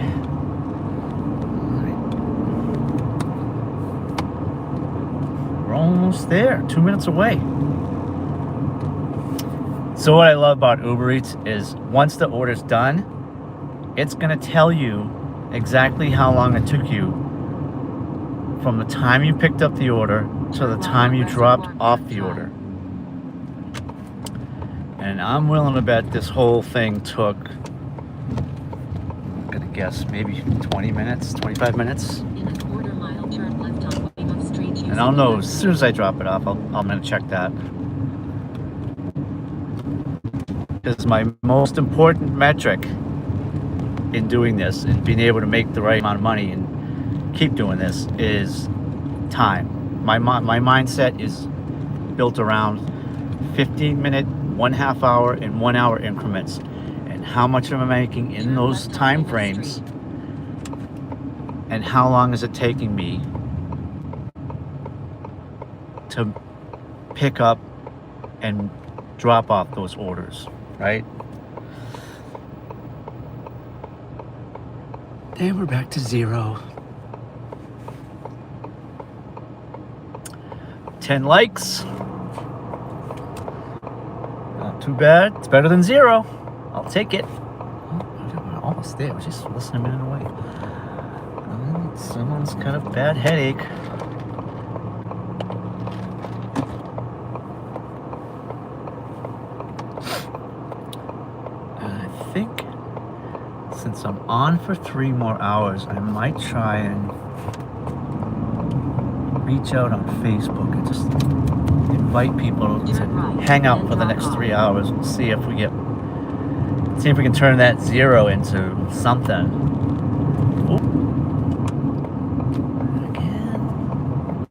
We're almost there, 2 minutes away. So what I love about Uber Eats is once the order's done, it's gonna tell you exactly how long it took you from the time you picked up the order to the time you dropped off the order. And I'm willing to bet this whole thing took, I'm gonna guess, maybe 20 minutes, 25 minutes. In a quarter mile, turn left on Weymouth Street. And I'll know as soon as I drop it off, I'm gonna check that. Because my most important metric in doing this and being able to make the right amount of money and keep doing this is time. My mindset is built around 15-minute, 1/2 hour, and 1 hour increments, and how much am I making in those time frames, and how long is it taking me to to pick up and drop off those orders, right? And we're back to 0. 10 likes. Not too bad. It's better than 0. I'll take it. Oh, almost there. I was just listening a minute away. Someone's got a bad headache. I think since I'm on for 3 more hours, I might try and reach out on Facebook and just invite people to hang out for the next 3 hours. We'll see if we can turn that 0 into something. Oop. Again.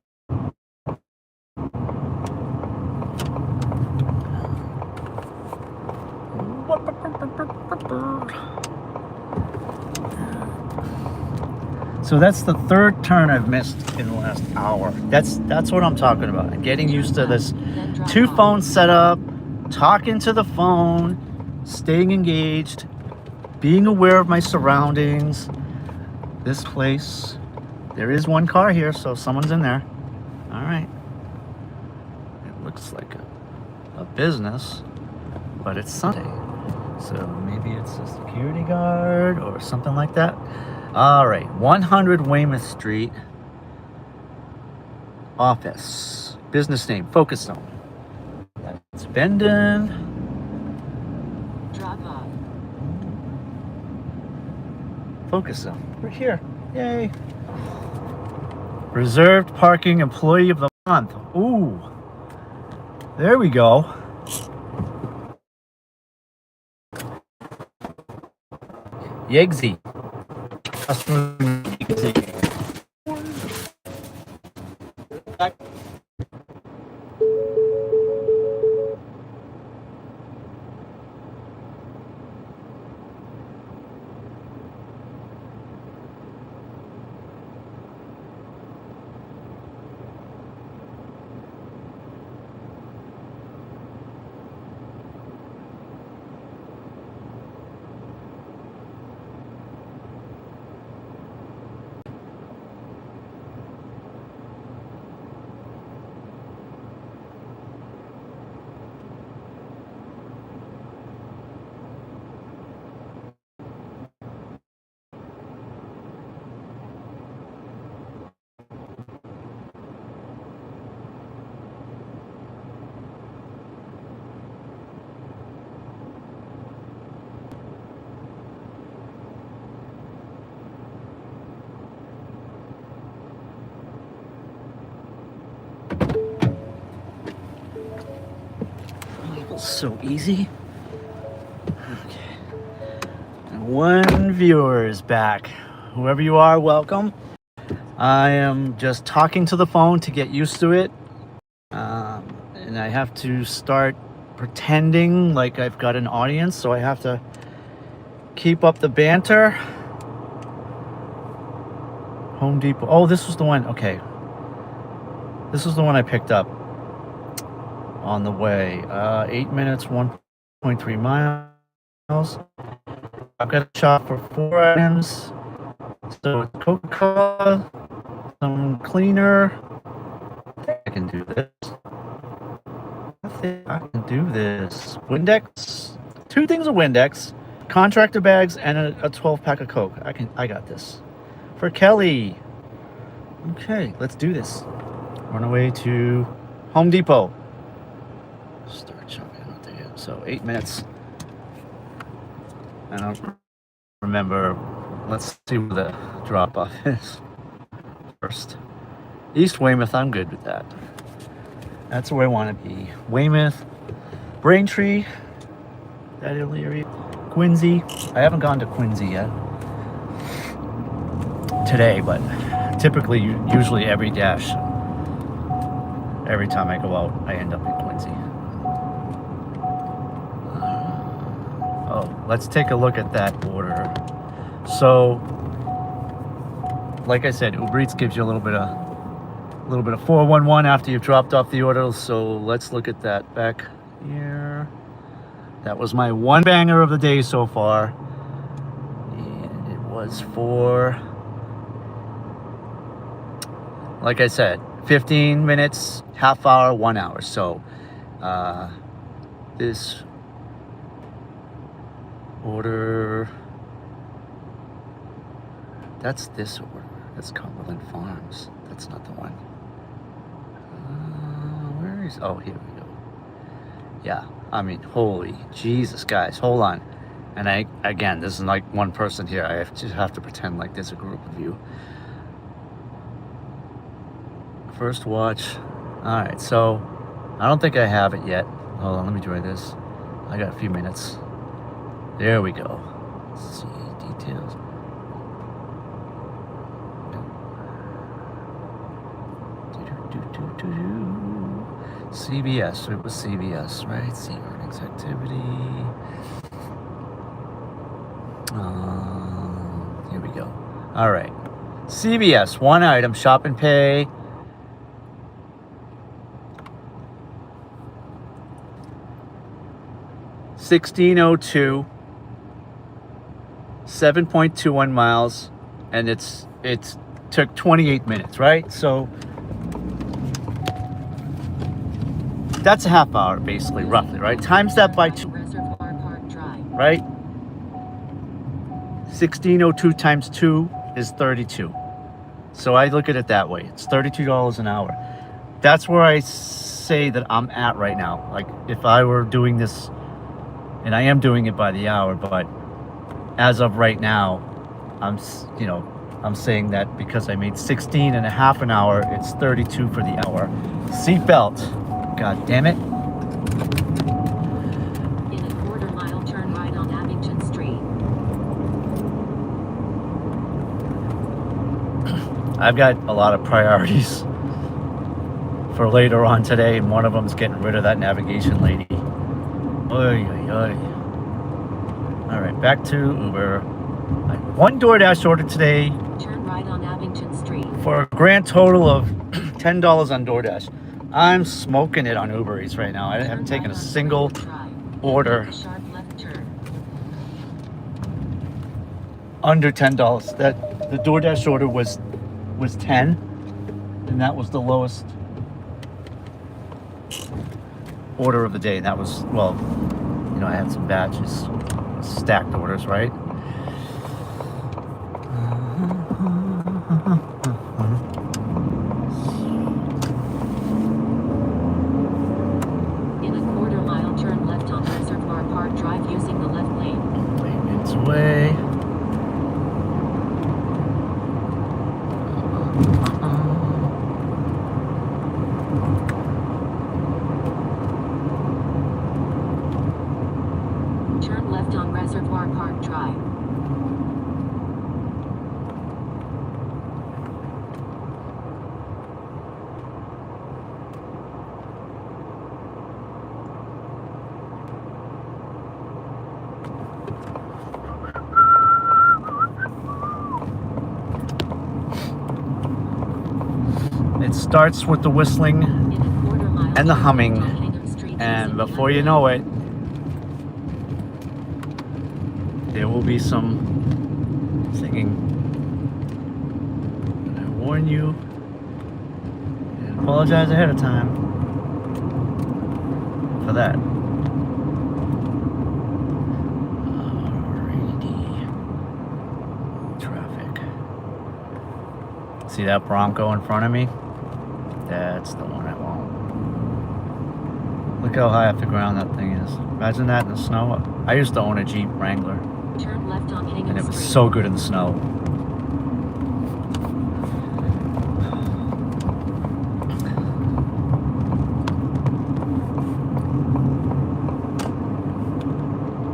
So that's the 3rd turn I've missed in the last hour. That's what I'm talking about. Getting used to this 2 phone setup, talking to the phone, staying engaged, being aware of my surroundings. This place, there is 1 car here, so someone's in there. All right. It looks like a business, but it's Sunday. So maybe it's a security guard or something like that. All right, 100 Weymouth Street. Office. Business name, Focus Zone. That's Bendon. Drop off. Focus Zone. We're here. Yay. Reserved Parking Employee of the Month. Ooh. There we go. Yegsy. Customer Yegsy. So easy. Okay. And 1 viewer is back. Whoever you are, welcome. I am just talking to the phone to get used to it. And I have to start pretending like I've got an audience, so I have to keep up the banter. Home Depot. Oh, this was the one. Okay. This was the one I picked up on the way. 8 minutes, 1.3 miles. I've got to shop for 4 items. So Coca-Cola, some cleaner. I can do this. I can do this. Windex. 2 things of Windex. Contractor bags and a 12-pack of Coke. I got this. For Kelly. Okay, let's do this. On our way to Home Depot. Start shopping out there. So 8 minutes. I don't remember. Let's see where the drop off is first. East Weymouth, I'm good with that. That's where I want to be. Weymouth, Braintree, that area. Quincy. I haven't gone to Quincy yet today, but typically, usually every dash, every time I go out, I end up in Quincy. Oh, let's take a look at that order. So, like I said, Uber Eats gives you a little bit of A little bit of 411 after you've dropped off the order. So let's look at that back here. That was my one banger of the day so far. And it was for, like I said, 15 minutes, half hour, 1 hour. So this order, that's this order. That's Cumberland Farms. That's not the one. Where is, oh, here we go. Yeah, I mean, holy Jesus, guys, hold on. And again, this is like one person here. I have to pretend like there's a group of you. First watch. All right, so I don't think I have it yet. Hold on, let me try this. I got a few minutes. There we go. Let's see details. CBS, it was CBS, right? See earnings activity. Here we go. All right. CBS, one item, shop and pay. $16.02, 7.21 miles, and it's took 28 minutes, right? So that's a half hour, basically, roughly, right? Times that by two, right? 16.02 times 2 is 32. So I look at it that way. It's $32 an hour. That's where I say that I'm at right now. Like, if I were doing this, and I am doing it by the hour, but as of right now, I'm saying that because I made 16 and a half an hour, it's 32 for the hour. Seatbelt. God damn it. In a quarter-mile, turn right on Abington Street. I've got a lot of priorities for later on today, and one of them is getting rid of that navigation lady. Oy, oy, oy. All right, back to Uber. One DoorDash order today. Turn right on Abington Street. For a grand total of $10 on DoorDash. I'm smoking it on Uber Eats right now. I haven't taken a single order under $10. That the DoorDash order was 10, and that was the lowest order of the day. And that was, well, I had some batches, stacked orders, right? In a quarter-mile, turn left on Reservoir Park Drive using the left lane. 8 minutes away. Turn left on Reservoir Park Drive. It starts with the whistling In a quarter-mile, and the turn humming, left on Hingham Street and using the before left you lane. know it, there will be some singing. And I warn you and apologize ahead of time for that. Alrighty. Traffic. See that Bronco in front of me? That's the one I want. Look how high off the ground that thing is. Imagine that in the snow. I used to own a Jeep Wrangler, Turn left on Hingham and it was Street. so good in the snow.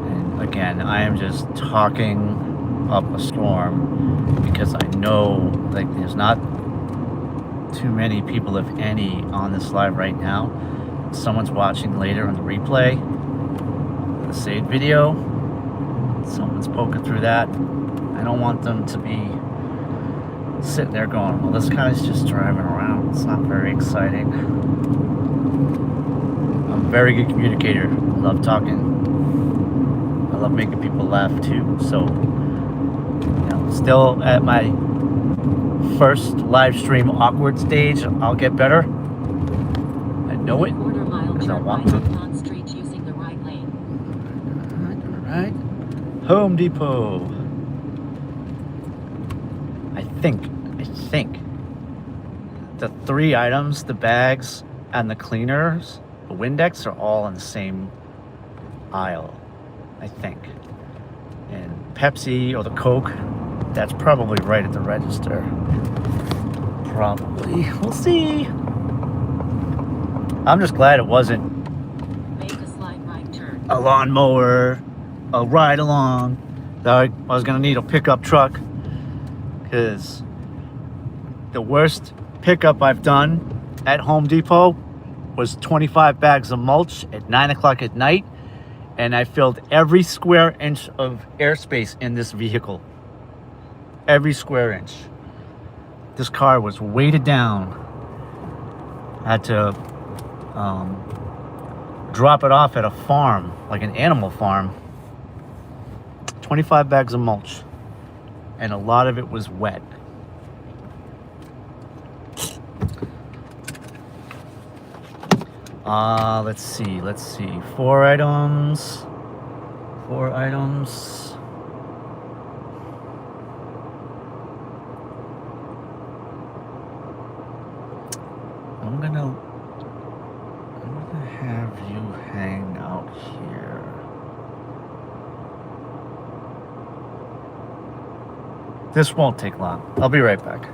And again, I am just talking up a storm because I know, like, there's not too many people, if any, on this live right now. Someone's watching later on the replay, the saved video. Someone's poking through that. I don't want them to be sitting there going, well, this guy's just driving around. It's not very exciting. I'm a very good communicator. I love talking. I love making people laugh too. So, still at my first live stream awkward stage. I'll get better. I know it because I want to. On street using the right lane. All right. Home Depot. I think the 3 items, the bags and the cleaners, the Windex, are all in the same aisle, I think. And Pepsi or the Coke, that's probably right at the register. Probably. We'll see. I'm just glad it wasn't Make a slight right turn. a lawnmower, a ride along. I was gonna need a pickup truck, because the worst pickup I've done at Home Depot was 25 bags of mulch at 9 o'clock at night, and I filled every square inch of airspace in this vehicle. Every square inch. This car was weighted down. I had to drop it off at a farm, like an animal farm. 25 bags of mulch, and a lot of it was wet. Let's see. 4 items. I'm gonna have you hang out here. This won't take long. I'll be right back.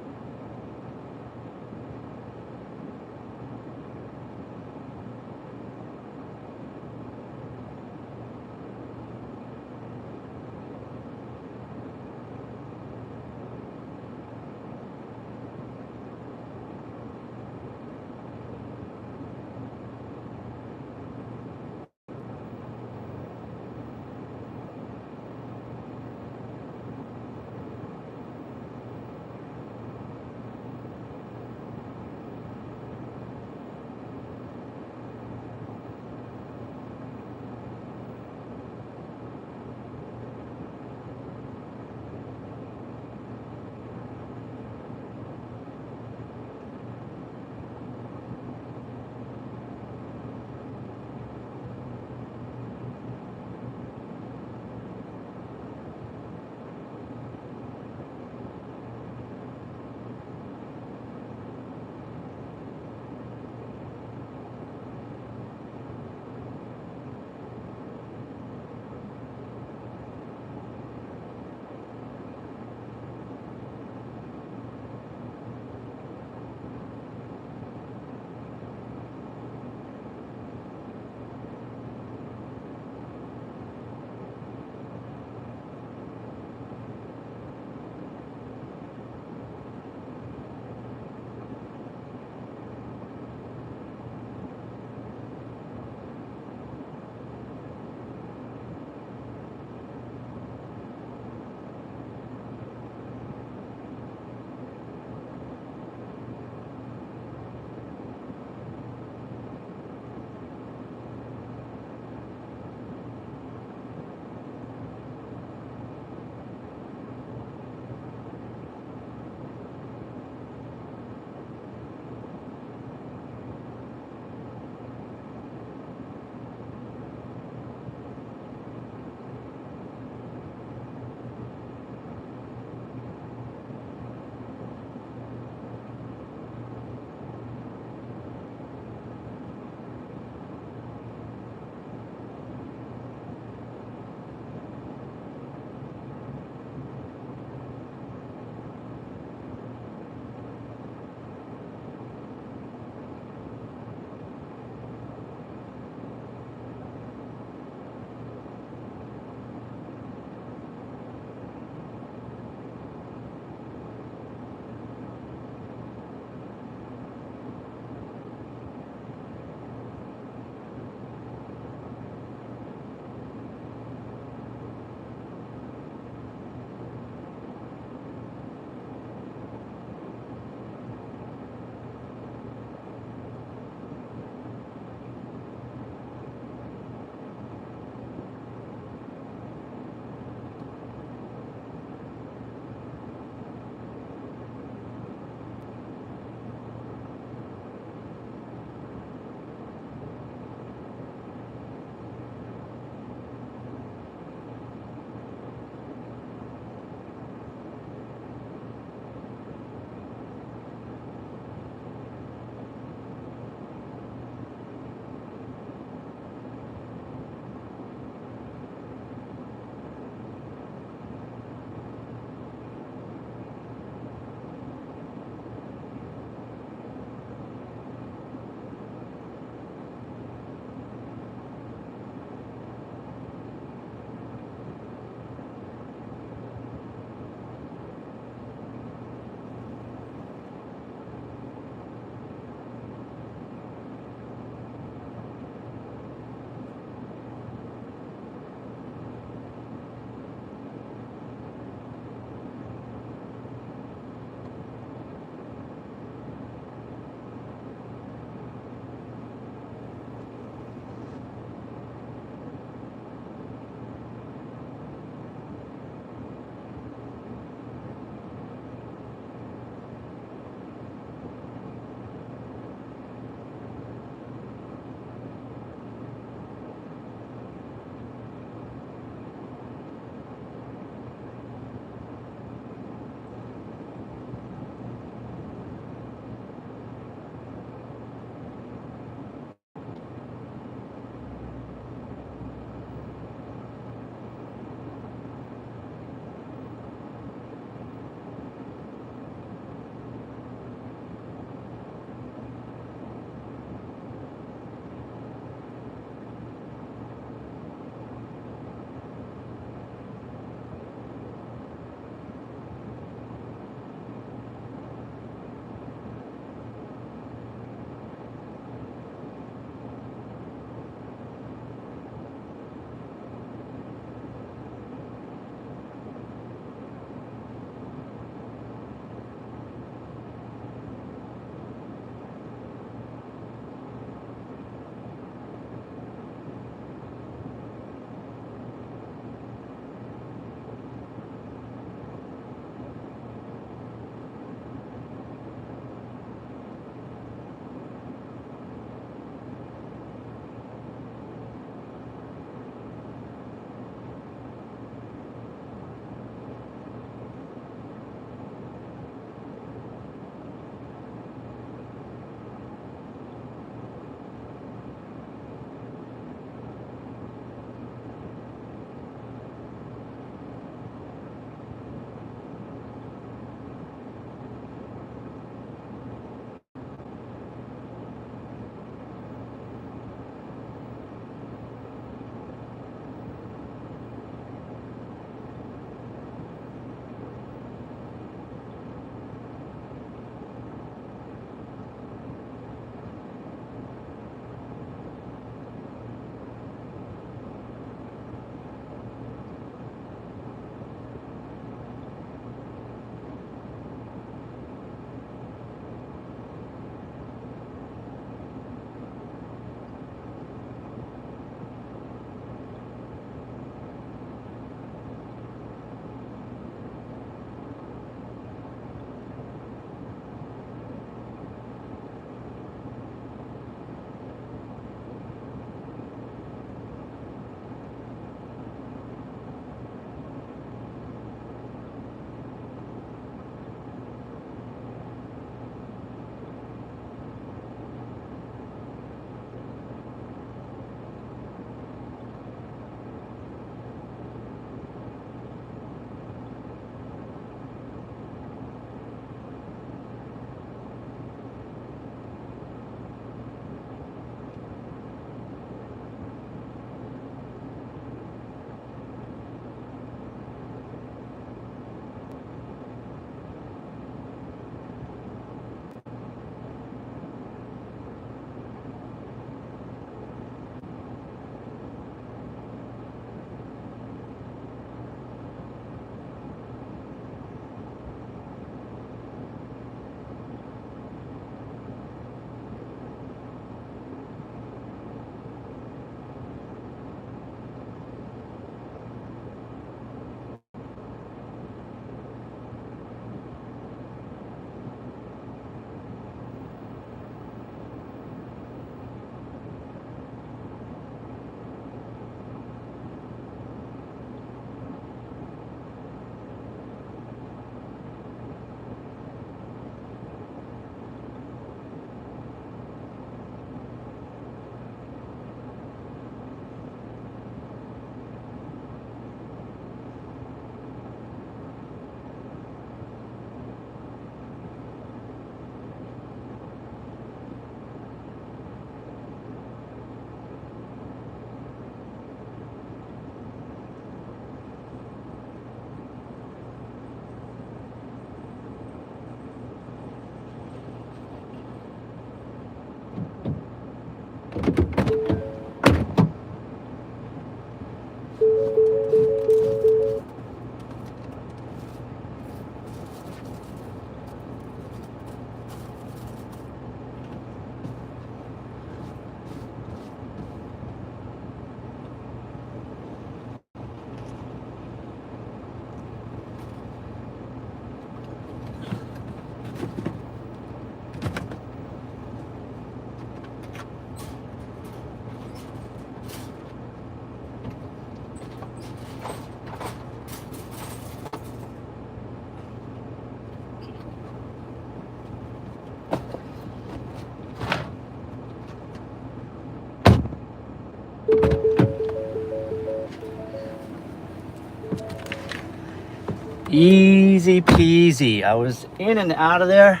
Easy peasy. I was in and out of there.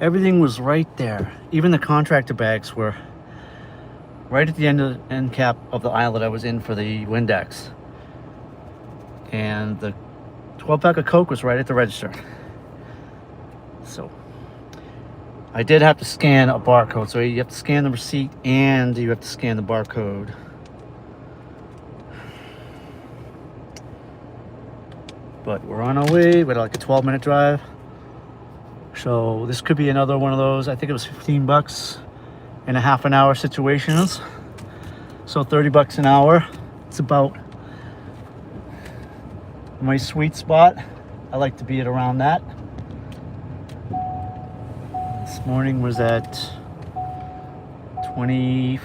Everything was right there. Even the contractor bags were right at the end cap of the aisle that I was in for the Windex. And the 12-pack of Coke was right at the register. So I did have to scan a barcode. So you have to scan the receipt and you have to scan the barcode. But we're on our way. We had like a 12-minute drive. So this could be another one of those. I think it was $15 in a half an hour situations. So $30 an hour. It's about my sweet spot. I like to be at around that. This morning was at 20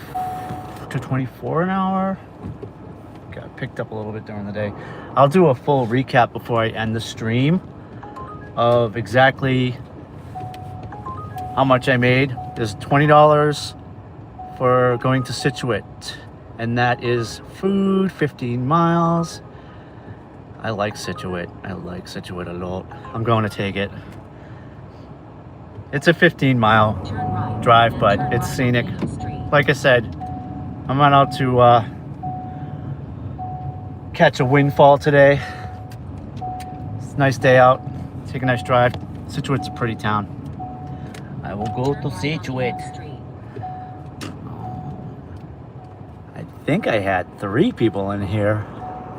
to 24 an hour. Got picked up a little bit during the day. I'll do a full recap before I end the stream of exactly how much I made. There's $20 for going to Scituate, and that is food, 15 miles. I like Scituate. I like Scituate a lot. I'm going to take it. It's a 15-mile drive, but it's scenic. Like I said, I'm not out to catch a windfall today. It's a nice day out. Take a nice drive. Scituate's a pretty town. I will go to Scituate. I think I had 3 people in here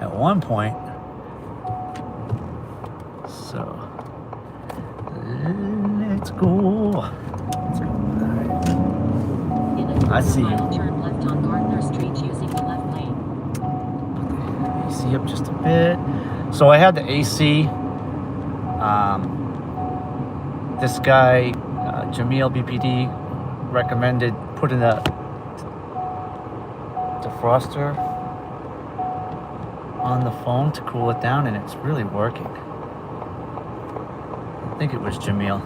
at one point. So let's go. Let's go. Right. I see you. Turn left on Gardner Street using the left lane. AC up just a bit. So I had the AC. This guy, Jamil BPD, recommended putting a defroster on the phone to cool it down, and it's really working. I think it was Jamil.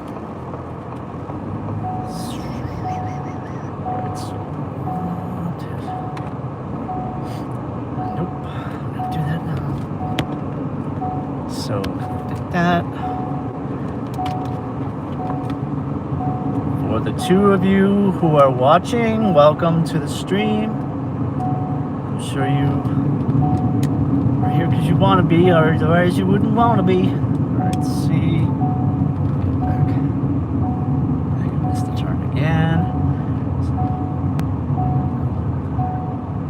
Nope, I'm gonna do that now. So, like that. For the 2 of you who are watching, welcome to the stream. I'm sure you are here because you want to be, or otherwise you wouldn't want to be. Alright, let's see. Back. I missed the turn again.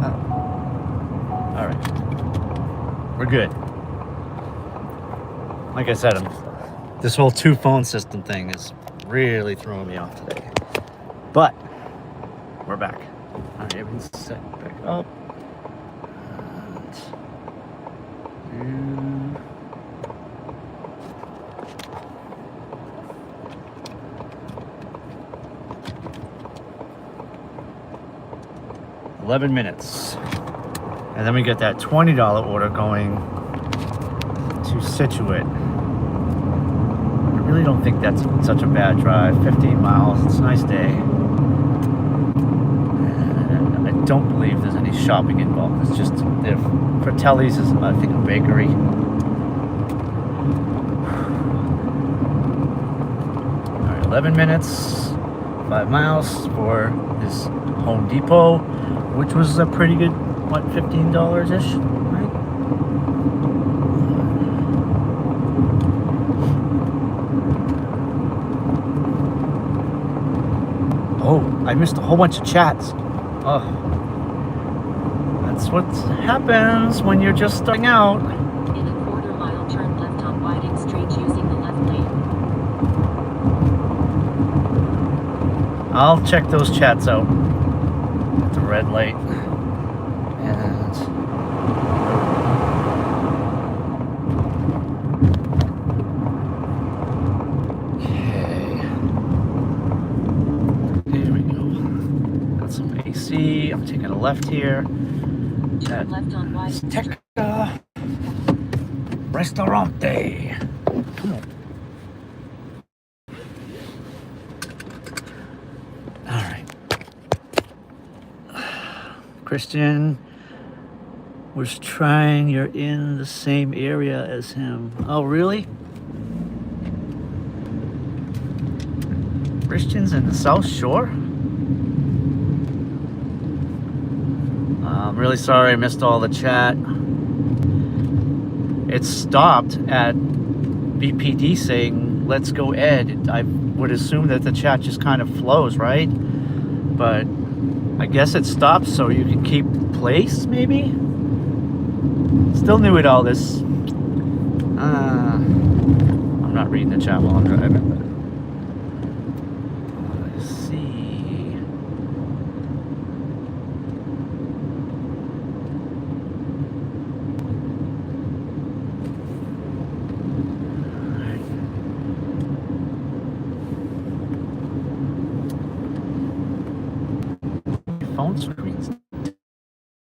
Oh. Alright. We're good. Like I said, this whole 2-phone system thing is really throwing me off today. But we're back. Alright, everything's set back up. And 11 minutes. And then we get that $20 order going to Scituate. I really don't think that's such a bad drive. 15 miles, it's a nice day. And I don't believe there's any shopping involved. It's just, Fratelli's is, I think, a bakery. Alright, 11 minutes, 5 miles for this Home Depot, which was a pretty good, what, $15-ish, right? Oh, I missed a whole bunch of chats. Oh, that's what happens when you're just starting out. In a quarter-mile, turn left on Whiting Street using the left lane. I'll check those chats out at the red light. And okay, here we go. Got some AC. I'm taking a left here. Turn left on Whiting Street. Azteca Restaurante. Come on. All right. Christian was trying. You're in the same area as him. Oh, really? Christian's in the South Shore? I'm really sorry I missed all the chat. It stopped at BPD saying, let's go Ed. I would assume that the chat just kind of flows, right? But I guess it stopped so you can keep place, maybe? Still new at all this. I'm not reading the chat while I'm driving. But let's see. Phone screen's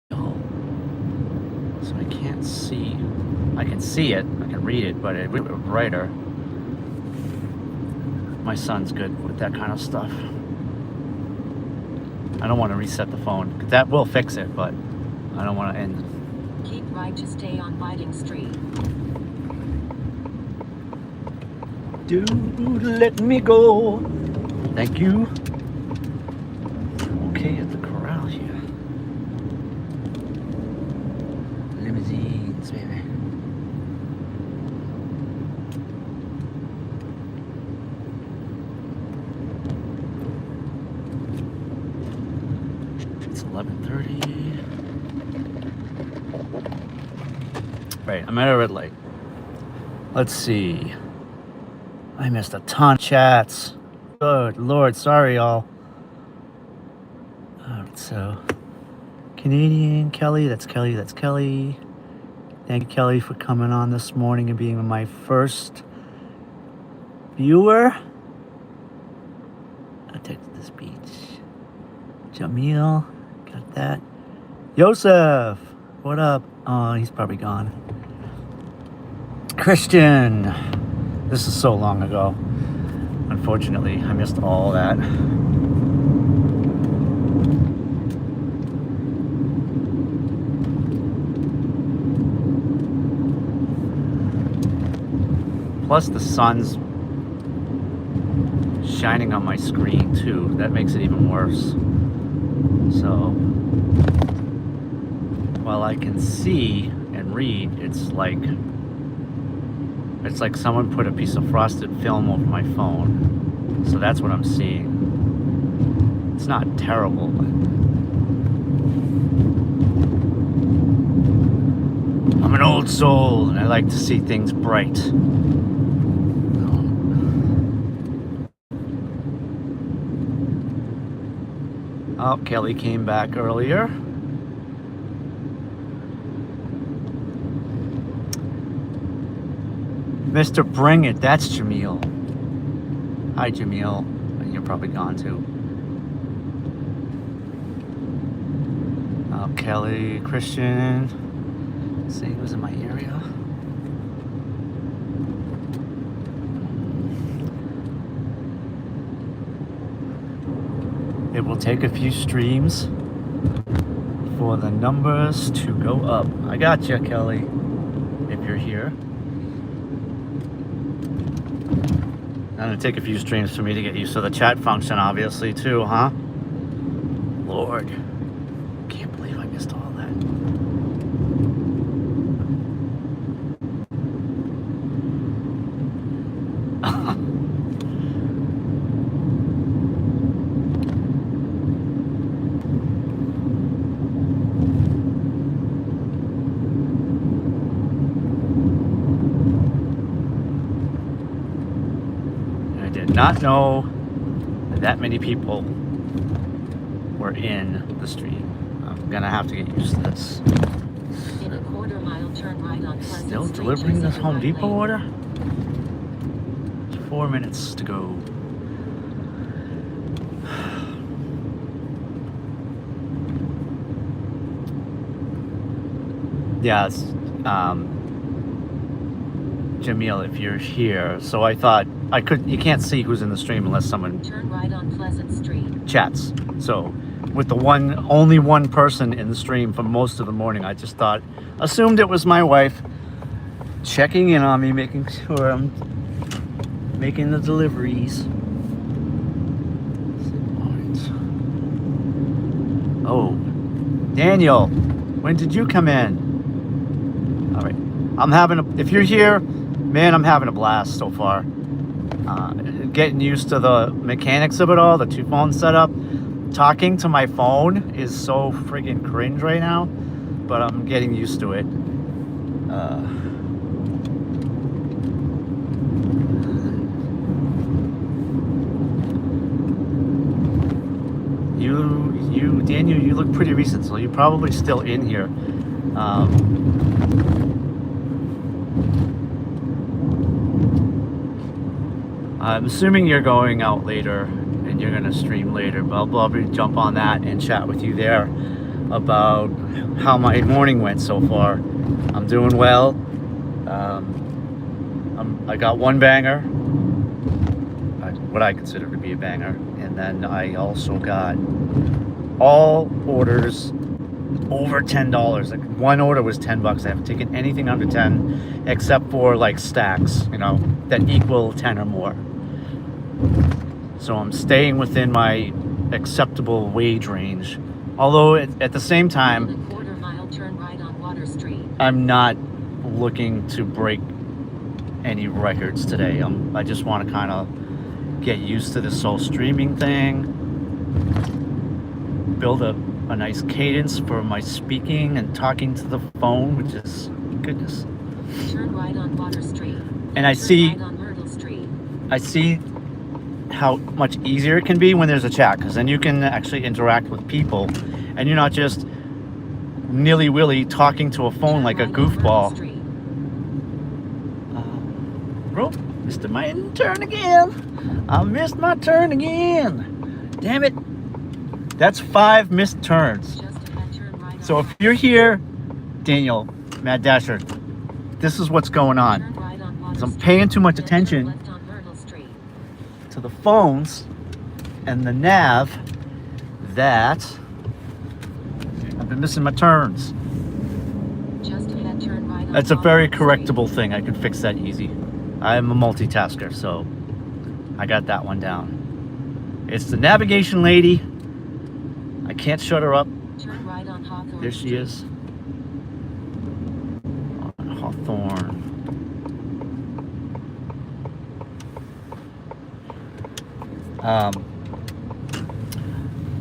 dull, so I can't see. I can see it, I can read it, but it would be brighter. My son's good with that kind of stuff. I don't want to reset the phone. That will fix it, but I don't want to end. Keep right to stay on Whiting Street. Dude, let me go. Thank you. Okay, at the corral here. Limousines, baby. It's 11:30. Right, I'm at a red light. Let's see. I missed a ton of chats. Good Lord, sorry y'all. Alright, so Canadian Kelly, that's Kelly, that's Kelly. Thank you, Kelly, for coming on this morning and being my first viewer. I texted this beach. Jamil, got that. Yosef, what up? Oh, he's probably gone. Christian, this is so long ago. Unfortunately, I missed all that. Plus the sun's shining on my screen too. That makes it even worse. So while I can see and read, it's like someone put a piece of frosted film over my phone. So that's what I'm seeing. It's not terrible, but I'm an old soul and I like to see things bright. Oh, Kelly came back earlier. Mr. Bring It, that's Jamil. Hi, Jamil. You're probably gone too. Oh, Kelly, Christian. See, he was in my area. It will take a few streams for the numbers to go up. I got you, Kelly, if you're here. It'll take a few streams for me to get used to the chat function, obviously, too, huh? Lord. Can't believe I missed all that. Not know that many people were in the stream. I'm gonna have to get used to this. In a quarter-mile turn right on Pleasant Still Street, delivering this using Home right Depot lane. order? 4 minutes to go. Yes, Jamil, if you're here. So I thought you can't see who's in the stream unless someone Turn right on Pleasant Street. chats. So with the only one person in the stream for most of the morning, I just assumed it was my wife checking in on me, making sure I'm making the deliveries. Oh, Daniel, when did you come in? All right, if you're here, man, I'm having a blast so far. Getting used to the mechanics of it all, the 2 phone setup. Talking to my phone is so friggin' cringe right now, but I'm getting used to it. Daniel, you look pretty recent, so you're probably still in here. I'm assuming you're going out later and you're gonna stream later, but I'll probably jump on that and chat with you there about how my morning went so far. I'm doing well. I got one banger, what I consider to be a banger, and then I also got all orders over $10. Like one order was $10. I haven't taken anything under 10 except for like stacks, that equal 10 or more. So I'm staying within my acceptable wage range. Although at the same time, In a quarter mile, turn right on Water Street. I'm not looking to break any records today. I just want to kind of get used to this whole streaming thing, build a nice cadence for my speaking and talking to the phone, which is goodness. Turn right on Water Street. And I see Right on Myrtle Street. how much easier it can be when there's a chat, because then you can actually interact with people and you're not just nilly-willy talking to a phone like a goofball. Bro, missed my turn again. I missed my turn again. Damn it. That's 5 missed turns. So if you're here, Daniel, Mad Dasher, this is what's going on. Because I'm paying too much attention to the phones and the nav that I've been missing my turns. That's a very correctable thing. I can fix that easy. I'm a multitasker, so I got that one down. It's the navigation lady. I can't shut her up. Turn right on Hawthorne. There she is. On Hawthorne.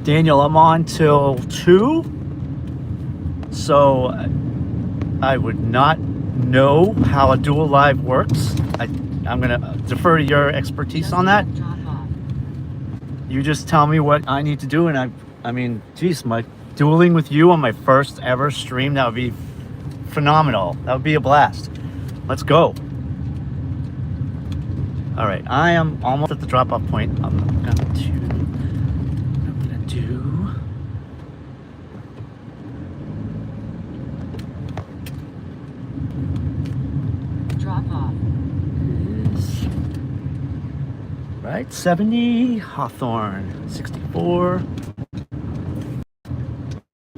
Daniel, I'm on till 2. So I would not know how a dual live works. I'm going to defer to your expertise on that. You just tell me what I need to do, and I mean, geez, my dueling with you on my first ever stream, that would be phenomenal. That would be a blast. Let's go. All right, I am almost at the drop-off point. I'm gonna do Drop off. is right 70 Hawthorne 64.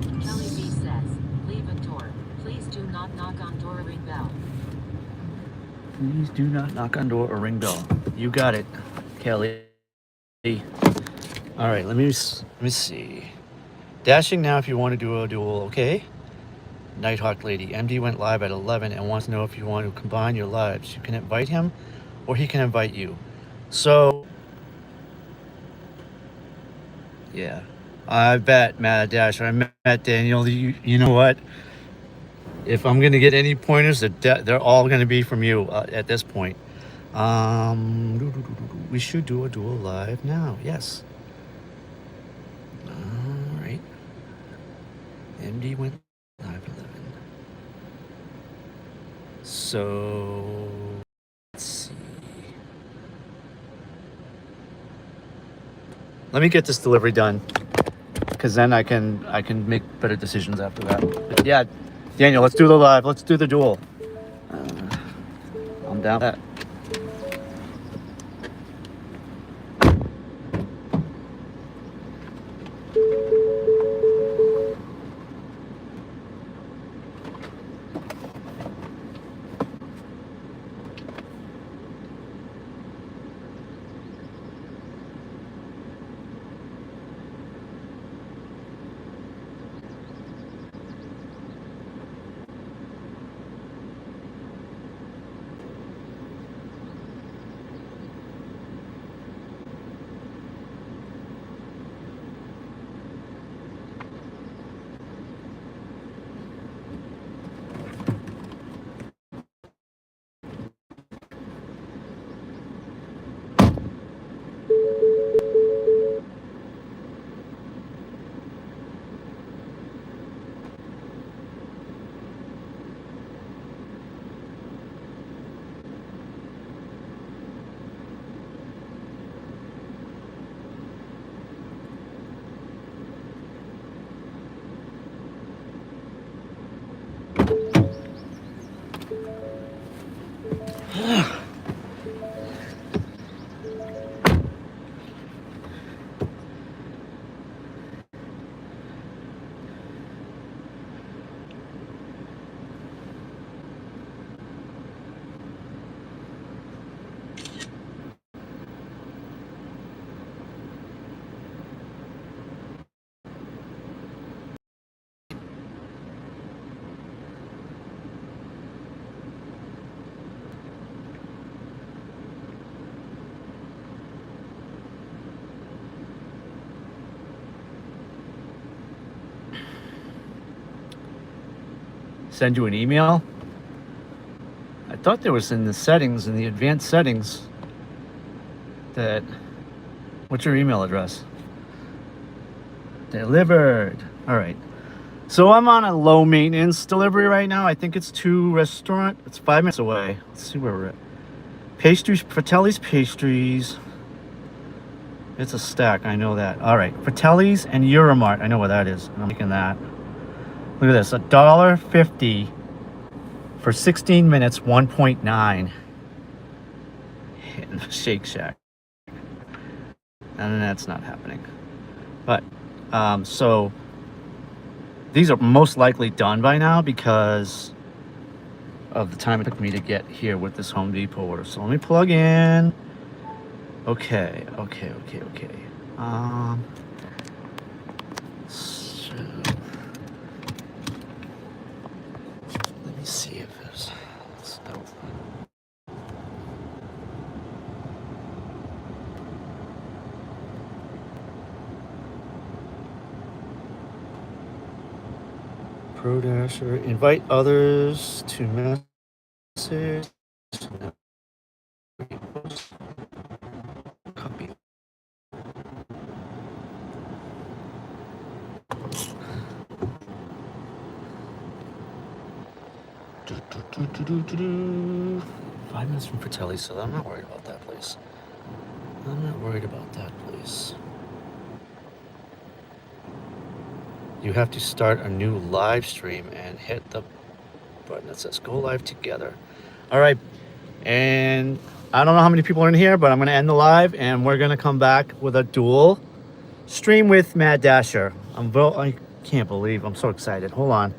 Kelly B says, leave a door. Please do not knock on door or ring bell. Please do not knock on door or ring bell. You got it, Kelly. All right, let me see. Dashing now if you want to do a duel, okay? Nighthawk Lady. MD went live at 11 and wants to know if you want to combine your lives. You can invite him or he can invite you. So, yeah. I bet, Mad Dasher. I met Daniel. You know what? If I'm going to get any pointers, they're all going to be from you at this point. We should do a duel live now. Yes. All right. MD went live at 11. So let's see. Let me get this delivery done, because then I can make better decisions after that. But yeah, Daniel, let's do the live. Let's do the duel. I'm down with that. send you an email. I thought there was in the settings, in the advanced settings, that, what's your email address? Delivered. All right. So I'm on a low maintenance delivery right now. I think it's to restaurant. It's 5 minutes away. Let's see where we're at. Pastries, Fratelli's Pastries. It's a stack, I know that. All right, Fratelli's and Ubereats. I know where that is. I'm making that. Look at this, $1.50 for 16 minutes, 1.9 in the Shake Shack. And that's not happening. But, so these are most likely done by now because of the time it took me to get here with this Home Depot order. So let me plug in. Okay. So let me see if there's no. Pro Dasher, invite others to message. No. Copy. Do. 5 minutes from Fratelli, so I'm not worried about that place. You have to start a new live stream and hit the button that says go live together. All right, and I don't know how many people are in here, but I'm going to end the live and we're going to come back with a dual stream with Mad Dasher. I can't believe I'm so excited. Hold on.